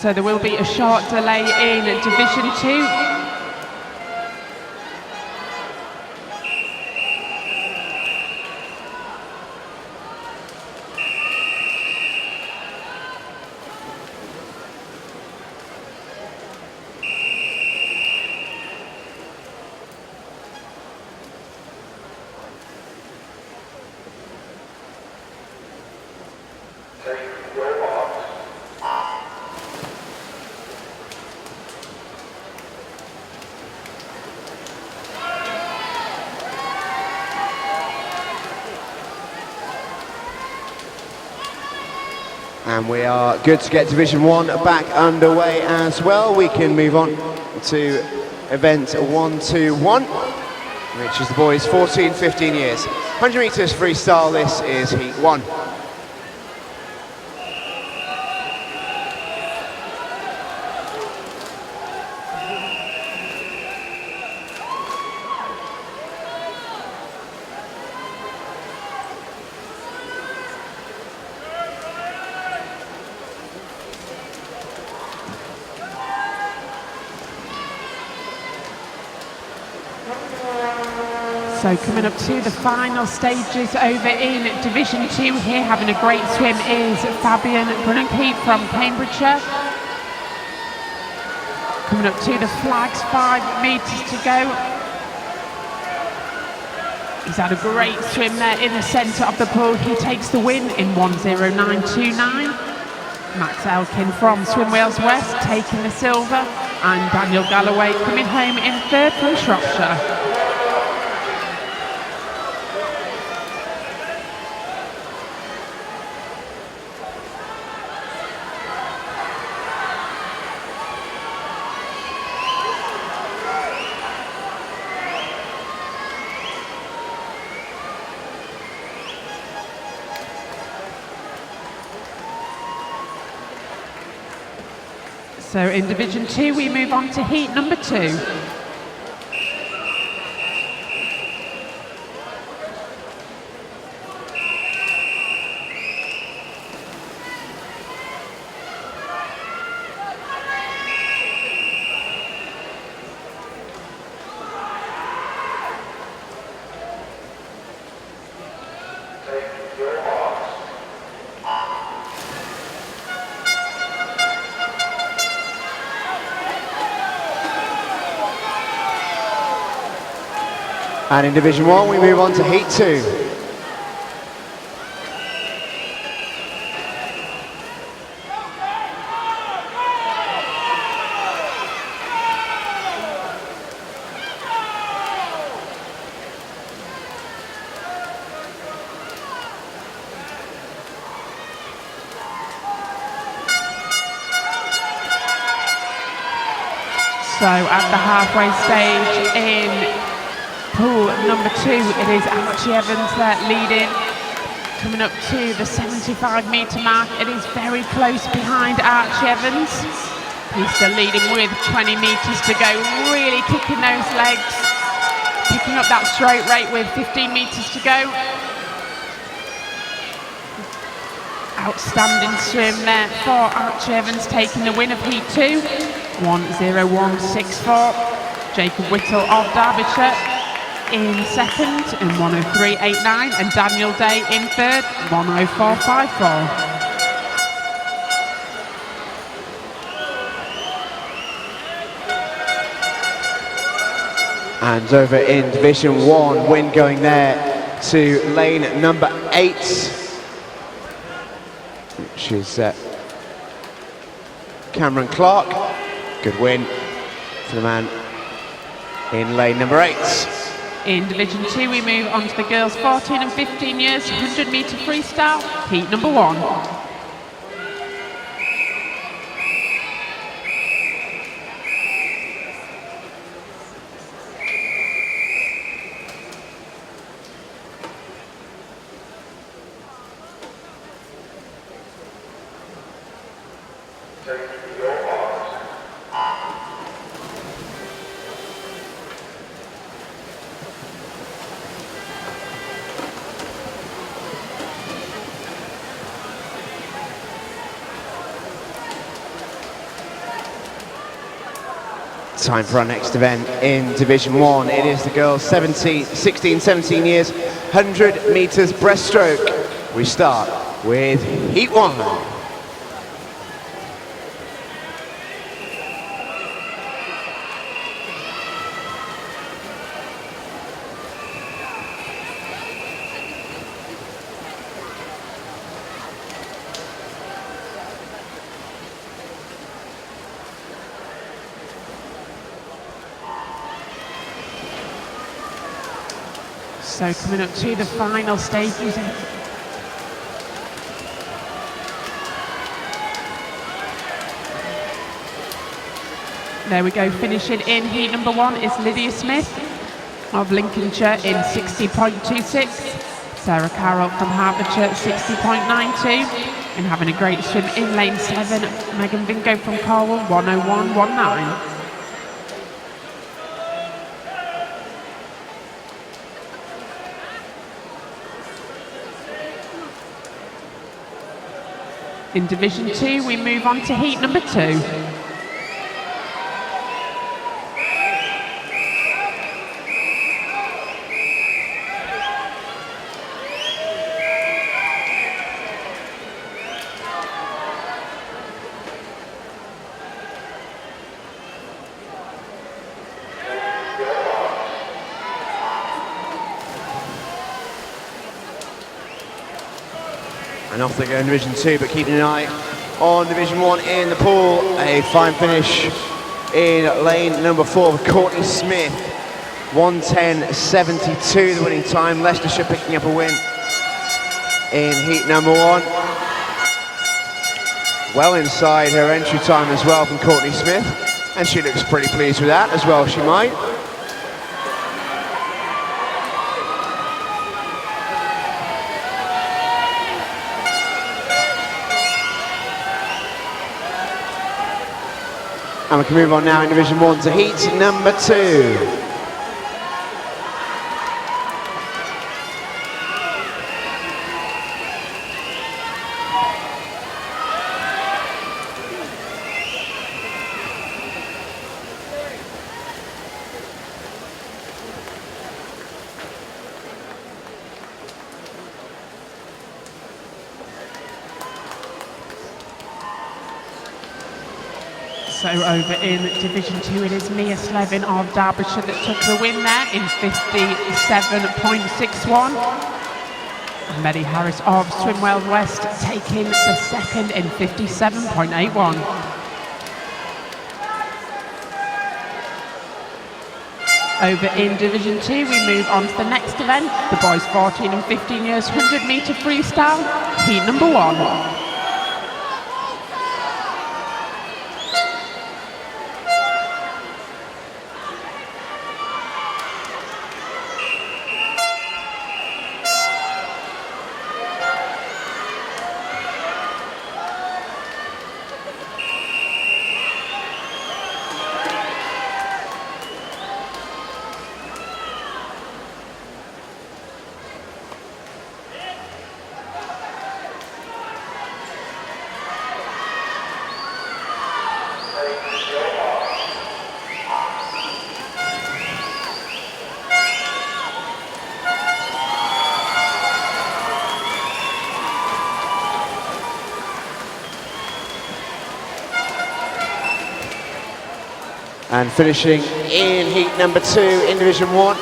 so there will be a short delay in Division 2. And we are good to get Division 1 back underway as well. We can move on to event 121, which is the boys 14-15 years. 100 metres freestyle, this is heat 1. So coming up to the final stages over in Division 2 here, having a great swim is Fabian Brunenkeep from Cambridgeshire. Coming up to the flags, 5 metres to go. He's had a great swim there in the centre of the pool. He takes the win in 1:09.29. Max Elkin from Swim Wales West taking the silver, and Daniel Galloway coming home in third from Shropshire. So in Division 2 we move on to heat number 2. And in Division 1 we move on to heat 2. So at the halfway stage in pool number 2, it is Archie Evans there leading. Coming up to the 75-metre mark, it is very close behind Archie Evans. He's still leading with 20 metres to go, really kicking those legs. Picking up that stroke rate with 15 metres to go. Outstanding swim there for Archie Evans, taking the win of heat 2. 1:01.64. Jacob Whittle of Derbyshire in second in 1:03.89, and Daniel Day in third, 1:04.54. And over in Division 1, win going there to lane number 8, which is Cameron Clark. Good win for the man in lane number 8. In Division 2, we move on to the girls 14 and 15 years, 100 metre freestyle, heat number 1. Time for our next event in Division 1. It is the girls 16, 17 years, 100 metres breaststroke. We start with Heat 1. So coming up to the final stages. There we go, finishing in heat number 1 is Lydia Smith of Lincolnshire in 60.26. Sarah Carroll from Hertfordshire 60.92. And having a great swim in lane 7, Megan Vingo from Cornwall 101.19. In Division 2, we move on to heat number 2. And off they go in Division 2, but keeping an eye on Division 1 in the pool. A fine finish in lane number 4 with Courtney Smith. 1:10.72 the winning time. Leicestershire picking up a win in heat number 1. Well inside her entry time as well from Courtney Smith. And she looks pretty pleased with that as well, she might. And we can move on now in Division 1 to heat number 2. So over in Division 2, it is Mia Slevin of Derbyshire that took the win there in 57.61. And Mary Harris of Swimwell West taking the second in 57.81. Over in Division 2, we move on to the next event, the boys 14 and 15 years 100 metre freestyle, heat number 1. And finishing in heat number 2 in Division 1,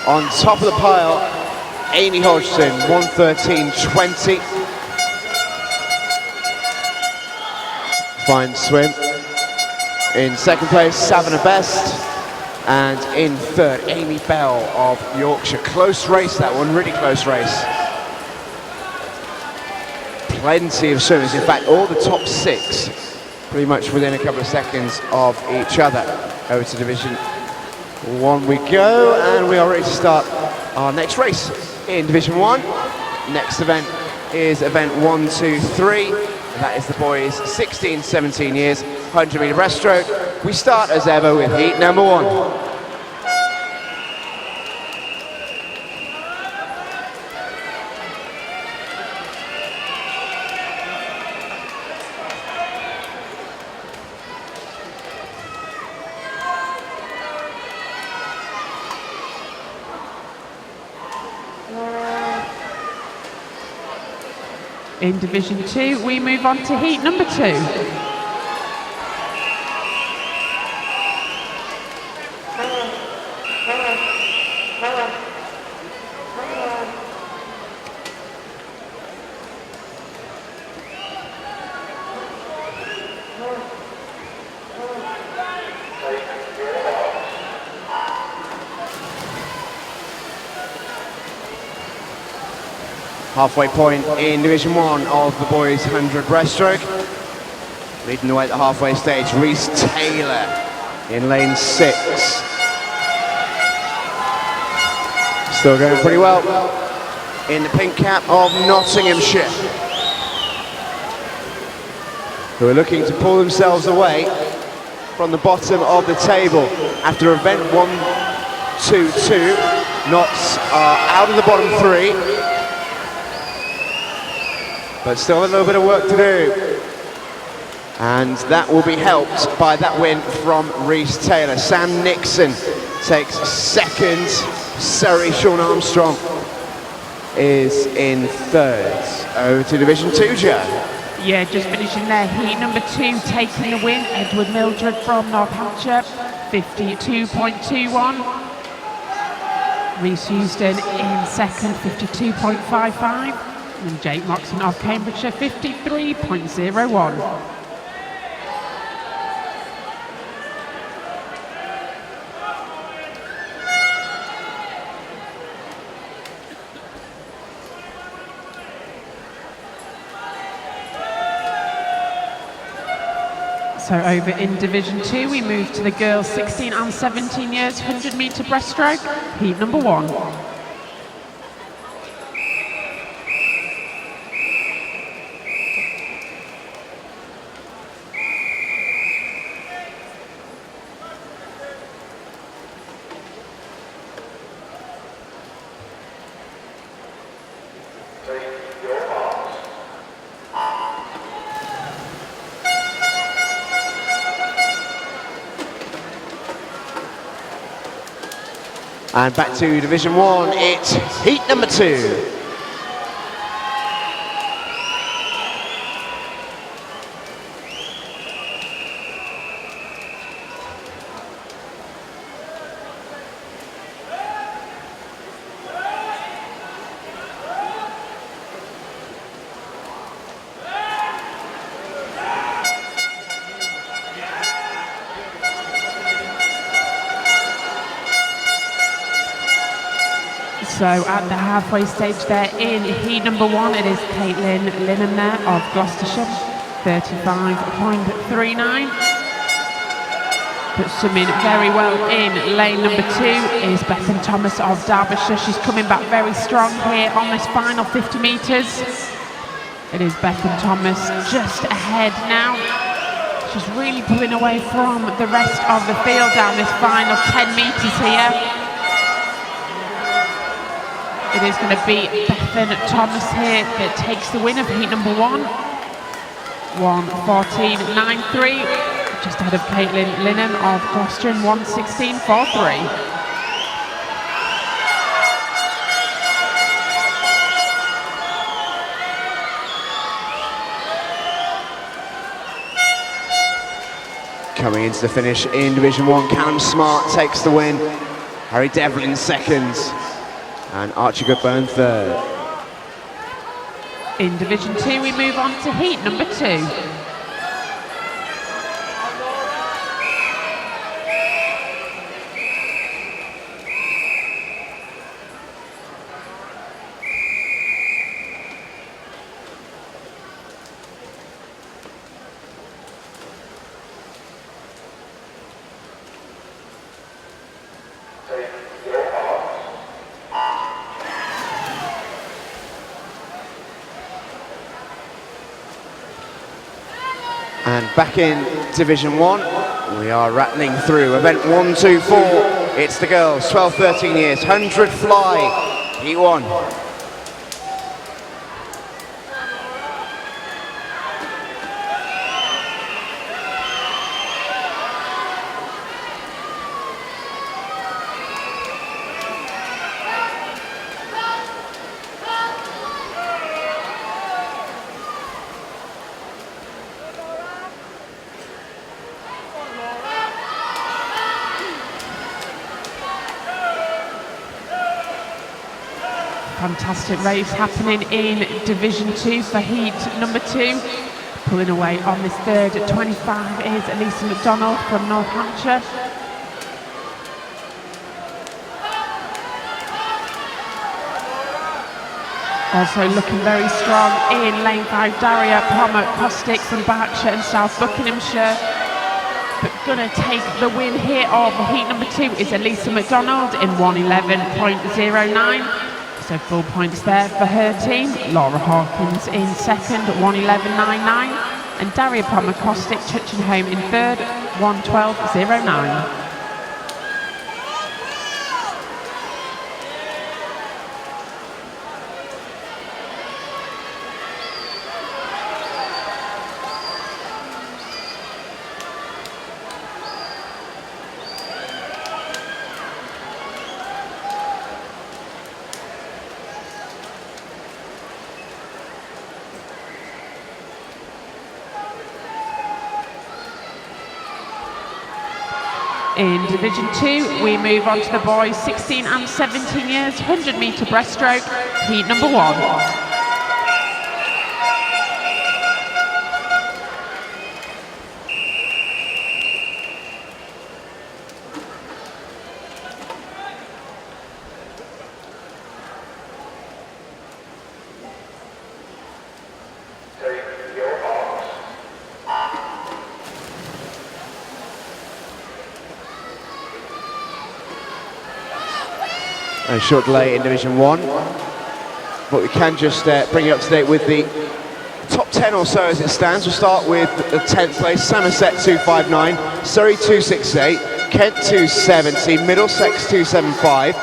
on top of the pile, Amy Hodgson, 1:13.20. Fine swim. In second place, Savannah Best. And in third, Amy Bell of Yorkshire. Close race, that one, really close race. Plenty of swimmers, in fact, all the top 6, pretty much within a couple of seconds of each other. Over to Division 1 we go, and we are ready to start our next race in Division 1. Next event is event 1, 2, 3, and that is the boys 16, 17 years, 100 metre breaststroke. We start as ever with heat number 1. In Division 2, we move on to heat number 2. Halfway point in Division 1 of the boys 100 breaststroke. Leading the way at the halfway stage, Reese Taylor in lane 6. Still going pretty well in the pink cap of Nottinghamshire, who are looking to pull themselves away from the bottom of the table after event 1, 2, 2. Knots are out of the bottom 3. But still a little bit of work to do. And that will be helped by that win from Reese Taylor. Sam Nixon takes second. Surrey Sean Armstrong is in third. Over to Division 2, Joe. Yeah, just finishing there. Heat number 2, taking the win. Edward Mildred from North Hampshire, 52.21. Reese Houston in second, 52.55. And Jake Moxon of Cambridgeshire, 53.01. So over in Division 2, we move to the girls 16 and 17 years, 100 metre breaststroke, heat number 1. And back to Division 1, it's heat number 2. So at the halfway stage there in heat number 1, it is Caitlin Linham there of Gloucestershire, 35.39. But swimming very well in lane number 2 is Bethan Thomas of Derbyshire. She's coming back very strong here on this final 50 metres. It is Bethan Thomas just ahead now. She's really pulling away from the rest of the field down this final 10 metres here. It is going to be Bethan Thomas here that takes the win of heat number 1. 1:14.93, just ahead of Caitlin Linham of Gloucester, 1:16.43. Coming into the finish in Division 1, Callum Smart takes the win. Harry Devlin second, and Archie Goodburn third. In Division 2, we move on to heat number 2. And back in Division 1, we are rattling through event 1, 2, 4. It's the girls, 12, 13 years, 100 fly, heat 1. Fantastic race happening in Division 2 for heat number 2. Pulling away on this third at 25 is Elisa McDonald from North Hampshire. Also looking very strong in lane 5, Daria Pommer-Kostic from Berkshire and South Buckinghamshire. But gonna take the win here of heat number 2 is Elisa McDonald in 1:11.09. So full points there for her team. Laura Hawkins in second, 1:11.99. And Daria Pommer-Kostic touching home in third, 1:12.09. In Division 2, we move on to the boys 16 and 17 years, 100-metre breaststroke, heat number 1. A short delay in Division 1, but we can just bring you up to date with the top 10 or so as it stands. We'll start with the 10th place, Somerset 259, Surrey 268, Kent 270, Middlesex 275,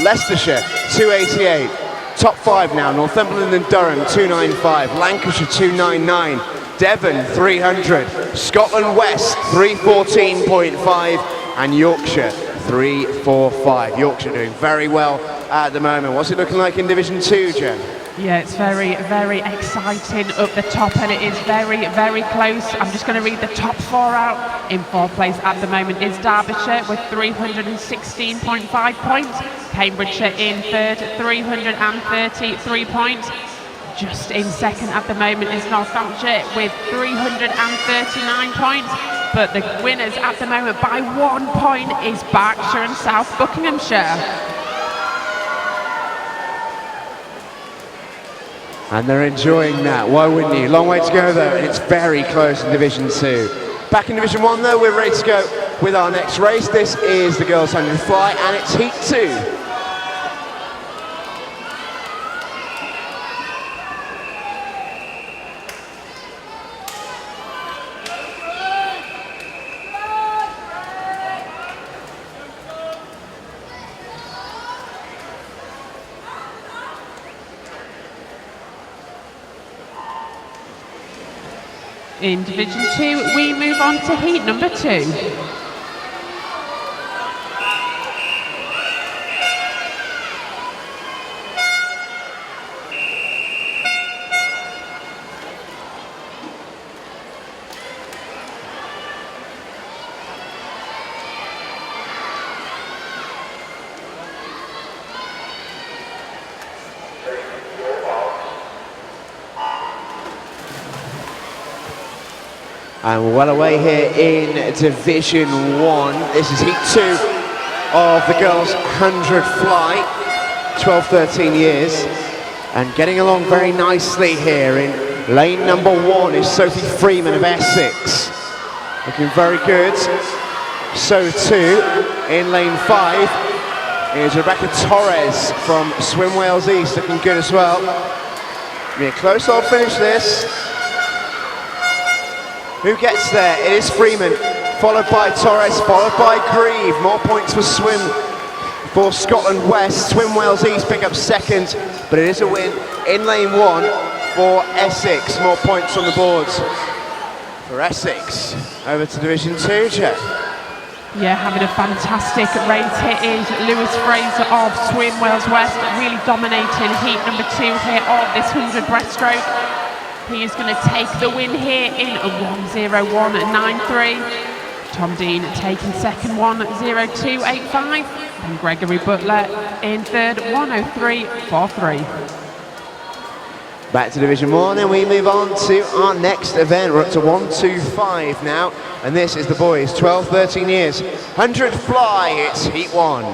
Leicestershire 288. Top 5 now, Northumberland and Durham 295, Lancashire 299, Devon 300, Scotland West 314.5, and Yorkshire 345. Yorkshire doing very well at the moment. What's it looking like in Division 2, Jen? Yeah, it's very, very exciting up the top, and it is very, very close. I'm just going to read the top 4 out. In 4th place at the moment is Derbyshire with 316.5 points. Cambridgeshire in 3rd, 333 points. Just in 2nd at the moment is Northamptonshire with 339 points. But the winners at the moment by 1 point is Berkshire and South Buckinghamshire. And they're enjoying that. Why wouldn't you? Long way to go though, and it's very close in Division 2. Back in Division 1 though, we're ready to go with our next race. This is the girls' 100 fly, and it's heat 2. In Division 2, we move on to heat number 2. And well away here in Division 1. This is Heat 2 of the girls' 100 fly, 12-13 years. And getting along very nicely here in lane number 1 is Sophie Freeman of Essex. Looking very good. So too, in lane 5 is Rebecca Torres from Swim Wales East, looking good as well. Be a close old finish this. Who gets there? It is Freeman, followed by Torres, followed by Grieve. More points for swim for Scotland West. Swim Wales East pick up second, but it is a win in lane 1 for Essex. More points on the boards for Essex. Over to Division 2, Jeff. Yeah, having a fantastic race here is Lewis Fraser of Swim Wales West, really dominating heat number 2 here of this 100 breaststroke. He is going to take the win here in a 1:01.93. Tom Dean taking second 1:02.85. And Gregory Butler in third 1:03.43. Back to Division 1, and we move on to our next event. We're up to 125 now, and this is the boys, 12-13 years. 100 fly, it's Heat 1.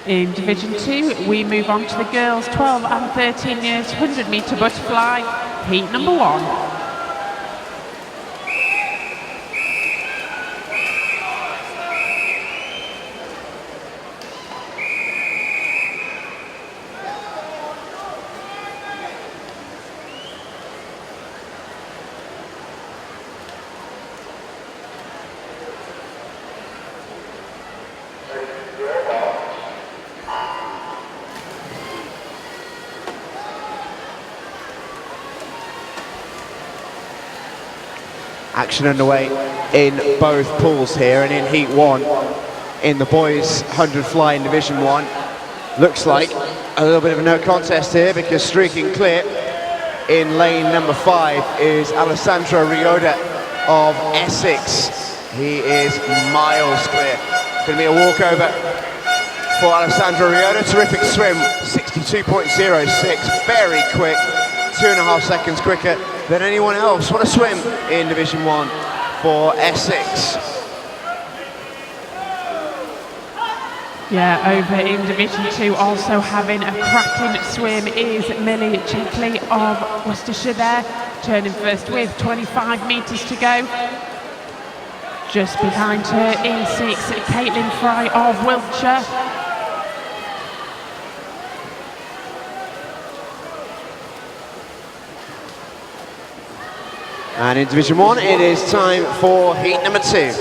In Division 2, we move on to the girls 12 and 13 years 100 metre butterfly, heat number 1. Action underway in both pools here, and in Heat 1 in the boys 100 fly in Division 1. Looks like a little bit of a no contest here, because streaking clear in lane number 5 is Alessandro Rioda of Essex. He is miles clear. Going to be a walkover for Alessandro Rioda. Terrific swim, 62.06, very quick, 2.5 seconds quicker than anyone else. What a swim in Division 1 for Essex. Yeah, over in Division 2, also having a cracking swim is Millie Chickley of Worcestershire there, turning first with 25 metres to go. Just behind her in 6, Caitlin Fry of Wiltshire. And in Division 1, it is time for heat number 2.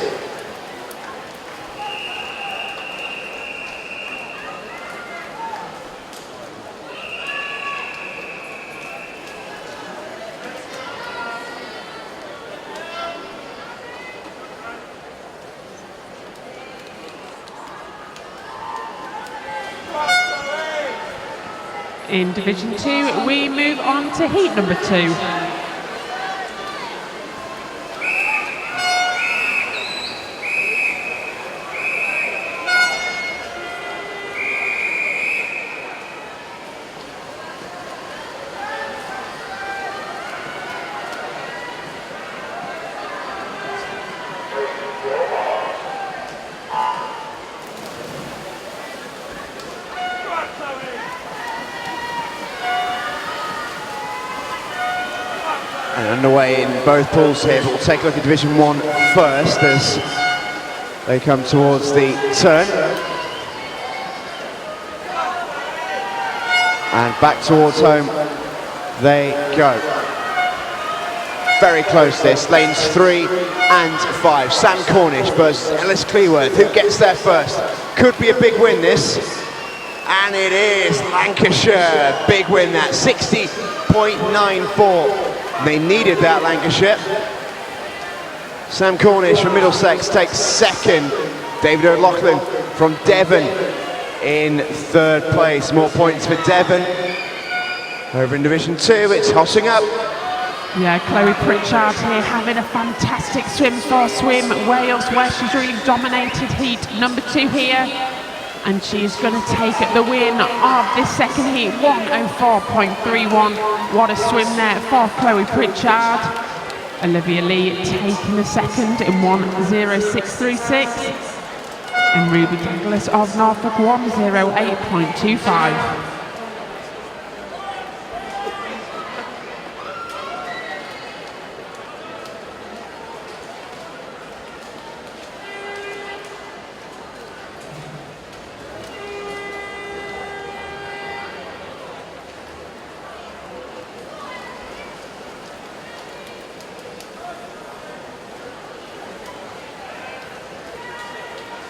In Division 2, we move on to heat number 2. And underway in both pools here, but we'll take a look at Division 1 first as they come towards the turn. And back towards home they go. Very close this, lanes 3 and 5. Sam Cornish versus Ellis Cleworth. Who gets there first? Could be a big win this. And it is Lancashire. Big win that, 60.94. They needed that, Lancashire. Sam Cornish from Middlesex takes second. David O'Loughlin from Devon in third place. More points for Devon. Over in Division 2, it's hotting up. Yeah, Chloe Pritchard here having a fantastic swim for Swim Wales West. She's really dominated heat number 2 here. And she's going to take the win of this second heat, 1:04.31. What a swim there for Chloe Pritchard. Olivia Lee taking the second in 1:06.36. And Ruby Douglas of Norfolk 1:08.25.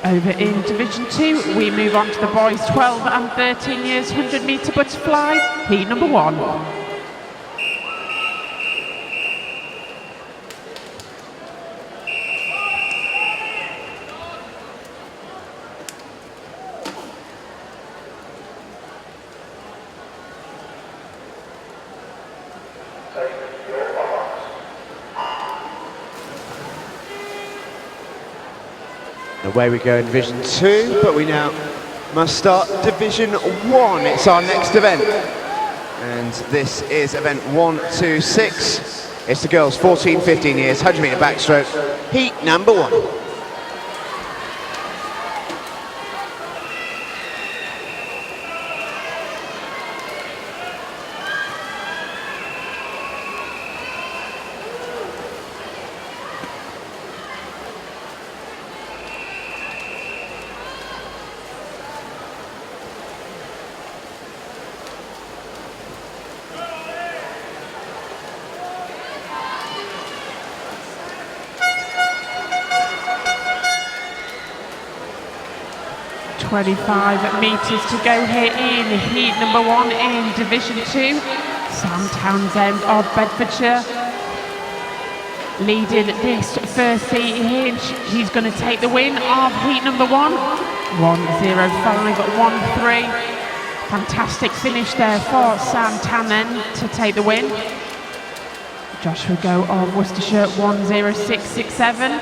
Over in Division 2, we move on to the boys 12 and 13 years 100 metre butterfly, heat number 1. Away we go in Division 2, but we now must start Division 1. It's our next event. And this is event 126. It's the girls 14-15 years, 100 metre backstroke, heat number 1. .25 metres to go here in heat number 1 in Division 2. Sam Townsend of Bedfordshire leading this first heat here. He's going to take the win of heat number 1. 1:05.13. Fantastic finish there for Sam Townsend to take the win. Joshua Go of Worcestershire 1:06.67.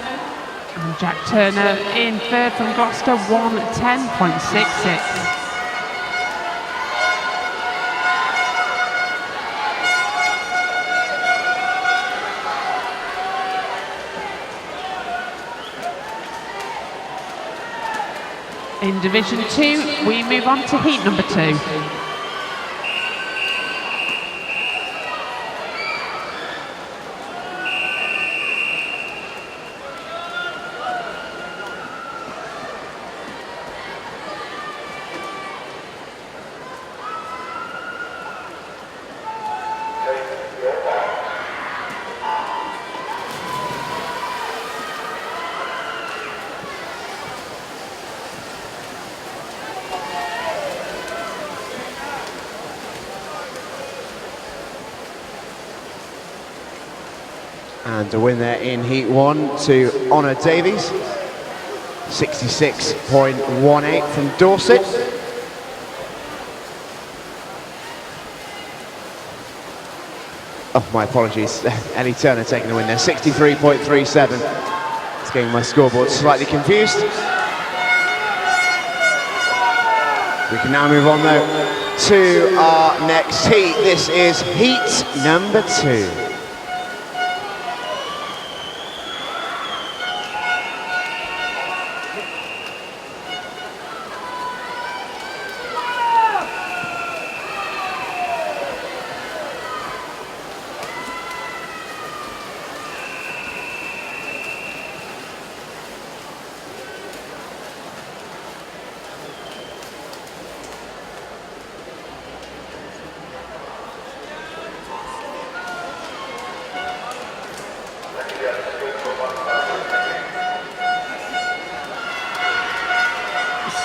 And Jack Turner in third from Gloucester, 1:10.66. In Division 2, we move on to heat number 2. And a win there in Heat 1 to Honor Davies. 66.18 from Dorset. Oh, my apologies. Ellie Turner taking the win there. 63.37. It's getting my scoreboard slightly confused. We can now move on though to our next heat. This is heat number 2.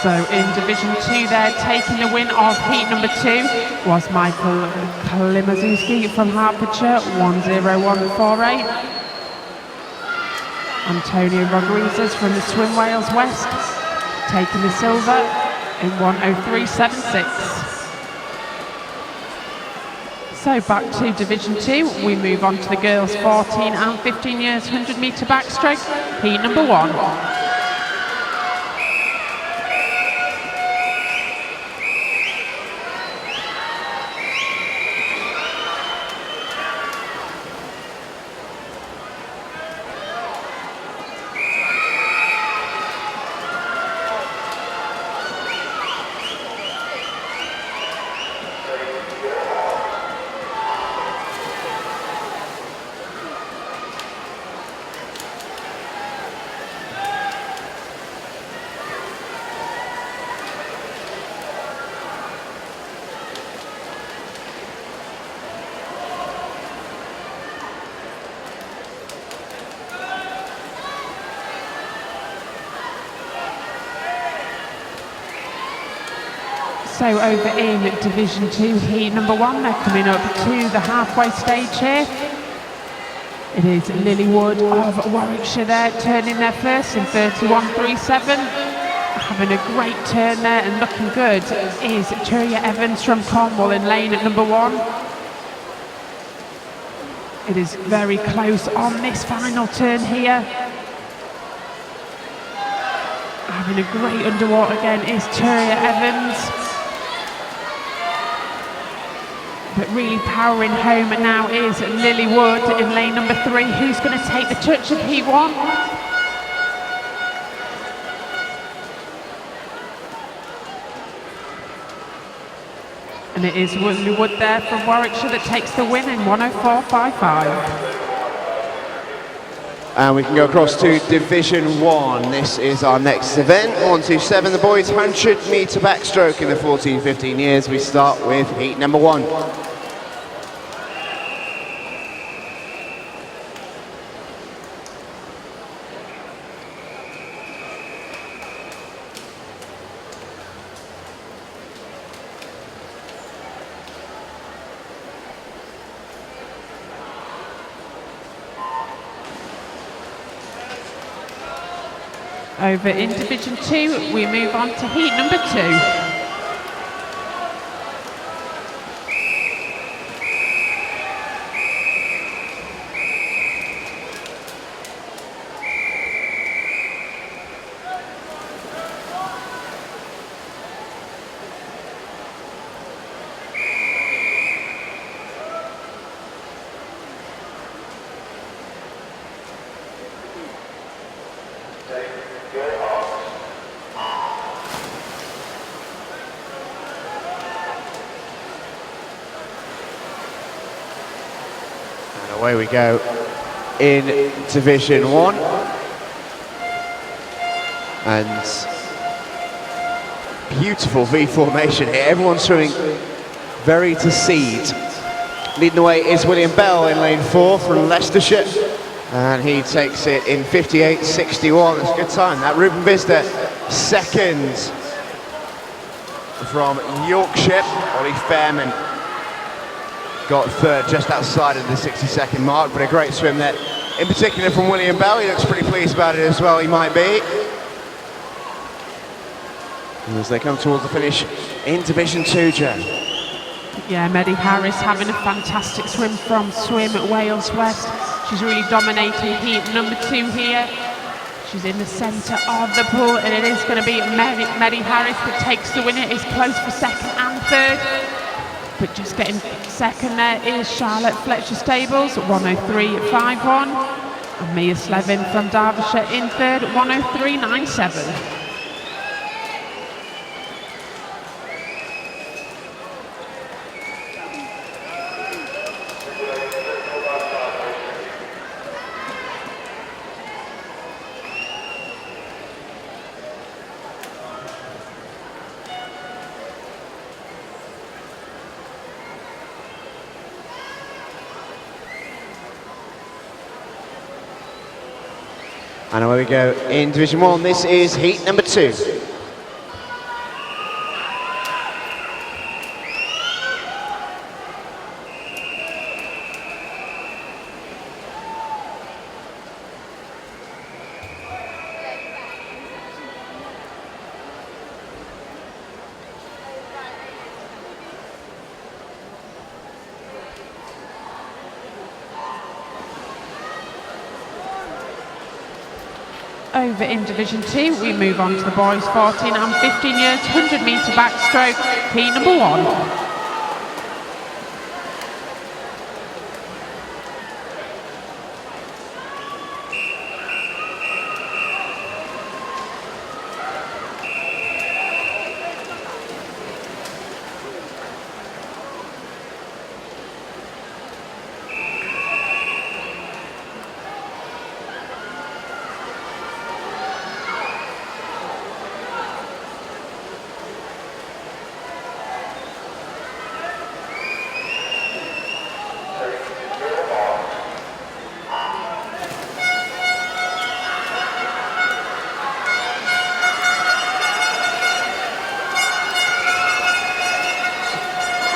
So in Division 2 there, taking the win of heat number 2 was Michael Klimaszewski from Hertfordshire, 1:01.48. Antonio Rodriguez from the Swim Wales West, taking the silver, in 1:03.76. So back to Division 2, we move on to the girls 14 and 15 years 100 metre backstroke, heat number 1. So over in Division 2, heat number 1, they're coming up to the halfway stage here. It is Lilywood of Warwickshire there, turning their first in 31.37. Having a great turn there and looking good is Turia Evans from Cornwall in lane at number 1. It is very close on this final turn here. Having a great underwater again is Turia Evans. But really powering home now is Lilywood in lane number 3. Who's going to take the touch of heat 1? And it is Lilywood there from Warwickshire that takes the win in 1:04.55. And we can go across to Division 1. This is our next event, 127, the boys 100 metre backstroke in the 14-15 years. We start with heat number 1. Over in Division 2, we move on to heat number 2. Away we go in Division 1. And beautiful V formation here. Everyone's swimming very to seed. Leading the way is William Bell in lane 4 from Leicestershire. And he takes it in 58.61. That's a good time. That Ruben Vista second from Yorkshire. Ollie Fairman got third just outside of the 60-second mark, but a great swim there. In particular from William Bell, he looks pretty pleased about it as well, he might be. As they come towards the finish in Division 2, Joe. Yeah, Maddie Harris having a fantastic swim from Swim at Wales West. She's really dominating heat number 2 here. She's in the centre of the pool, and it is going to be Maddie Harris that takes the win. It is close for second and third. But just getting second there is Charlotte Fletcher Stables, 1:03.51. And Mia Slevin from Derbyshire in third, 1:03.97. And away we go in Division 1. This is heat number 2. Over in Division 2, we move on to the boys 14 and 15 years 100 metre backstroke, heat number 1.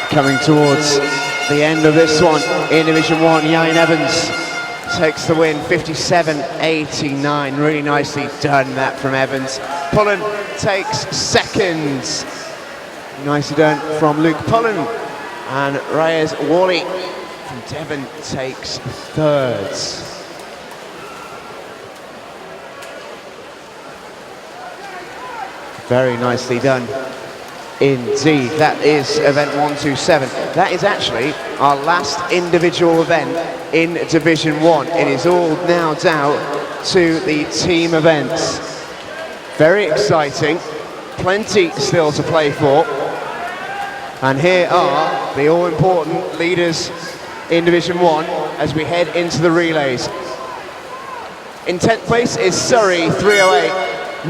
Coming towards the end of this one in Division 1, Ian Evans takes the win, 57.89. Really nicely done that from Evans. Pullen takes seconds. Nicely done from Luke Pullen. And Reyes Wally from Devon takes thirds. Very nicely done. Indeed, that is event 127. That is actually our last individual event in Division 1. It is all now down to the team events. Very exciting, plenty still to play for. And here are the all-important leaders in Division 1 as we head into the relays. In 10th place is Surrey, 308.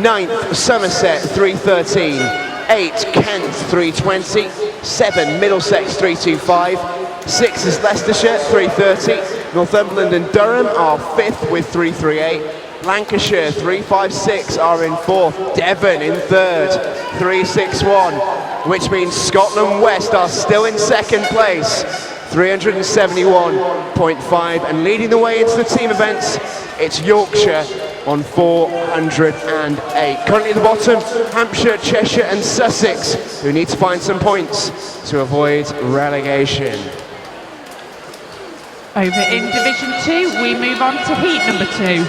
9th, Somerset, 313. 8, Kent, 320. 7, Middlesex, 325. 6 is Leicestershire, 330. Northumberland and Durham are 5th with 338. Lancashire, 356 are in 4th. Devon in 3rd, 361. Which means Scotland West are still in 2nd place, 371.5. And leading the way into the team events, it's Yorkshire on 408. Currently at the bottom, Hampshire, Cheshire and Sussex, who need to find some points to avoid relegation. Over in Division 2, we move on to heat number 2.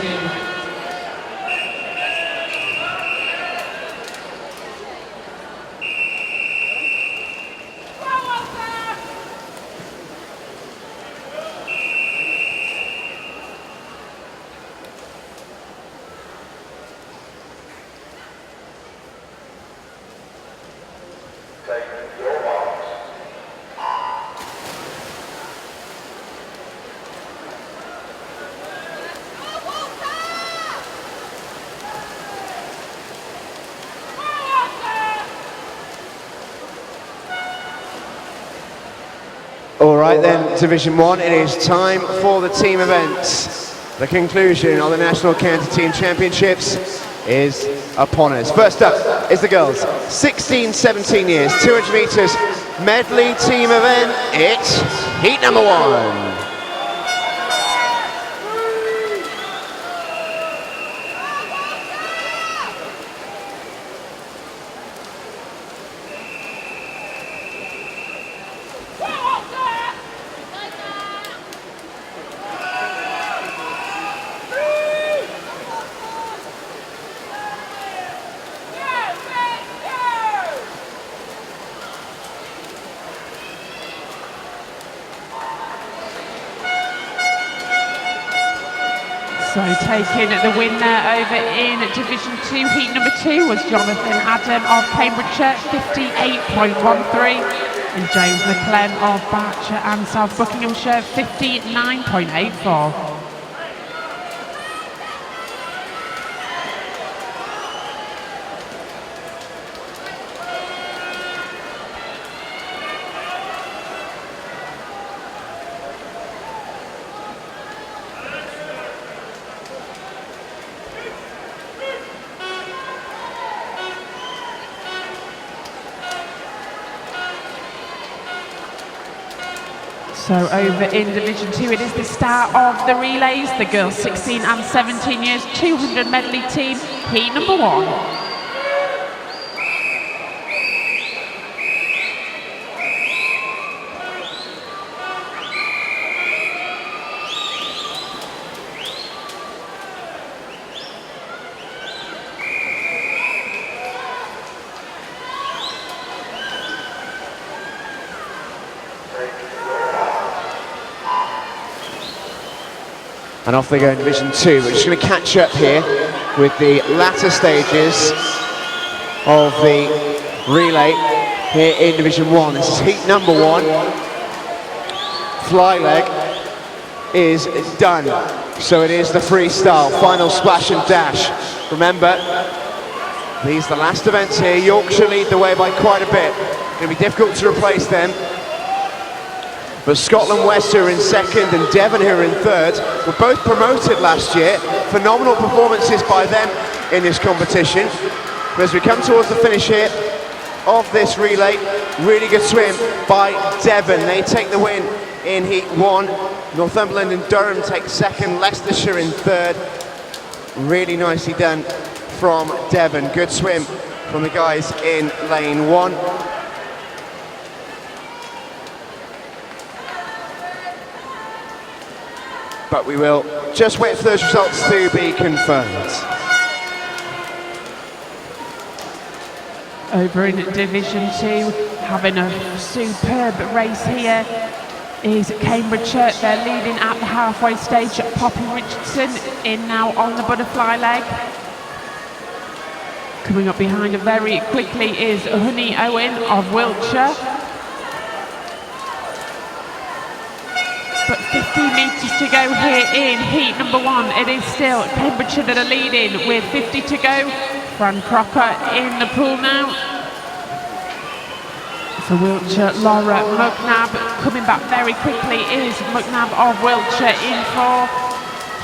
All right then, Division 1, it is time for the team events. The conclusion of the National County Team Championships is upon us. First up is the girls, 16-17 years, 200 metres medley team event. It's heat number 1. So taking the win there over in Division 2, heat number 2 was Jonathan Adam of Cambridgeshire, 58.13, and James McLean of Berkshire and South Buckinghamshire, 59.84. So over in Division 2, it is the start of the relays. The girls 16 and 17 years, 200 medley team, heat number 1. And off they go in Division 2. We're just going to catch up here with the latter stages of the relay here in Division 1. This is heat number 1. Fly leg is done. So it is the freestyle, final splash and dash. Remember, these are the last events here. Yorkshire lead the way by quite a bit. It's going to be difficult to replace them. But Scotland West, who are in second, and Devon, who are in third, were both promoted last year. Phenomenal performances by them in this competition. But as we come towards the finish here of this relay, really good swim by Devon. They take the win in heat 1. Northumberland and Durham take second, Leicestershire in third. Really nicely done from Devon. Good swim from the guys in lane 1. But we will just wait for those results to be confirmed. Over in Division 2, having a superb race here is Cambridgeshire. They're leading at the halfway stage. Poppy Richardson in now on the butterfly leg. Coming up behind her very quickly is Honey Owen of Wiltshire. But 15 metres to go here in heat number 1. It is still Cambridgeshire that are leading with 50 to go. Fran Crocker in the pool now. For Wiltshire, Laura McNabb coming back very quickly is McNabb of Wiltshire in 4.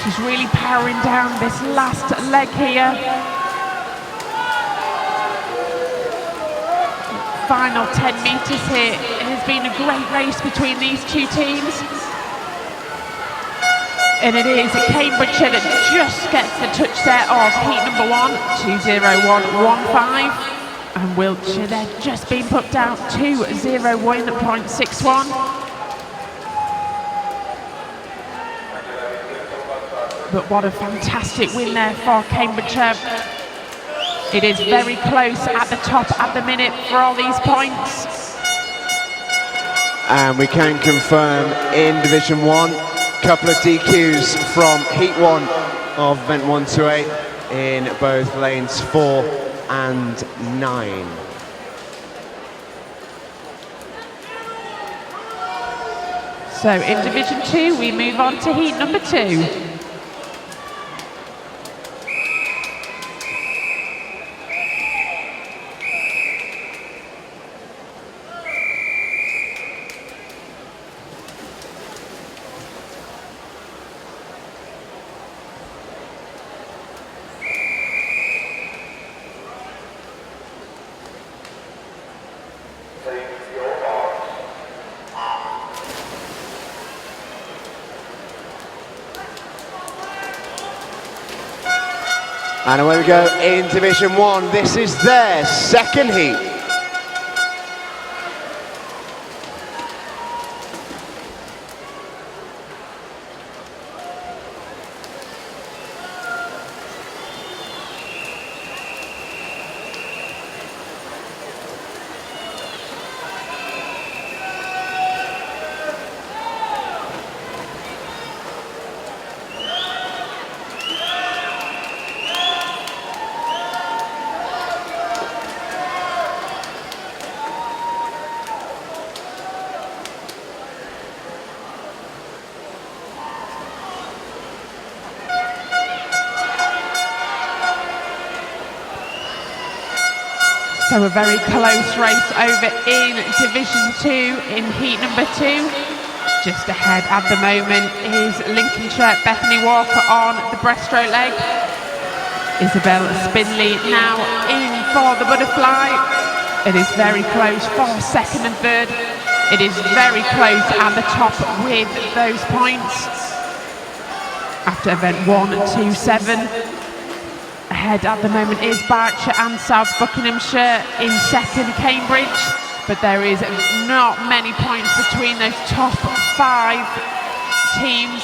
She's really powering down this last leg here. Final 10 metres here. It has been a great race between these two teams. And it is Cambridgeshire that just gets the touch there of heat number 1, 2:01.15. And Wiltshire, they're just been put down 2:01.61. But what a fantastic win there for Cambridgeshire. It is very close at the top at the minute for all these points. And we can confirm in Division 1, couple of DQs from heat 1 of event 1 to 8 in both lanes 4 and 9. So in Division 2 we move on to heat number 2. And away we go in Division 1. This is their second heat. So a very close race over in Division 2 in heat number 2. Just ahead at the moment is Lincolnshire Bethany Walker on the breaststroke leg. Isabel Spinley now in for the butterfly. It is very close for second and third. It is very close at the top with those points. After event 1, 2, 7. Ahead at the moment is Berkshire and South Buckinghamshire, in second Cambridge, but there is not many points between those top 5 teams.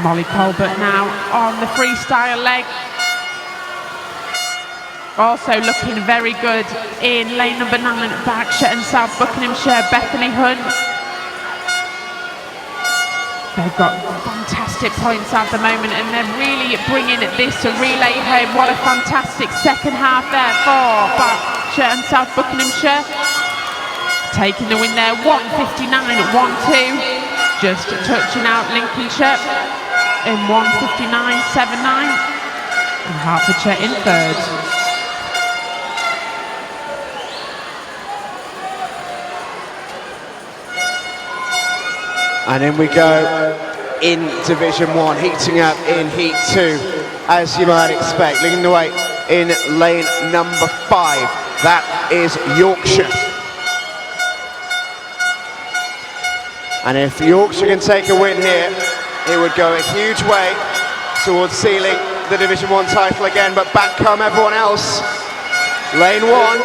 Molly Colbert now on the freestyle leg. Also looking very good in lane number 9, Berkshire and South Buckinghamshire, Bethany Hunt. They've got fantastic points at the moment, and they're really bringing this relay home. What a fantastic second half there for Berkshire and South Buckinghamshire. Taking the win there, 1:59.12. Just touching out Lincolnshire in 1:59.79. And Hertfordshire in third. And in we go in Division 1, heating up in Heat 2, as you might expect. Leading the way in lane number 5, that is Yorkshire. And if Yorkshire can take a win here, it would go a huge way towards sealing the Division 1 title again, but back come everyone else. Lane 1,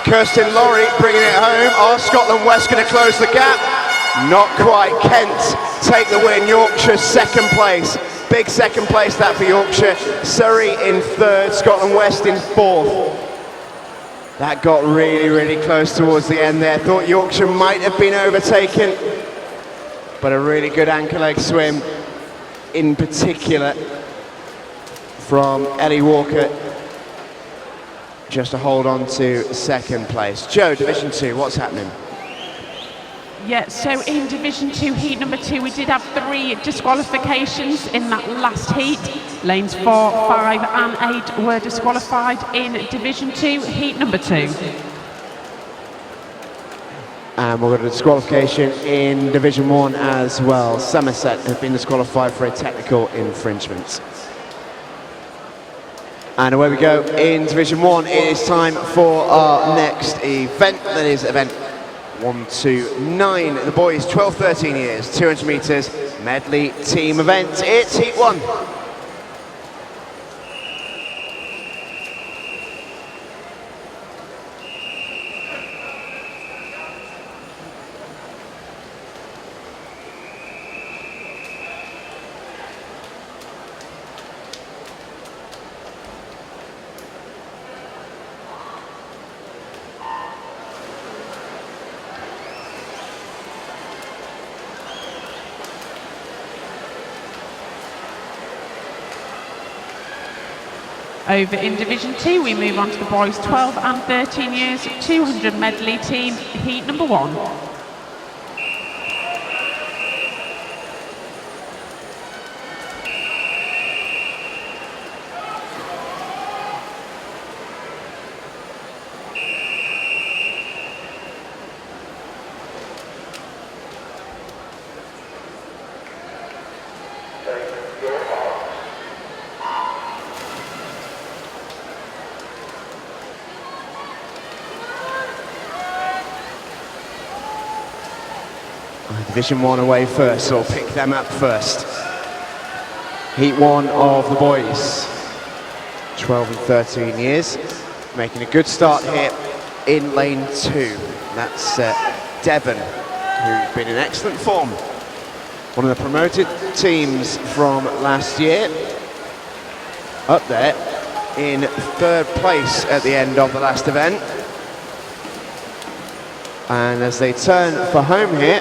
Kirsten Laurie bringing it home. Are Scotland West going to close the gap? Not quite. Kent take the win. Yorkshire second place. Big second place that for Yorkshire. Surrey in third. Scotland West in fourth. That got really, really close towards the end there. Thought Yorkshire might have been overtaken, but a really good anchor leg swim in particular from Ellie Walker just to hold on to second place. Joe, Division 2, what's happening? Yeah, so in Division 2, heat number 2, we did have 3 disqualifications in that last heat. Lanes 4, 5 and 8 were disqualified in Division 2, heat number 2. And we've got a disqualification in Division 1 as well. Somerset have been disqualified for a technical infringement. And away we go in Division 1. It is time for our next event. That is event 129. The boys 12-13 years, 200 metres medley team event. It's Heat 1. Over in Division 2, we move on to the boys 12 and 13 years, 200 medley team, heat number 1. Division 1 away first, so we'll pick them up first. Heat 1 of the boys, 12 and 13 years, making a good start here in lane 2. That's Devon, who's been in excellent form. One of the promoted teams from last year, up there in third place at the end of the last event. And as they turn for home here,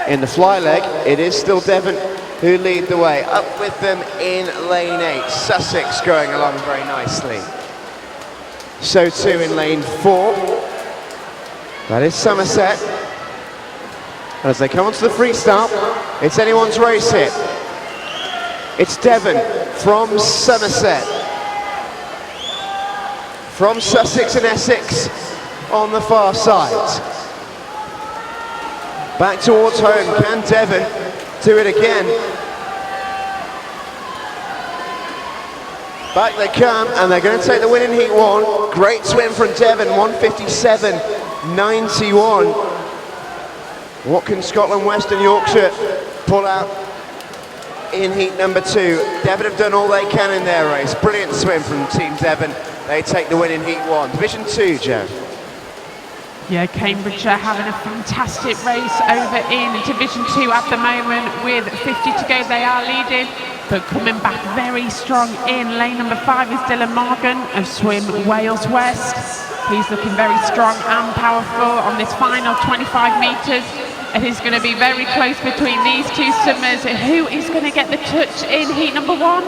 in the fly leg, it is still Devon who lead the way. Up with them in lane 8. Sussex going along very nicely. So too in lane 4. That is Somerset. And as they come onto the freestyle, it's anyone's race here. It's Devon from Somerset. From Sussex and Essex on the far side. Back towards home, can Devon do it again? Back they come, and they're going to take the win in Heat 1. Great swim from Devon, 1:57.91. What can Scotland West and Yorkshire pull out in Heat number 2? Devon have done all they can in their race. Brilliant swim from Team Devon. They take the win in Heat 1. Division 2, Joe. Yeah, Cambridgeshire having a fantastic race over in Division 2 at the moment. With 50 to go, they are leading, but coming back very strong in lane number 5 is Dylan Morgan of Swim Wales West. He's looking very strong and powerful on this final 25 metres. It is going to be very close between these two swimmers. Who is going to get the touch in heat number 1?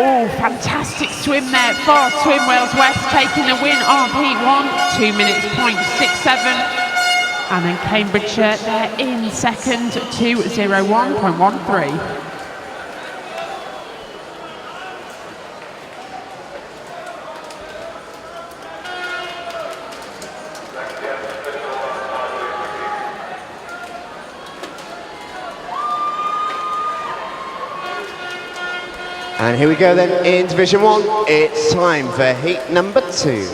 Oh, fantastic swim there for Swim Wales West, taking the win of heat 1, 2 minutes, 0.67. And then Cambridgeshire there in second, 2:01.13. And here we go then in Division 1. It's time for heat number 2.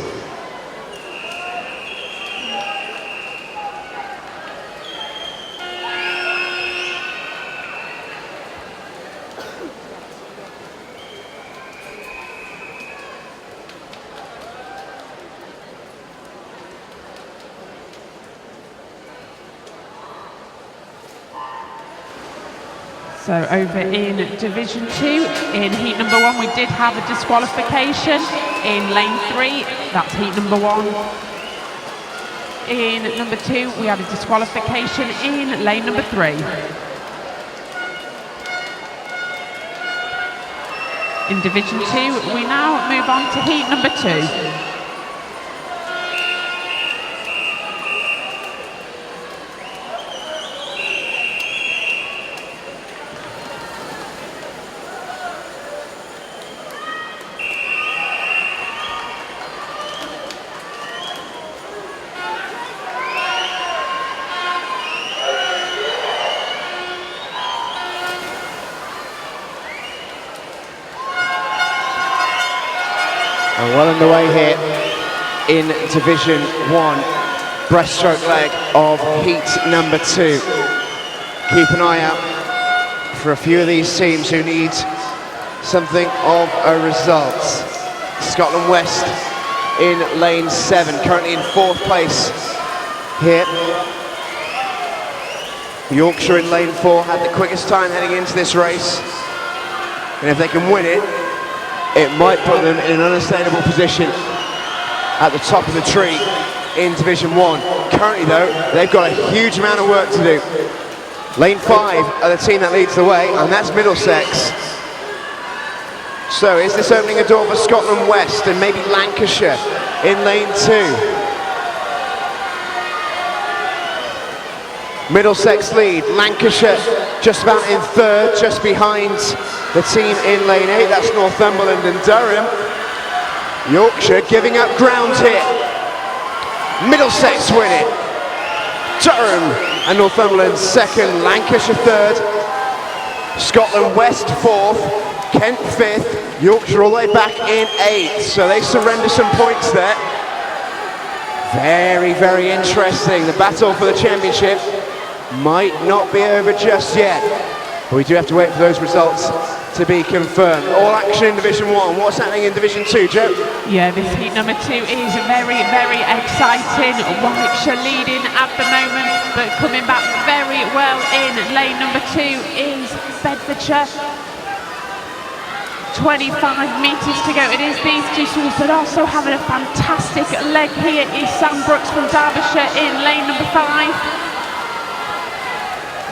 So over in Division 2, in heat number 1, we did have a disqualification in lane 3. That's heat number 1. In number 2, we had a disqualification in lane number 3. In Division 2, we now move on to heat number 2. And well underway here in Division 1, breaststroke leg of heat number 2. Keep an eye out for a few of these teams who need something of a result. Scotland West in lane 7, currently in 4th place here. Yorkshire in lane 4 had the quickest time heading into this race. And if they can win it, it might put them in an unassailable position at the top of the tree in Division 1. Currently though, they've got a huge amount of work to do. Lane 5 are the team that leads the way, and that's Middlesex. So is this opening a door for Scotland West and maybe Lancashire in lane 2? Middlesex lead, Lancashire just about in 3rd, just behind the team in lane 8, that's Northumberland and Durham. Yorkshire giving up ground here. Middlesex win it. Durham and Northumberland 2nd, Lancashire 3rd, Scotland West 4th, Kent 5th, Yorkshire all the way back in 8th, so they surrender some points there. Very, very interesting. The battle for the championship might not be over just yet, but we do have to wait for those results to be confirmed. All action in Division 1. What's happening in Division 2, Joe? Yeah, this heat number 2 is very, very exciting. Warwickshire leading at the moment, but coming back very well in lane number 2 is Bedfordshire. 25 metres to go. It is these two schools, but also having a fantastic leg here is Sam Brooks from Derbyshire in lane number 5.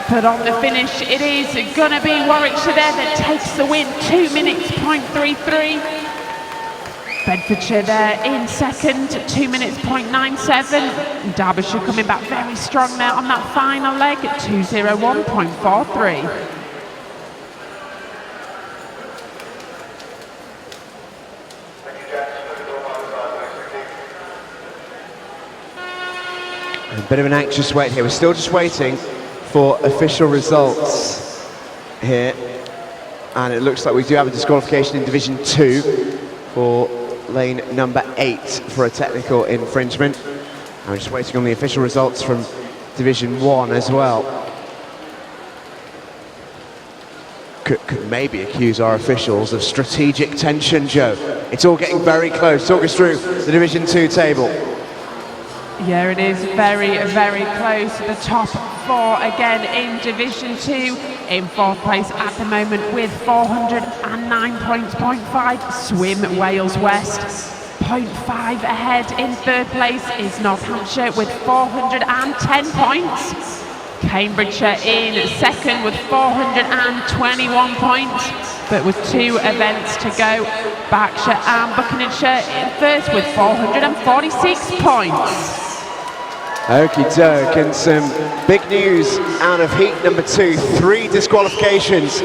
But on the finish, it is going to be Warwickshire there that takes the win, 2 minutes, 0.33. Bedfordshire there in 2nd, 2 minutes, 0.97. Derbyshire coming back very strong there on that final leg at 2:01.43. A bit of an anxious wait here. We're still just waiting for official results here, and it looks like we do have a disqualification in Division 2 for lane number 8 for a technical infringement. I'm just waiting on the official results from Division 1 as well. Could maybe accuse our officials of strategic tension, Joe. It's all getting very close. Talk us through the Division 2 table. Yeah, it is very, very close. The top 4 again in Division 2. In 4th place at the moment with 409 points, 0.5, Swim Wales West. 0.5 ahead in 3rd place is North Hampshire with 410 points. Cambridgeshire in second with 421 points, but with 2 events to go. Berkshire and Buckinghamshire in first with 446 points. Okie doke, and some big news out of heat number 2. 3 disqualifications.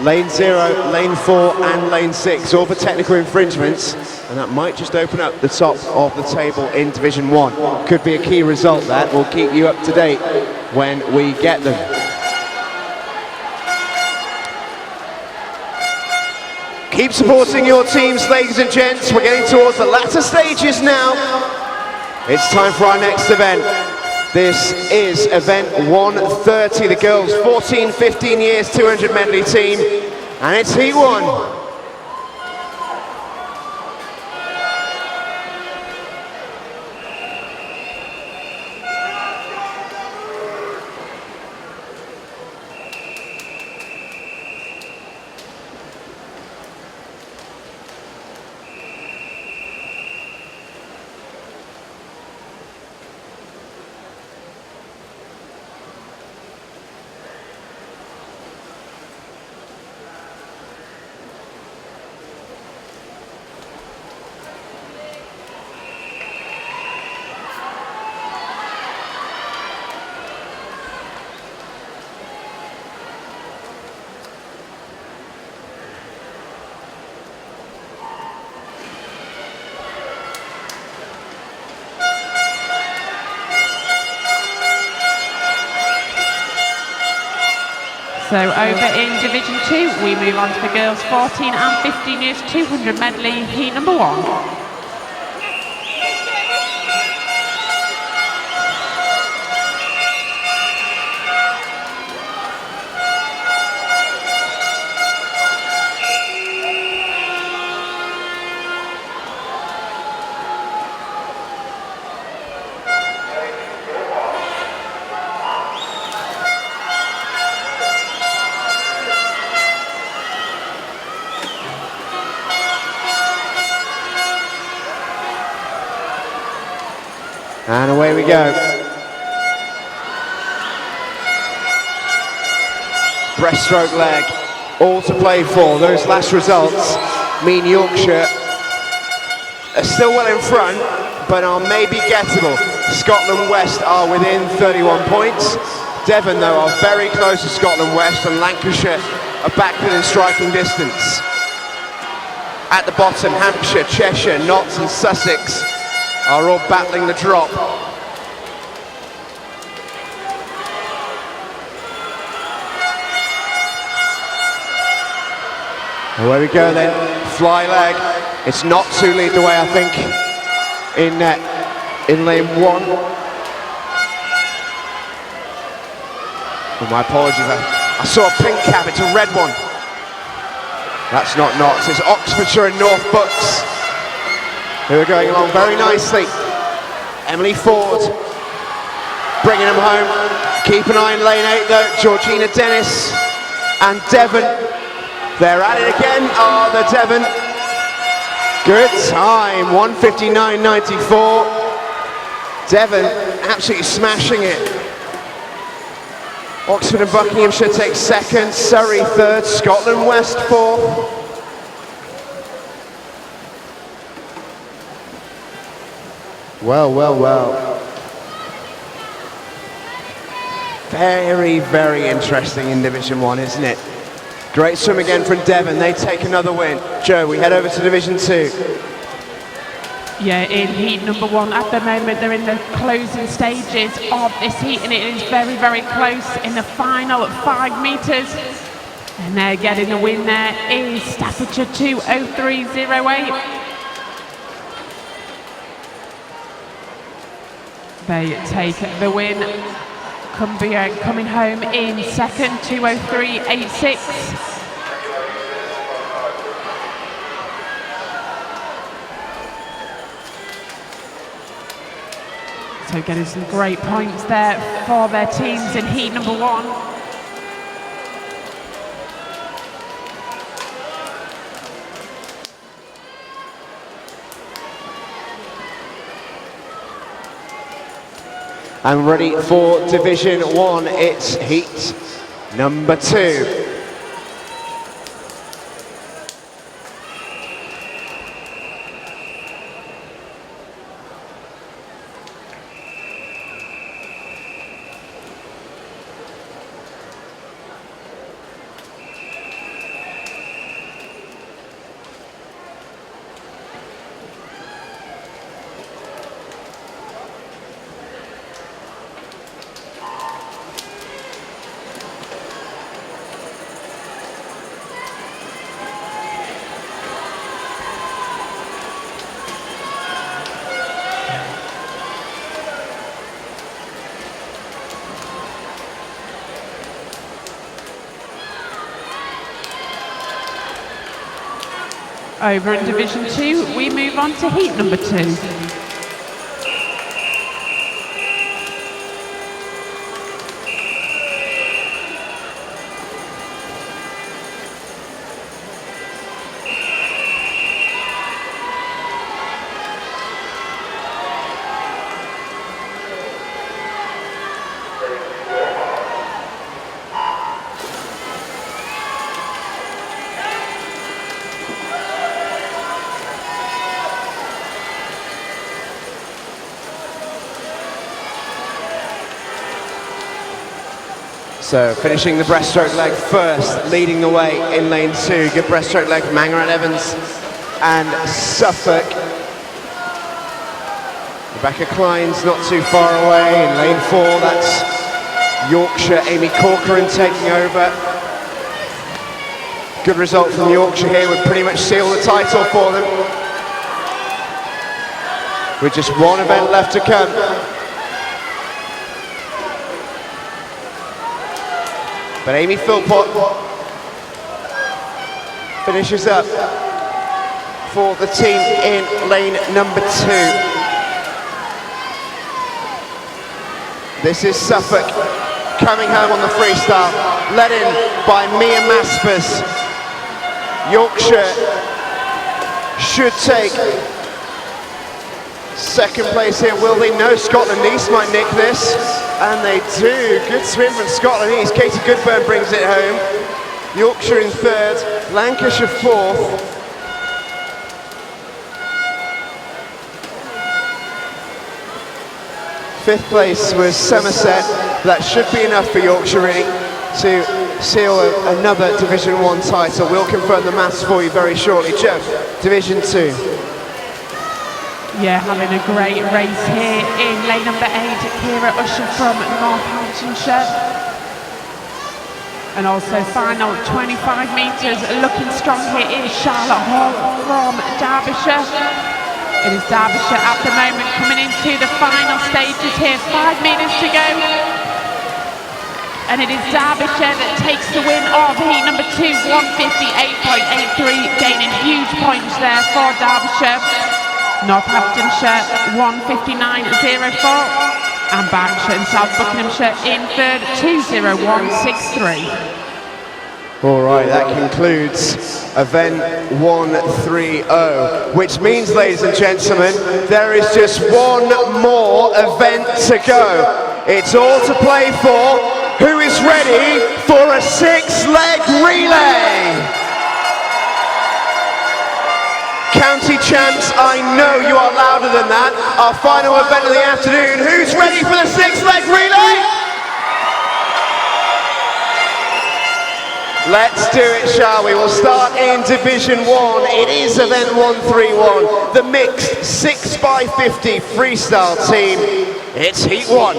Lane 0, lane 4 and lane 6, all for technical infringements, and that might just open up the top of the table in Division 1. Could be a key result, that. We'll keep you up to date when we get them. Keep supporting your teams, ladies and gents. We're getting towards the latter stages now. It's time for our next event. This is event 130, the girls 14-15 years 200 medley team, and it's heat 1. So over in Division 2, we move on to the girls 14 and 15 years 200 medley, heat number 1. And away we go. Breaststroke leg, all to play for. Those last results mean Yorkshire are still well in front, but are maybe gettable. Scotland West are within 31 points. Devon, though, are very close to Scotland West, and Lancashire are back within striking distance. At the bottom, Hampshire, Cheshire, Notts and Sussex are all battling the drop. Away we go then, fly leg. It's not to lead the way, I think, in lane 1. Oh, my apologies, I saw a pink cap, it's a red one. That's not Notts, it's Oxfordshire and North Bucks, who are going along very nicely. Emily Ford bringing them home. Keep an eye on lane 8 though, Georgina Dennis and Devon. They're at it again, the Devon. Good time, 1:59.94. Devon absolutely smashing it. Oxford and Buckinghamshire take second, Surrey third, Scotland West fourth. Well, well, well. Very, very interesting in Division 1, isn't it? Great swim again from Devon, they take another win. Joe, we head over to Division 2. Yeah, in heat number 1 at the moment, they're in the closing stages of this heat, and it is very, very close in the final 5 metres. And they're getting the win there is Staffordshire 2:03.08. They take the win. Cumbria coming home in second, 2:03.86. So getting some great points there for their teams in heat number 1. And ready for Division 1, it's heat number 2. Over in Division 2, we move on to heat number 2. So finishing the breaststroke leg first, leading the way in lane 2. Good breaststroke leg from Hanger and Evans and Suffolk. Rebecca Klein's not too far away in lane 4. That's Yorkshire, Amy Corcoran taking over. Good result from Yorkshire here would pretty much seal the title for them. With just one event left to come. But Amy Philpott finishes up for the team in lane number 2. This is Suffolk coming home on the freestyle, led in by Mia Maspers. Yorkshire should take second place here, will they? No, Scotland East might nick this. And they do. Good swim from Scotland East. Katie Goodburn brings it home. Yorkshire in 3rd, Lancashire 4th. Fifth place was Somerset. That should be enough for Yorkshire really to seal another Division 1 title. We'll confirm the maths for you very shortly. Jeff, Division 2. Yeah, having a great race here in lane number 8, Kira Usher from Northamptonshire. And also final 25 metres, looking strong here is Charlotte Hall from Derbyshire. It is Derbyshire at the moment coming into the final stages here, 5 metres to go. And it is Derbyshire that takes the win of heat number 2, 158.83, gaining huge points there for Derbyshire. Northamptonshire 159.04 and Berkshire and South Buckinghamshire in 3rd 201.63. All right, that concludes event 130, which means, ladies and gentlemen, there is just one more event to go. It's all to play for. Who is ready for a 6-leg relay? County champs, I know you are louder than that. Our final event of the afternoon. Who's ready for the 6-leg relay? Let's do it, shall we? We'll start in Division 1. It is event 131, the mixed 6x50 freestyle team. It's heat 1.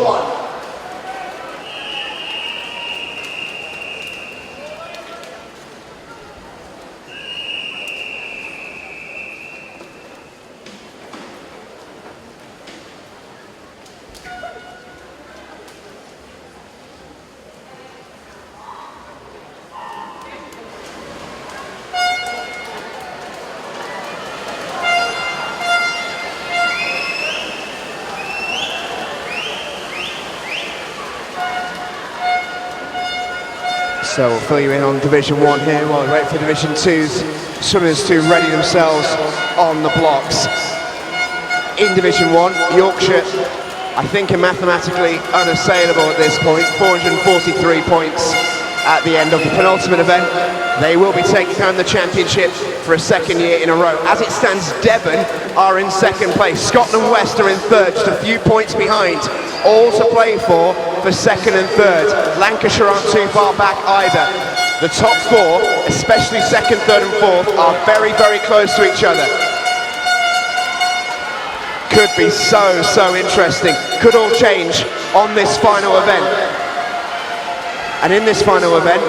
So we'll fill you in on Division 1 here while we wait for Division 2's swimmers to ready themselves on the blocks. In Division 1, Yorkshire I think are mathematically unassailable at this point. 443 points at the end of the penultimate event. They will be taking home the championship for a second year in a row. As it stands, Devon are in second place. Scotland West are in third, just a few points behind. All to play for second and third. Lancashire aren't too far back either. The top four, especially second, third and fourth, are very, very close to each other. Could be so interesting. Could all change on this final event. And in this final event,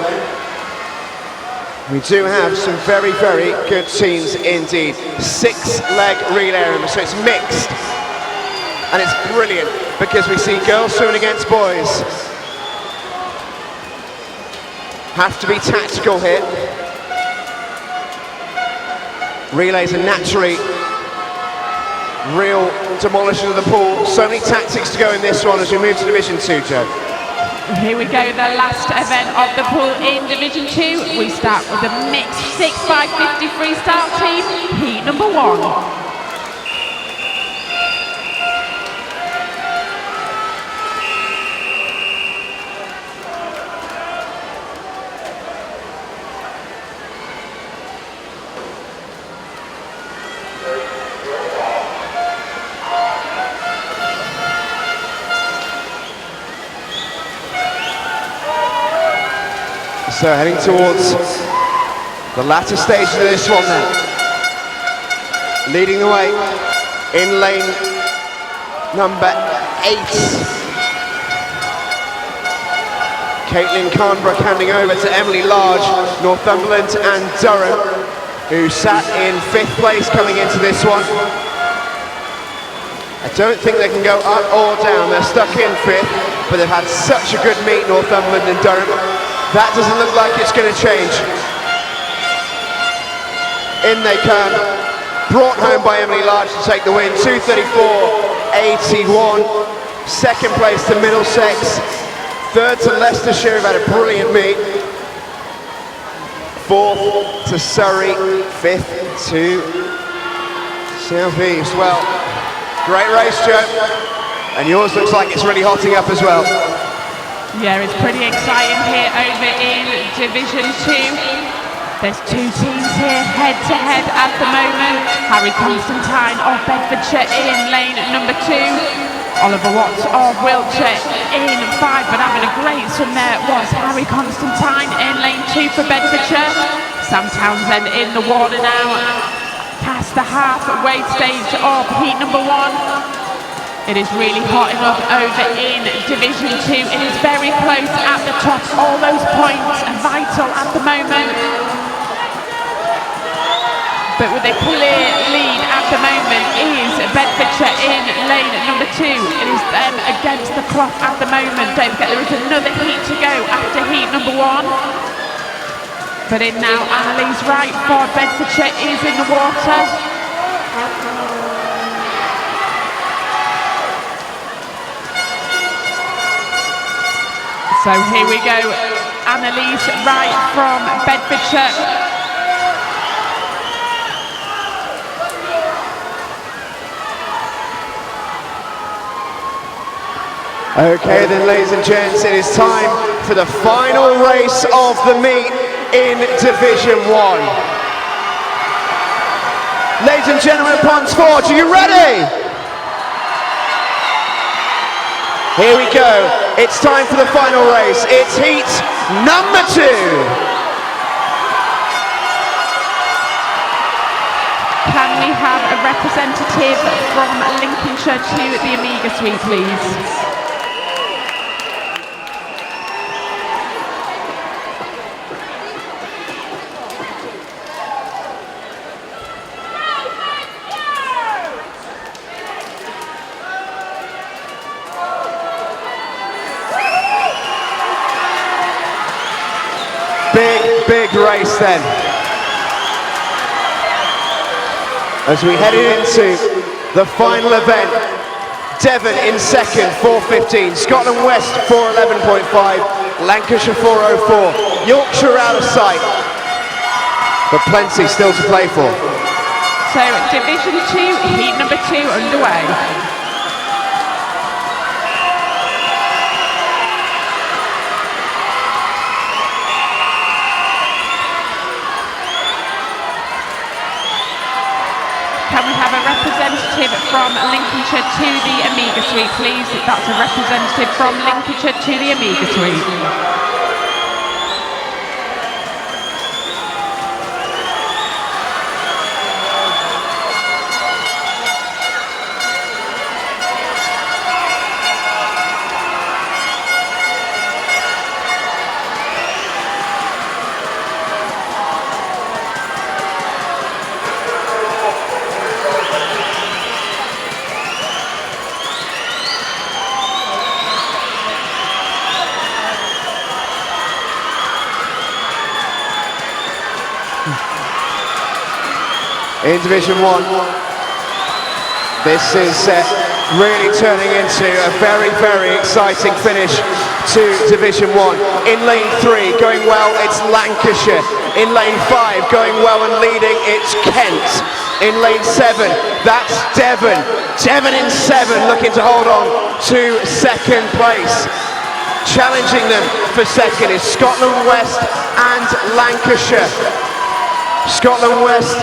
we do have some very, very good teams indeed. 6-leg relay, so it's mixed. And it's brilliant because we see girls swimming against boys. Have to be tactical here. Relays are naturally real demolishers of the pool. So many tactics to go in this one as we move to Division 2, Joe. Here we go, the last event of the pool in Division 2. We start with the mixed 6x50 freestyle team, heat number 1. So heading towards the latter stages of this one then. Leading the way in lane number 8. Caitlin Carnbrook handing over to Emily Large, Northumberland and Durham, who sat in 5th place coming into this one. I don't think they can go up or down, they're stuck in 5th, but they've had such a good meet, Northumberland and Durham. That doesn't look like it's going to change. In they come. Brought home by Emily Large to take the win. 2:34.81. Second place to Middlesex. Third to Leicestershire, who've had a brilliant meet. Fourth to Surrey. Fifth to South East. Well, great race, Joe. And yours looks like it's really hotting up as well. Yeah, it's pretty exciting here over in Division 2. There's 2 teams here head-to-head at the moment. Harry Constantine of Bedfordshire in lane number 2. Oliver Watts of Wiltshire in 5, but having a great swim there was Harry Constantine in lane 2 for Bedfordshire. Sam Townsend in the water now. Past the halfway stage of heat number 1. It is really hot enough over in Division 2. It is very close at the top. All those points are vital at the moment. But with a clear lead at the moment is Bedfordshire in lane number 2. It is them against the clock at the moment. Don't forget there is another heat to go after heat number 1. But in now, Annalise Wright for Bedfordshire is in the water. So here we go, Annalise Wright from Bedfordshire. Okay then, ladies and gents, it is time for the final race of the meet in Division 1. Ladies and gentlemen, Ponds Forge, are you ready? Here we go, it's time for the final race. It's heat number 2. Can we have a representative from Lincolnshire to the Amiga Suite, please? Big race then. As we headed into the final event, Devon in second, 4:15. Scotland West, 4:11.5. Lancashire, 4:04. Yorkshire out of sight, but plenty still to play for. So Division 2, heat number 2 underway. representative from Lincolnshire to the Amiga Suite, please. That's a representative from Lincolnshire to the Amiga Suite. In Division 1, this is really turning into a very, very exciting finish to Division 1. In lane 3, going well, it's Lancashire. In lane 5, going well and leading, it's Kent. In lane 7, that's Devon. Devon in 7, looking to hold on to second place. Challenging them for second is Scotland West and Lancashire. Scotland West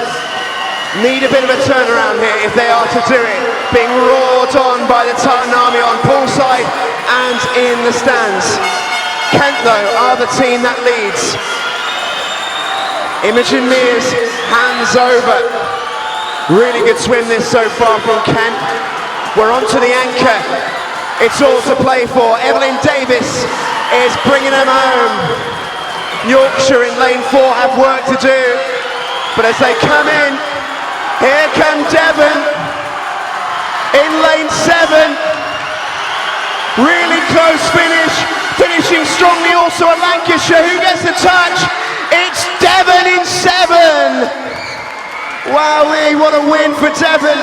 need a bit of a turnaround here if they are to do it. Being roared on by the Titan Army on poolside and in the stands. Kent, though, are the team that leads. Imogen Mears, hands over. Really good swim this so far from Kent. We're on to the anchor. It's all to play for. Evelyn Davis is bringing them home. Yorkshire in lane 4 have work to do. But as they come in, here come Devon in lane 7. Really close finish, finishing strongly also at Lancashire. Who gets the touch? It's Devon in 7. Wowee, what a win for Devon.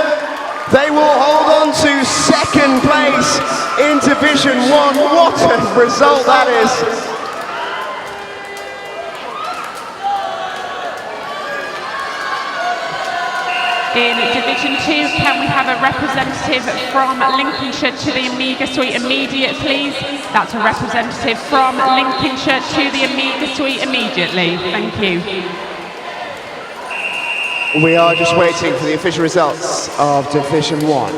They will hold on to second place in Division 1. What a result that is. In Division 2, can we have a representative from Lincolnshire to the Amiga Suite immediate, please? That's a representative from Lincolnshire to the Amiga Suite immediately. Thank you. We are just waiting for the official results of Division 1.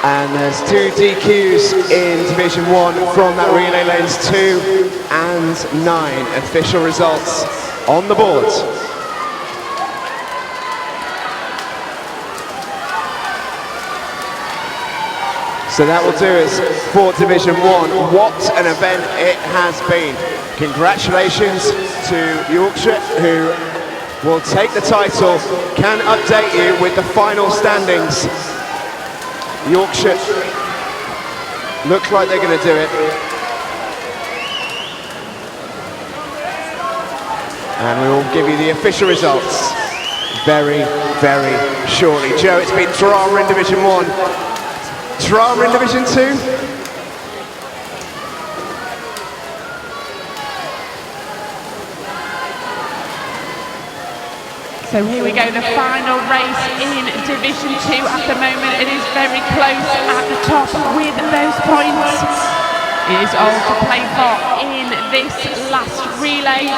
And there's 2 DQs in Division 1 from that relay, lanes 2 and 9. Official results on the board. So that will do us for Division 1. What an event it has been. Congratulations to Yorkshire, who will take the title. Can update you with the final standings. Yorkshire looks like they're going to do it. And we will give you the official results very, very shortly. Joe, it's been drama in Division 1. Drama in Division 2. So here we go, the final race in Division 2 at the moment. It is very close at the top with those points. It is all to play for in this last relay.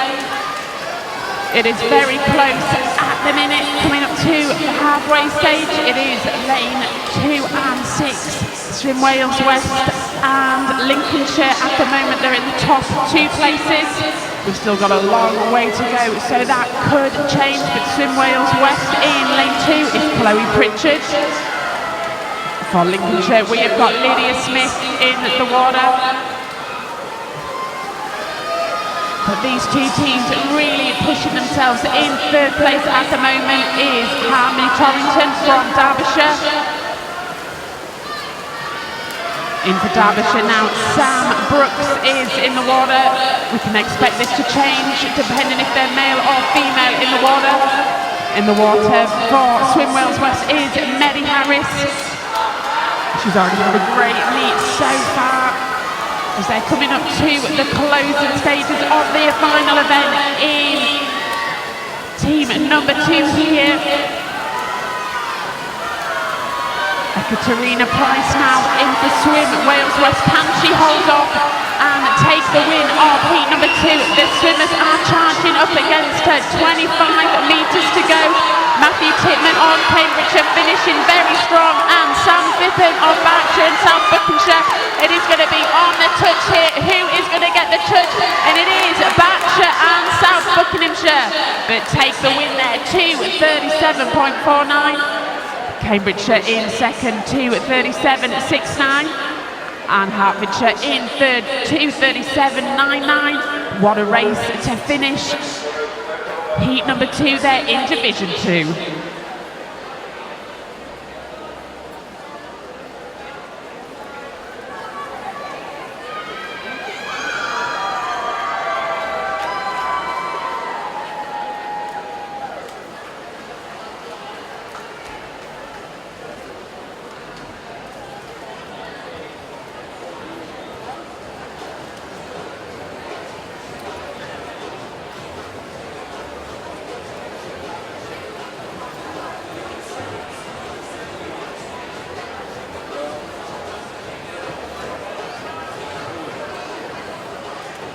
It is very close at the minute, coming up to the halfway stage. It is lane 2 and 6. Swim Wales West and Lincolnshire at the moment. They're in the top 2 places. We've still got a long way to go, so that could change. But Swim Wales West in lane 2 is Chloe Pritchard. For Lincolnshire, we have got Lydia Smith in the water. But these 2 teams really pushing themselves in. Third place at the moment is Harmony Torrington from Derbyshire. In for Derbyshire now, Sam Brooks is in the water. We can expect this to change depending if they're male or female in the water. In the water for Swim Wales West is Mary Harris. She's already had a great lead so far as they're coming up to the closing stages of the final event in team number 2 here. A Katerina Price now in the swim. Wales West, can she hold off and take the win of heat number 2? The swimmers are charging up against her. 25 metres to go. Matthew Titman on Cambridgeshire finishing very strong, and Sam Phippen of Berkshire and South Buckinghamshire. It is going to be on the touch here. Who is going to get the touch? And it is Berkshire and South Buckinghamshire, but take the win there, 2:37.49. Cambridgeshire in second, 2:37.69. And Hertfordshire in third, 2:37.99. What a race to finish heat number 2 there in Division 2.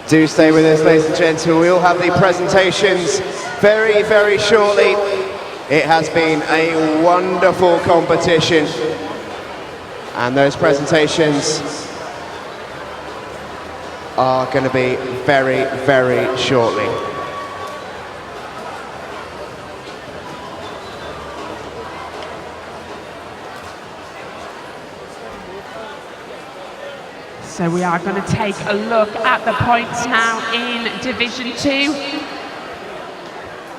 Do stay with us, ladies and gentlemen. We'll have the presentations very, very shortly. It has been a wonderful competition, and those presentations are going to be very, very shortly. So we are going to take a look at the points now in Division 2.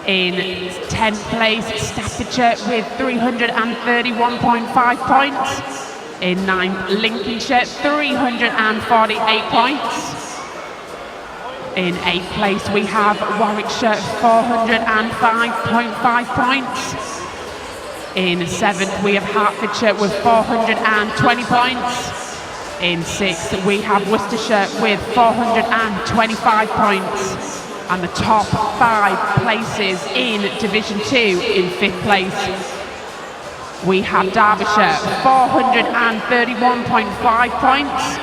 In 10th place, Staffordshire with 331.5 points. In 9th, Lincolnshire, 348 points. In 8th place, we have Warwickshire, 405.5 points. In 7th, we have Hertfordshire with 420 points. In 6th, we have Worcestershire with 425 points. And the top 5 places in Division 2 in 5th place, we have Derbyshire, 431.5 points.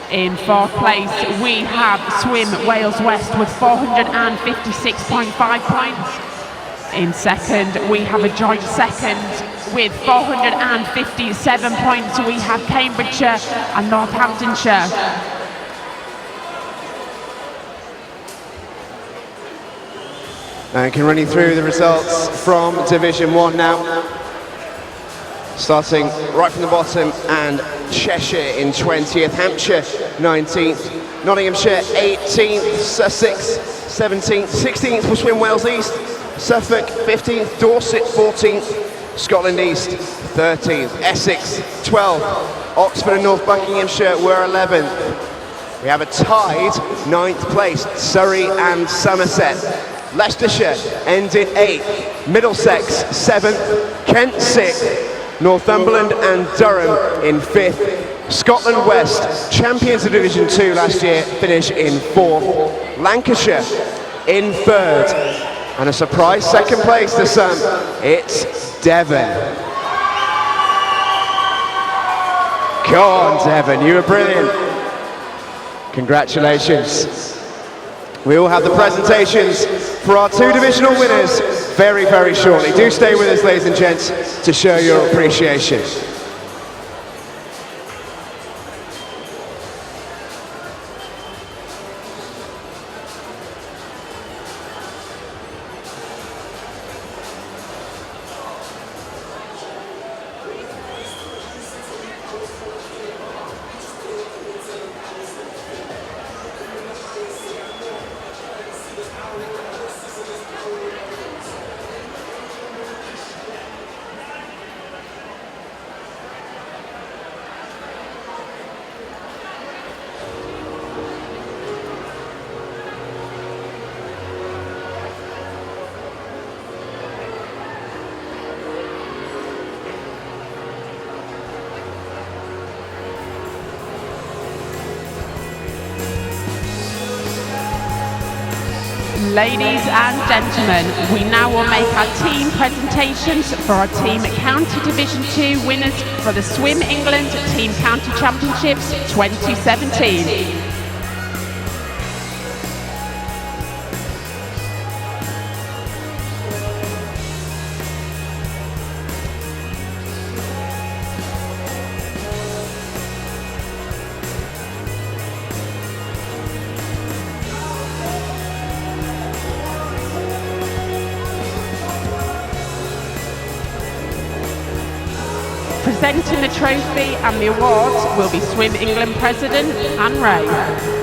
In 4th place, we have Swim Wales West with 456.5 points. In 2nd, we have a joint 2nd with 457 points. We have Cambridgeshire and Northamptonshire. Now you can run you through the results from Division 1 now. Starting right from the bottom, and Cheshire in 20th, Hampshire 19th, Nottinghamshire 18th, Sussex 17th, 16th for Swim Wales East, Suffolk 15th, Dorset 14th, Scotland East 13th, Essex 12th, Oxford and North Buckinghamshire were 11th. We have a tied 9th place, Surrey and Somerset. Leicestershire ended 8th, Middlesex 7th, Kent 6th, Northumberland and Durham in 5th. Scotland West, champions of Division 2 last year, finish in 4th. Lancashire in 3rd. And a surprise 2nd place to some, it's Devon. Go on, Devon, you were brilliant. Congratulations. We will have the presentations for our 2 divisional winners very, very shortly. Do stay with us, ladies and gents, to show your appreciation. Ladies and gentlemen, we now will make our team presentations for our Team County Division 2 winners for the Swim England Team County Championships 2017. Presenting the trophy and the awards will be Swim England President Anne Ray.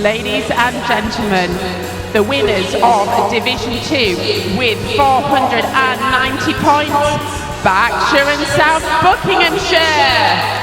Ladies and gentlemen, the winners of Division 2 with 490 points, Berkshire and South Buckinghamshire.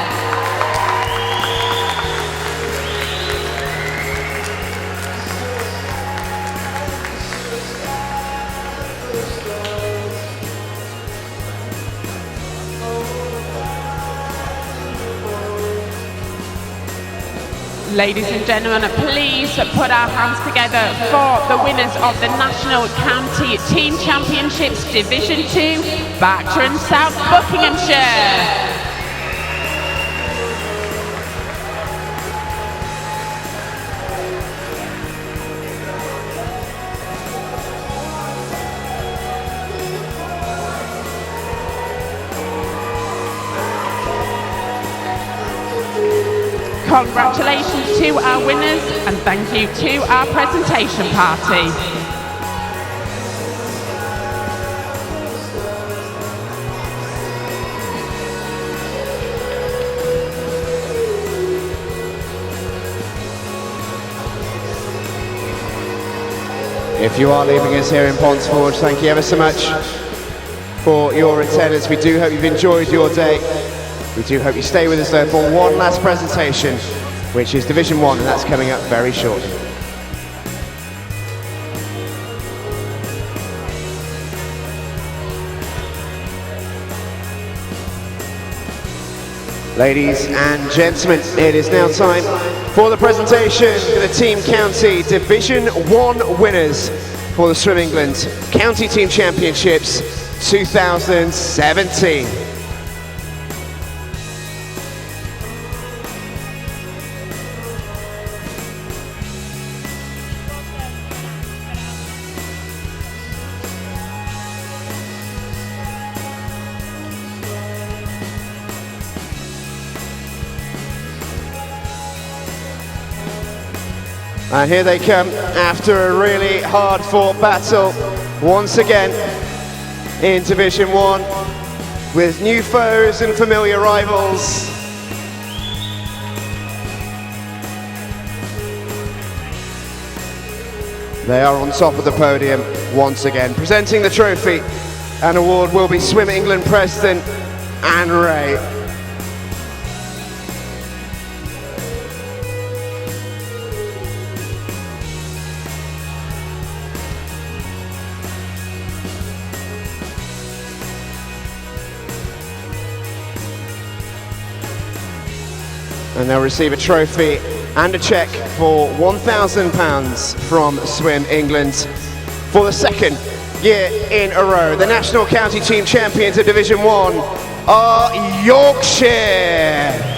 Ladies and gentlemen, please put our hands together for the winners of the National County Team Championships Division 2, Berkshire and South Buckinghamshire. Congratulations to our winners and thank you to our presentation party. If you are leaving us here in Ponds Forge, thank you ever so much for your attendance. We do hope you've enjoyed your day. We do hope you stay with us though for one last presentation, which is Division 1, and that's coming up very shortly. Ladies and gentlemen, it is now time for the presentation for the Team County Division 1 winners for the Swim England County Team Championships 2017. And here they come after a really hard-fought battle once again in Division 1 with new foes and familiar rivals. They are on top of the podium once again. Presenting the trophy and award will be Swim England President Anne Ray. And they'll receive a trophy and a cheque for £1,000 from Swim England for the second year in a row. The National County Team Champions of Division 1 are Yorkshire.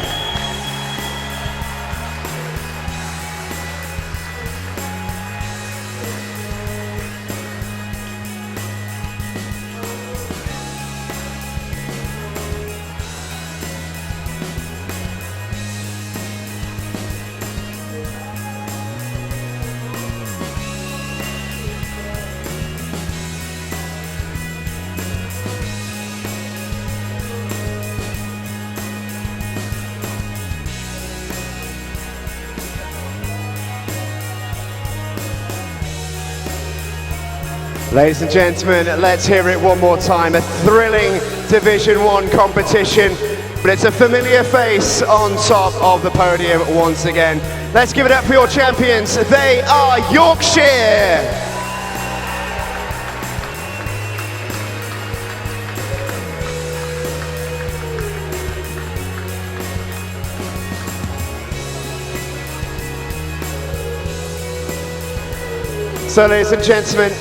Ladies and gentlemen, let's hear it one more time. A thrilling Division 1 competition, but it's a familiar face on top of the podium once again. Let's give it up for your champions. They are Yorkshire. So ladies and gentlemen,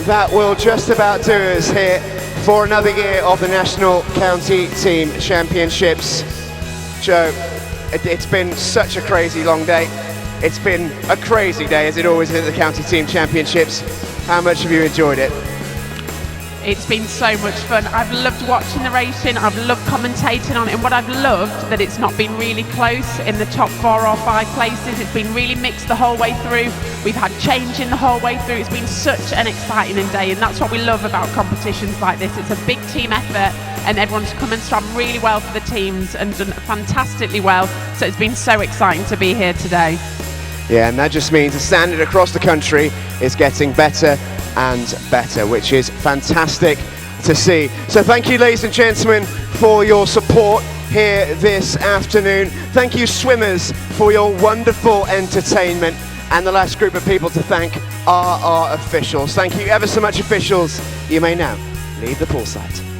that will just about do us here for another year of the National County Team Championships. Joe, it's been such a crazy long day. It's been a crazy day, as it always is at the County Team Championships. How much have you enjoyed it? It's been so much fun. I've loved watching the racing, I've loved commentating on it, and what I've loved, that it's not been really close in the top 4 or 5 places. It's been really mixed the whole way through. We've had changing the whole way through. It's been such an exciting day, and that's what we love about competitions like this. It's a big team effort, and everyone's come and strong really well for the teams and done fantastically well. So it's been so exciting to be here today. Yeah, and that just means the standard across the country is getting better and better, which is fantastic to see. So thank you, ladies and gentlemen, for your support here this afternoon. Thank you, swimmers, for your wonderful entertainment. And the last group of people to thank are our officials. Thank you ever so much, officials. You may now leave the poolside.